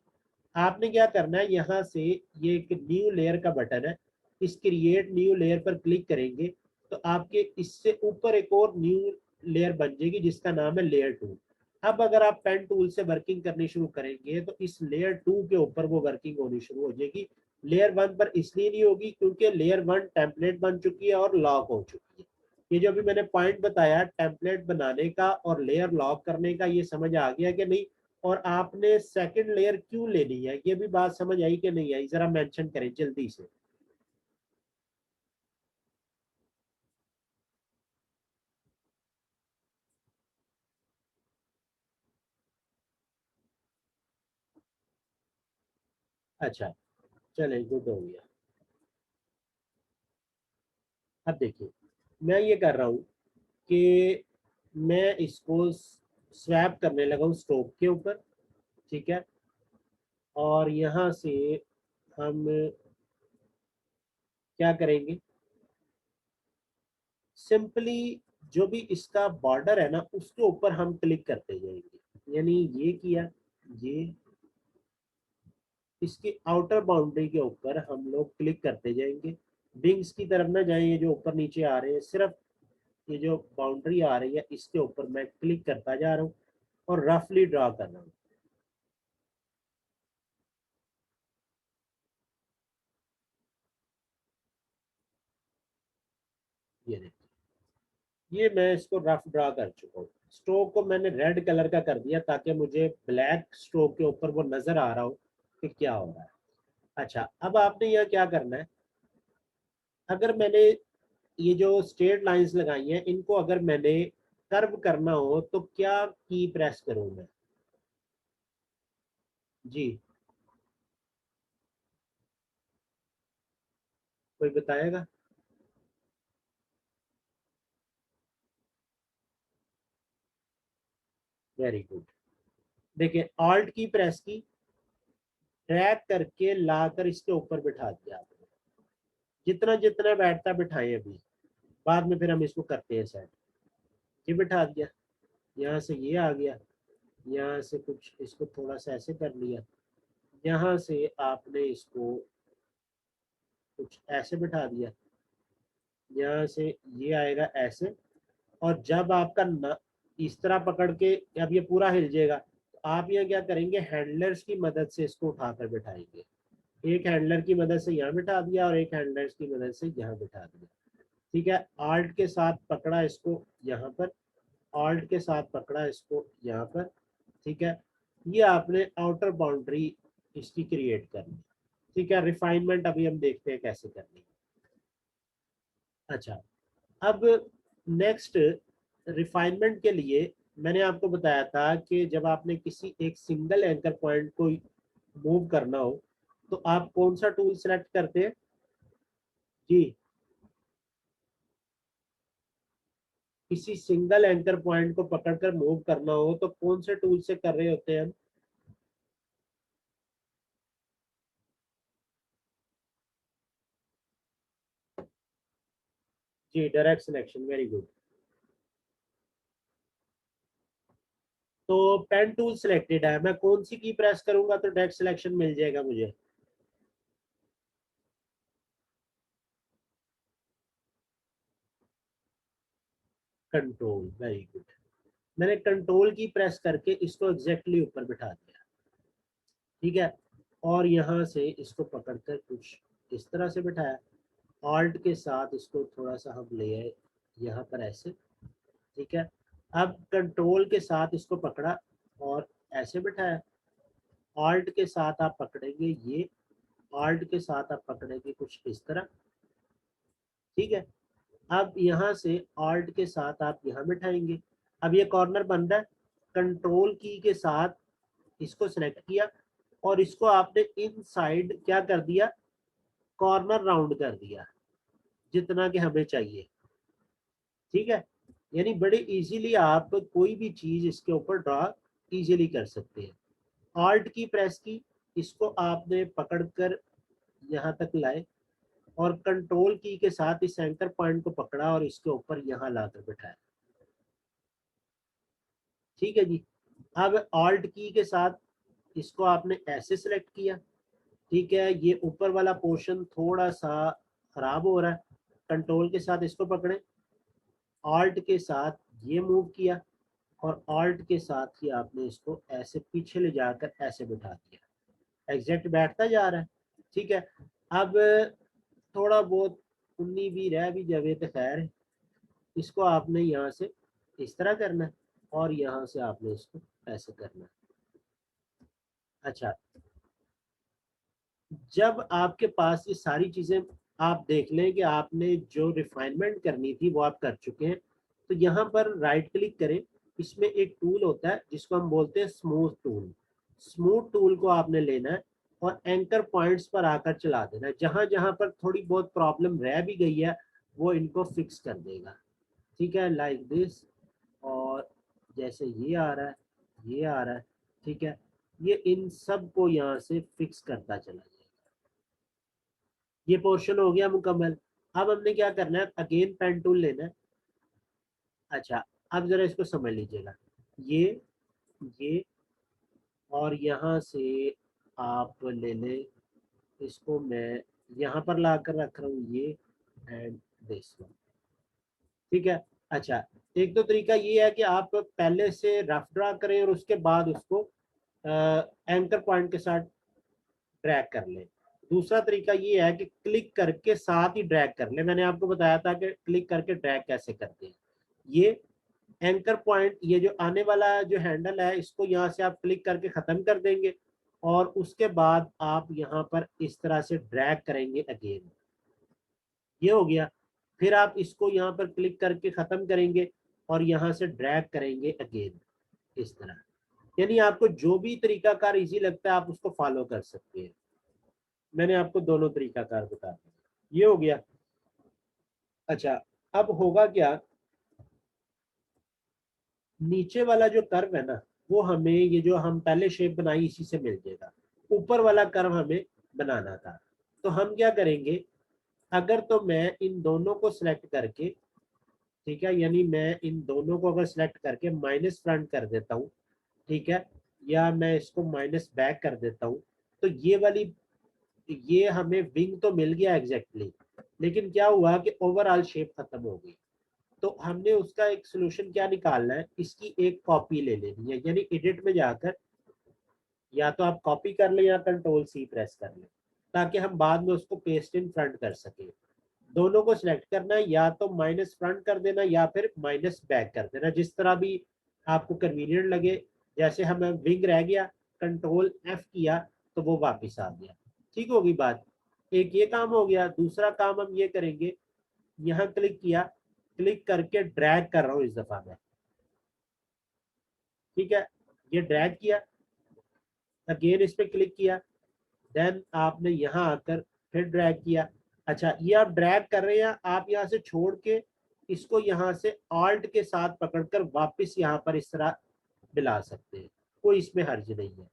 Speaker 1: आपने क्या करना है, यहाँ से ये एक न्यू लेयर का बटन है, इस क्रिएट न्यू लेयर पर क्लिक करेंगे तो आपके इससे ऊपर एक और न्यू लेयर बन जाएगी जिसका नाम है लेयर 2। अब अगर आप पेन टूल से वर्किंग करनी शुरू करेंगे तो इस लेयर 2 के ऊपर वो वर्किंग होनी शुरू हो जाएगी। लेयर 1 पर इसलिए नहीं होगी क्योंकि लेयर 1 टेम्पलेट बन चुकी है और लॉक हो चुकी है। ये जो अभी मैंने पॉइंट बताया टेम्पलेट बनाने का और लेयर लॉक करने का, ये समझ आ गया कि नहीं? और आपने सेकंड लेयर क्यों लेनी है, ये भी बात समझ आई कि नहीं आई, जरा मेंशन करें जल्दी से। अच्छा, चले गुड हो गया। अब देखिए, मैं ये कर रहा हूँ कि मैं इसको स्वैप करने लगा हूँ स्ट्रोक के ऊपर। ठीक है, और यहाँ से हम क्या करेंगे, सिंपली जो भी इसका बॉर्डर है ना उसके ऊपर हम क्लिक करते जाएंगे, यानी ये किया, ये इसकी आउटर बाउंड्री के ऊपर हम लोग क्लिक करते जाएंगे। विंग्स की तरफ ना जाए, ये जो ऊपर नीचे आ रहे हैं, सिर्फ ये जो बाउंड्री आ रही है इसके ऊपर मैं क्लिक करता जा रहा हूँ और रफली ड्रा कर रहा हूँ। ये देखिए, ये मैं इसको रफ ड्रा कर चुका हूँ। स्ट्रोक को मैंने रेड कलर का कर दिया ताकि मुझे ब्लैक स्ट्रोक के ऊपर वो नजर आ रहा हो कि क्या हो रहा है। अच्छा, अब आपने यह क्या करना है, अगर मैंने ये जो स्ट्रेट लाइंस लगाई हैं इनको अगर मैंने कर्व करना हो तो क्या की प्रेस करूं मैं? जी, कोई बताएगा? Very good. देखिए, ऑल्ट की प्रेस की, ड्रैग करके लाकर इसके ऊपर बिठा दिया आपने, जितना जितना बैठता बिठाएं अभी, बाद में फिर हम इसको करते हैं सेट। ये बिठा दिया, यहाँ से ये आ गया, यहाँ से कुछ इसको थोड़ा सा ऐसे कर लिया, यहाँ से आपने इसको कुछ ऐसे बिठा दिया, यहाँ से ये आएगा ऐसे, और जब आपका इस तरह पकड़ के अब ये पूरा हिल जाएगा, तो आप यहाँ क्या करेंगे, हैंडलर्स की मदद से इसको उठाकर बैठाएंगे। एक हैंडलर की मदद से यहाँ बिठा दिया और एक हैंडलर्स की मदद से यहाँ बिठा दिया। ठीक है, आल्ट के साथ पकड़ा इसको यहाँ पर, ऑल्ट के साथ पकड़ा इसको यहाँ पर। ठीक है, ये आपने आउटर बाउंड्री इसकी क्रिएट करनी। ठीक है, रिफाइनमेंट अभी हम देखते हैं कैसे करनी है। अच्छा, अब नेक्स्ट रिफाइनमेंट के लिए मैंने आपको बताया था कि जब आपने किसी एक सिंगल एंकर पॉइंट को मूव करना हो तो आप कौन सा टूल सेलेक्ट करते हैं जी। किसी सिंगल एंकर पॉइंट को पकड़कर मूव करना हो तो कौन से टूल से कर रहे होते हैं हम? जी, डायरेक्ट सिलेक्शन, वेरी गुड। तो पेन टूल सिलेक्टेड है, मैं कौन सी की प्रेस करूंगा तो डायरेक्ट सिलेक्शन मिल जाएगा मुझे? Control, very good. मैंने कंट्रोल की प्रेस करके इसको एग्जैक्टली ऊपर बिठा दिया। ठीक है, और यहाँ से इसको पकड़कर कुछ इस तरह से बिठाया। ऑल्ट के साथ इसको थोड़ा सा हम ले आए यहाँ पर ऐसे। ठीक है, अब कंट्रोल के साथ इसको पकड़ा और ऐसे बिठाया। ऑल्ट के साथ आप पकड़ेंगे ये, ऑल्ट के साथ आप पकड़ेंगे कुछ इस तरह। ठीक है, अब यहाँ से ऑल्ट के साथ आप यहाँ बिठाएंगे। अब ये कॉर्नर बन रहा है, कंट्रोल की के साथ इसको सिलेक्ट किया और इसको आपने इनसाइड क्या कर दिया, कॉर्नर राउंड कर दिया जितना कि हमें चाहिए। ठीक है, यानी बड़े इजीली आप कोई भी चीज इसके ऊपर ड्रा इजीली कर सकते हैं। ऑल्ट की प्रेस की, इसको आपने पकड़कर यहाँ तक लाए और कंट्रोल की के साथ इस एंकर पॉइंट को पकड़ा और इसके ऊपर यहाँ लाकर बिठाया। ठीक है जी, अब ऑल्ट की के साथ इसको आपने ऐसे सिलेक्ट किया। ठीक है, ये ऊपर वाला पोर्शन थोड़ा सा खराब हो रहा है, कंट्रोल के साथ इसको पकड़े, ऑल्ट के साथ ये मूव किया और ऑल्ट के साथ ही आपने इसको ऐसे पीछे ले जाकर ऐसे बिठा दिया, एग्जैक्ट बैठता जा रहा है। ठीक है, अब थोड़ा बहुत उन्नी भी रह भी जावे तो खैर है। इसको आपने यहाँ से इस तरह करना है और यहाँ से आपने इसको ऐसे करना है। अच्छा, जब आपके पास ये सारी चीजें, आप देख लें कि आपने जो रिफाइनमेंट करनी थी वो आप कर चुके हैं, तो यहाँ पर राइट क्लिक करें। इसमें एक टूल होता है जिसको हम बोलते हैं स्मूथ टूल। स्मूथ टूल को आपने लेना है और एंकर पॉइंट्स पर आकर चला देना है। जहां जहां पर थोड़ी बहुत प्रॉब्लम रह भी गई है वो इनको फिक्स कर देगा। ठीक है, लाइक दिस। और जैसे ये आ रहा है, ये आ रहा है। ठीक है, ये इन सब को यहाँ से फिक्स करता चला जाएगा। ये पोर्शन हो गया मुकम्मल। अब हमने क्या करना है, अगेन पेन टूल लेना है। अच्छा, अब जरा इसको समझ लीजिएगा, ये और यहाँ से आप ले लें, इसको मैं यहाँ पर ला कर रख रहा हूँ ये एंड दिस वन। ठीक है, अच्छा, एक तो तरीका ये है कि आप पहले से रफ ड्रा करें और उसके बाद उसको एंकर पॉइंट के साथ ड्रैग कर लें। दूसरा तरीका ये है कि क्लिक करके साथ ही ड्रैग कर लें। मैंने आपको बताया था कि क्लिक करके ड्रैग कैसे करते हैं। ये एंकर पॉइंट, ये जो आने वाला जो हैंडल है, इसको यहाँ से आप क्लिक करके ख़त्म कर देंगे और उसके बाद आप यहाँ पर इस तरह से ड्रैग करेंगे अगेन। ये हो गया। फिर आप इसको यहाँ पर क्लिक करके ख़त्म करेंगे और यहाँ से ड्रैग करेंगे अगेन इस तरह। यानी आपको जो भी तरीका कार इजी लगता है आप उसको फॉलो कर सकते हैं। मैंने आपको दोनों तरीका कार बता दिया, ये हो गया। अच्छा, अब होगा क्या, नीचे वाला जो कर्व है ना, वो हमें ये जो हम पहले शेप बनाई इसी से मिल जाएगा। ऊपर वाला कर्व हमें बनाना था, तो हम क्या करेंगे, अगर तो मैं इन दोनों को सिलेक्ट करके, ठीक है, यानी मैं इन दोनों को अगर सिलेक्ट करके माइनस फ्रंट कर देता हूँ, ठीक है, या मैं इसको माइनस बैक कर देता हूँ, तो ये वाली, ये हमें विंग तो मिल गया एग्जैक्टली, लेकिन क्या हुआ कि ओवरऑल शेप खत्म हो गई। तो हमने उसका एक सोल्यूशन क्या निकालना है, इसकी एक कॉपी ले लेनी है, यानी एडिट में जाकर या तो आप कॉपी कर लें या कंट्रोल सी प्रेस कर लें, ताकि हम बाद में उसको पेस्ट इन फ्रंट कर सकें। दोनों को सिलेक्ट करना है, या तो माइनस फ्रंट कर देना या फिर माइनस बैक कर देना, जिस तरह भी आपको कन्वीनियंट लगे। जैसे हमें विंग रह गया, कंट्रोल एफ किया तो वो वापस आ गया। ठीक होगी बात। एक ये काम हो गया। दूसरा काम हम ये करेंगे, यहाँ क्लिक किया, क्लिक करके ड्रैग कर रहा हूँ इस दफा मैं। ठीक है, ये ड्रैग किया, अगेन इस पे क्लिक किया, देन आपने यहाँ आकर फिर ड्रैग किया। अच्छा, ये आप ड्रैग कर रहे हैं, आप यहाँ से छोड़ के इसको यहाँ से ऑल्ट के साथ पकड़कर वापस यहाँ पर इस तरह मिला सकते हैं, कोई इसमें हर्ज नहीं है।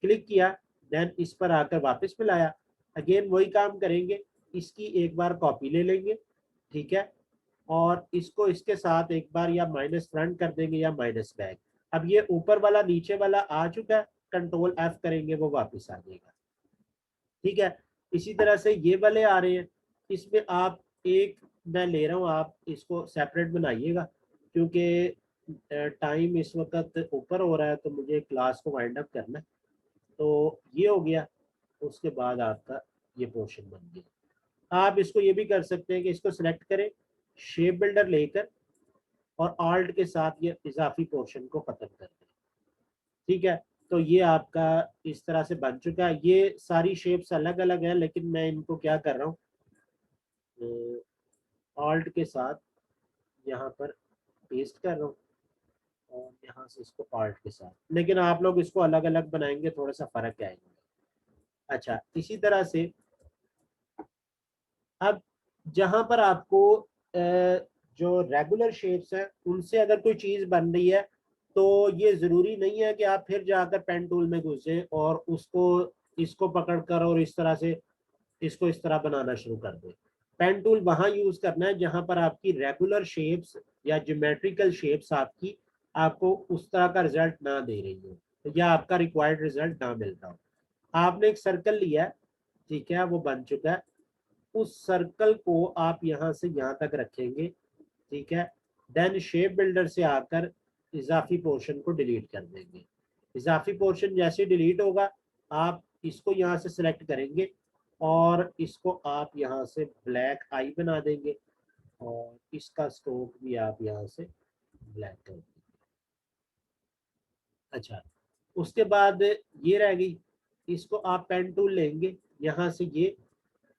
Speaker 1: क्लिक किया, देन इस पर आकर वापस मिलाया, अगेन वही काम करेंगे, इसकी एक बार कॉपी ले लेंगे। ठीक है, और इसको इसके साथ एक बार या माइनस फ्रंट कर देंगे या माइनस बैक। अब ये ऊपर वाला नीचे वाला आ चुका है, कंट्रोल एफ करेंगे वो वापस आ जाएगा। ठीक है, इसी तरह से ये वाले आ रहे हैं, इसमें आप एक, मैं ले रहा हूँ, आप इसको सेपरेट बनाइएगा क्योंकि टाइम इस वक्त ऊपर हो रहा है, तो मुझे क्लास को वाइंड अप करना है। तो ये हो गया, उसके बाद आपका ये पोर्शन बन गया। आप इसको ये भी कर सकते हैं कि इसको सिलेक्ट करें, शेप बिल्डर लेकर, और ऑल्ट के साथ ये इजाफी पोर्शन को खत्म कर दें। ठीक है, तो ये आपका इस तरह से बन चुका है। ये सारी शेप्स अलग अलग है, लेकिन मैं इनको क्या कर रहा हूँ, ऑल्ट के साथ यहाँ पर पेस्ट कर रहा हूँ, और यहाँ से इसको ऑल्ट के साथ, लेकिन आप लोग इसको अलग अलग बनाएंगे, थोड़ा सा फर्क आएगा। अच्छा, इसी तरह से अब जहां पर आपको जो रेगुलर शेप्स हैं उनसे अगर कोई चीज बन रही है, तो ये जरूरी नहीं है कि आप फिर जाकर पेन टूल में घुसे और उसको इसको पकड़कर और इस तरह से इसको इस तरह बनाना शुरू कर दें। पेन टूल वहां यूज करना है जहां पर आपकी रेगुलर शेप्स या ज्योमेट्रिकल शेप्स आपकी आपको उस तरह का रिजल्ट ना दे रही हो, या आपका रिक्वायर्ड रिजल्ट ना मिल रहा हो। आपने एक सर्कल लिया है, ठीक है, वो बन चुका है, उस सर्कल को आप यहाँ से यहाँ तक रखेंगे। ठीक है, देन शेप बिल्डर से आकर इजाफी पोर्शन को डिलीट कर देंगे। इजाफी पोर्शन जैसे डिलीट होगा, आप इसको यहाँ से सिलेक्ट करेंगे और इसको आप यहाँ से ब्लैक आई बना देंगे, और इसका स्ट्रोक भी आप यहाँ से ब्लैक कर देंगे। अच्छा, उसके बाद ये रह गई, इसको आप पेन टूल लेंगे, यहाँ से ये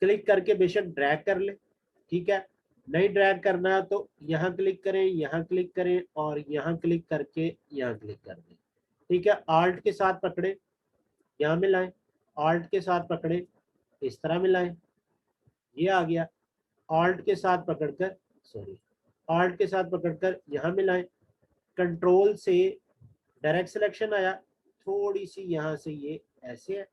Speaker 1: क्लिक करके बेशक ड्रैग कर ले। ठीक है, नहीं ड्रैग करना है तो यहाँ क्लिक करें, यहाँ क्लिक करें, और यहाँ क्लिक करके यहाँ क्लिक कर दें। ठीक है, आल्ट के साथ पकड़े, यहाँ मिलाएं, आल्ट के साथ पकड़े, इस तरह मिलाएं, ये आ गया। आल्ट के साथ पकड़कर, सॉरी, आल्ट के साथ पकड़कर यहाँ मिलाएं, कंट्रोल से डायरेक्ट सिलेक्शन आया, थोड़ी सी यहाँ से ये ऐसे है।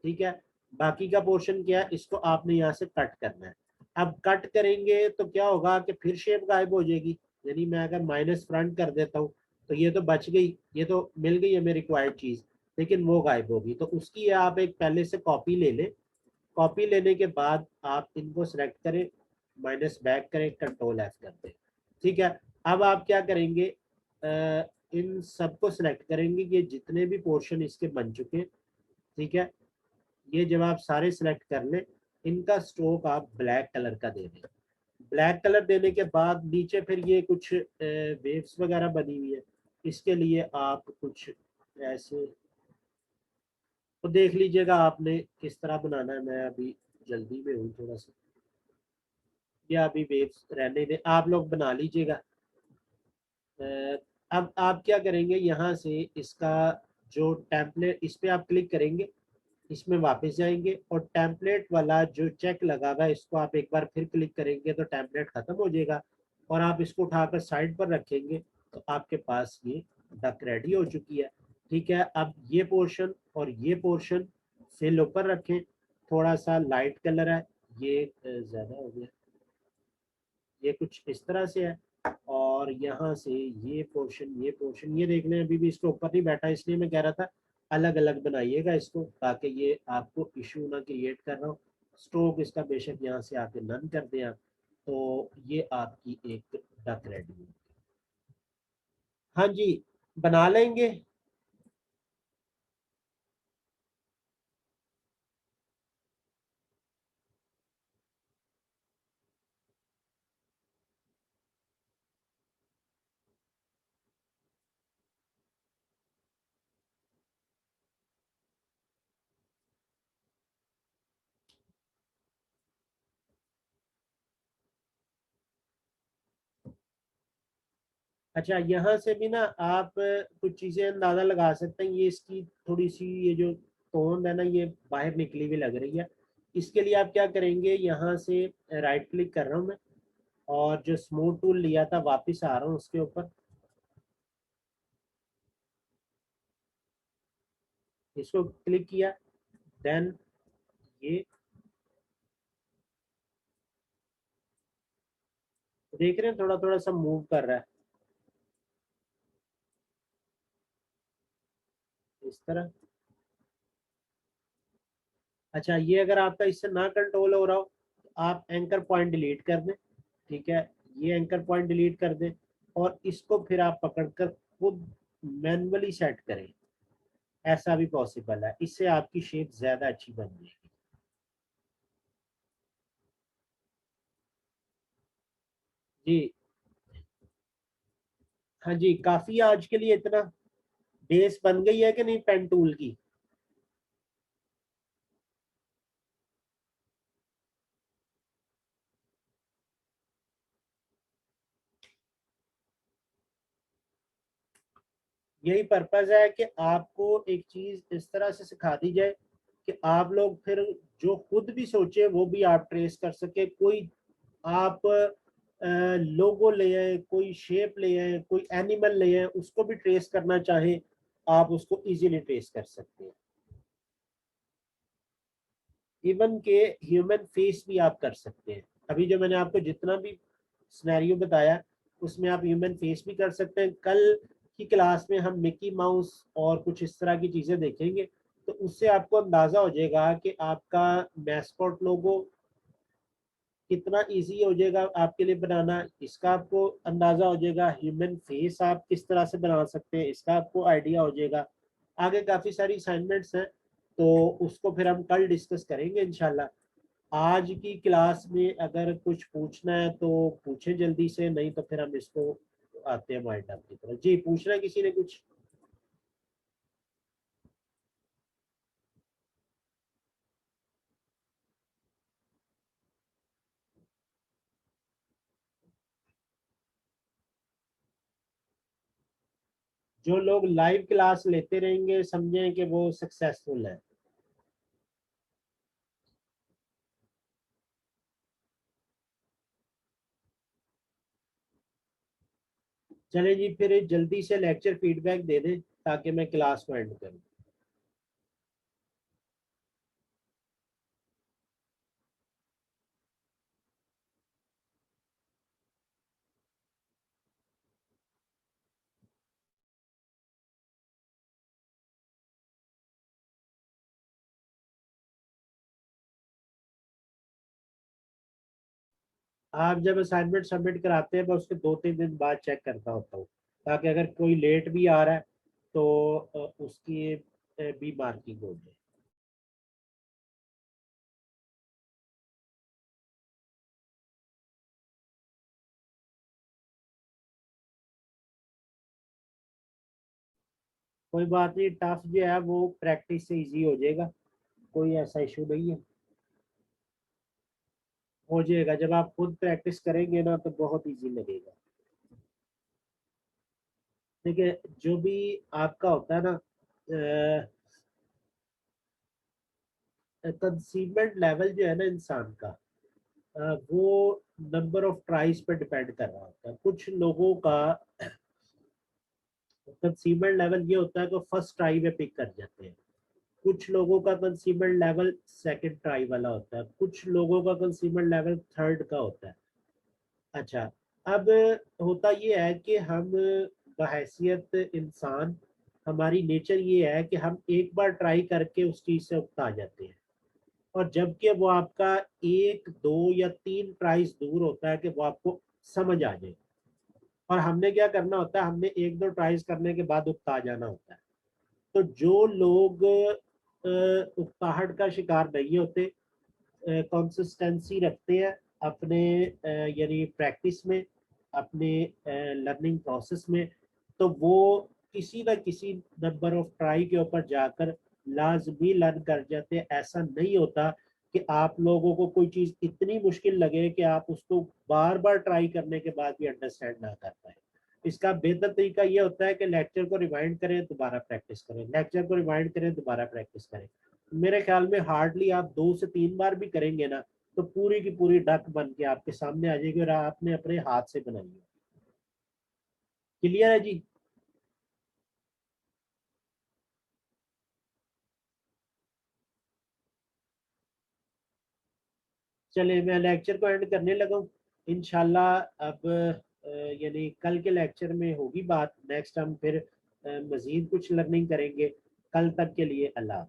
Speaker 1: ठीक है, बाकी का पोर्शन क्या है, इसको आपने यहाँ से कट करना है। अब कट करेंगे तो क्या होगा कि फिर शेप गायब हो जाएगी, यानी मैं अगर माइनस फ्रंट कर देता हूँ तो ये तो बच गई, ये तो मिल गई है मेरी रिक्वायर्ड चीज, लेकिन वो गायब होगी। तो उसकी आप एक पहले से कॉपी ले लें। कॉपी लेने के बाद आप इनको सेलेक्ट करें, माइनस बैक करें, कंट्रोल एफ कर दें। ठीक है, अब आप क्या करेंगे, इन सबको सिलेक्ट करेंगे, ये जितने भी पोर्शन इसके बन चुके हैं। ठीक है, ये जब आप सारे सिलेक्ट कर लें, इनका स्ट्रोक आप ब्लैक कलर का दे दें। ब्लैक कलर देने के बाद नीचे फिर ये कुछ वेव्स वगैरह बनी हुई है, इसके लिए आप कुछ ऐसे तो देख लीजिएगा आपने किस तरह बनाना है। मैं अभी जल्दी में हूँ थोड़ा सा, या अभी वेव्स रहने दें, आप लोग बना लीजिएगा। अब आप क्या करेंगे, यहाँ से इसका जो टेम्पलेट, इस पे आप क्लिक करेंगे, इसमें वापस जाएंगे, और टेम्पलेट वाला जो चेक लगा हुआ है इसको आप एक बार फिर क्लिक करेंगे तो टेम्पलेट खत्म हो जाएगा, और आप इसको उठाकर साइड पर रखेंगे तो आपके पास ये डक रेडी हो चुकी है। ठीक है, अब ये पोर्शन और ये पोर्शन फिल ऊपर रखें, थोड़ा सा लाइट कलर है, ये ज़्यादा हो गया, ये कुछ इस तरह से है, और यहाँ से ये देख लें, अभी भी इसके ऊपर नहीं बैठा, इसलिए मैं कह रहा था अलग अलग बनाइएगा इसको, ताकि ये आपको इशू ना क्रिएट कर रहा हो। स्ट्रोक इसका बेशक यहाँ से आके नन कर दें आप, तो ये आपकी एक डक रेडी है। हाँ जी, बना लेंगे। अच्छा, यहाँ से भी ना आप कुछ चीजें अंदाजा लगा सकते हैं। ये इसकी थोड़ी सी ये जो तोंद है ना, ये बाहर निकली हुई लग रही है। इसके लिए आप क्या करेंगे, यहाँ से राइट क्लिक कर रहा हूँ मैं, और जो स्मूथ टूल लिया था वापस आ रहा हूँ उसके ऊपर, इसको क्लिक किया, देन ये देख रहे हैं थोड़ा थोड़ा सा मूव कर रहा है इस तरह। अच्छा, ये अगर आपका इससे ना कंट्रोल हो रहा हो तो आप एंकर पॉइंट डिलीट कर दें। ठीक है, ये एंकर पॉइंट डिलीट कर दें, और इसको फिर आप पकड़कर खुद मैनुअली सेट करें। ऐसा भी पॉसिबल है, इससे आपकी शेप ज्यादा अच्छी बन जाएगी। जी हाँ जी, काफी आज के लिए इतना बेस बन गई है कि नहीं पेन टूल की। यही पर्पज है कि आपको एक चीज इस तरह से सिखा दी जाए कि आप लोग फिर जो खुद भी सोचे वो भी आप ट्रेस कर सके। कोई आप लोगो ले आए, कोई शेप ले आए, कोई एनिमल ले आए, उसको भी ट्रेस करना चाहे आप उसको इजीली ट्रेस कर सकते हैं। इवन के ह्यूमन फेस भी आप कर सकते हैं। अभी जो मैंने आपको जितना भी सिनेरियो बताया, उसमें आप ह्यूमन फेस भी कर सकते हैं। कल की क्लास में हम मिकी माउस और कुछ इस तरह की चीजें देखेंगे, तो उससे आपको अंदाजा हो जाएगा कि आपका मैस्कॉट लोगो कितना इजी हो जाएगा आपके लिए बनाना। इसका आपको अंदाजा हो जाएगा। ह्यूमन फेस आप किस तरह से बना सकते हैं, इसका आपको आइडिया हो जाएगा। आगे काफी सारी असाइनमेंट्स हैं, तो उसको फिर हम कल डिस्कस करेंगे इंशाल्लाह। आज की क्लास में अगर कुछ पूछना है तो पूछे जल्दी से, नहीं तो फिर हम इसको आते हैं माइंड अप की तरफ। जी, पूछना है किसी ने कुछ? जो लोग लाइव क्लास लेते रहेंगे समझें कि वो सक्सेसफुल है। चले जी, फिर जल्दी से लेक्चर फीडबैक दे दें ताकि मैं क्लास को एंड करूं। आप जब असाइनमेंट सबमिट कराते हैं, मैं उसके 2-3 दिन बाद चेक करता होता हूँ, ताकि अगर कोई लेट भी आ रहा है तो उसकी भी मार्किंग हो जाए। कोई बात नहीं, टफ जो है वो प्रैक्टिस से इजी हो जाएगा। कोई ऐसा इशू नहीं है, हो जाएगा। जब आप खुद प्रैक्टिस करेंगे ना तो बहुत इजी लगेगा। देखिए, जो भी आपका होता है ना, कंसीलमेंट लेवल जो है ना इंसान का, वो नंबर ऑफ ट्राइज पर डिपेंड कर रहा होता है। कुछ लोगों का कंसीलमेंट लेवल ये होता है कि फर्स्ट ट्राई में पिक कर जाते हैं। कुछ लोगों का कंसीलमेंट लेवल सेकंड ट्राई वाला होता है। कुछ लोगों का कंसीलमेंट लेवल थर्ड का होता है। अच्छा, अब होता ये है कि हम बहैसियत इंसान, हमारी नेचर ये है कि हम एक बार ट्राई करके उस चीज़ से उकता जाते हैं, और जबकि वो आपका 1 2 या 3 ट्राइज दूर होता है कि वो आपको समझ आ जाए। और हमने क्या करना होता है, हमने 1 2 ट्राइज करने के बाद उकता जाना होता है। तो जो लोग उकताहट का शिकार नहीं होते, कंसिस्टेंसी रखते हैं अपने यानी प्रैक्टिस में, अपने लर्निंग प्रोसेस में, तो वो किसी न किसी नंबर ऑफ ट्राई के ऊपर जाकर लाजमी लर्न कर जाते हैं। ऐसा नहीं होता कि आप लोगों को कोई चीज़ इतनी मुश्किल लगे कि आप उसको बार बार ट्राई करने के बाद भी अंडरस्टैंड ना कर पाए। इसका बेहतर तरीका ये होता है कि लेक्चर को रिवाइंड करें, दोबारा प्रैक्टिस करें, लेक्चर को रिवाइंड करें, दोबारा प्रैक्टिस करें। मेरे ख्याल में हार्डली आप 2 से 3 बार भी करेंगे ना, तो पूरी की पूरी डक बन के आपके सामने आ जाएगी और आपने अपने हाथ से बनाई है। क्लियर है जी? चलिए मैं लेक्चर को एंड करने लगा हूँ। इंशाल्लाह अब यानी कल के लेक्चर में होगी बात। नेक्स्ट हम फिर मजीद कुछ लर्निंग करेंगे। कल तक के लिए अल्लाह।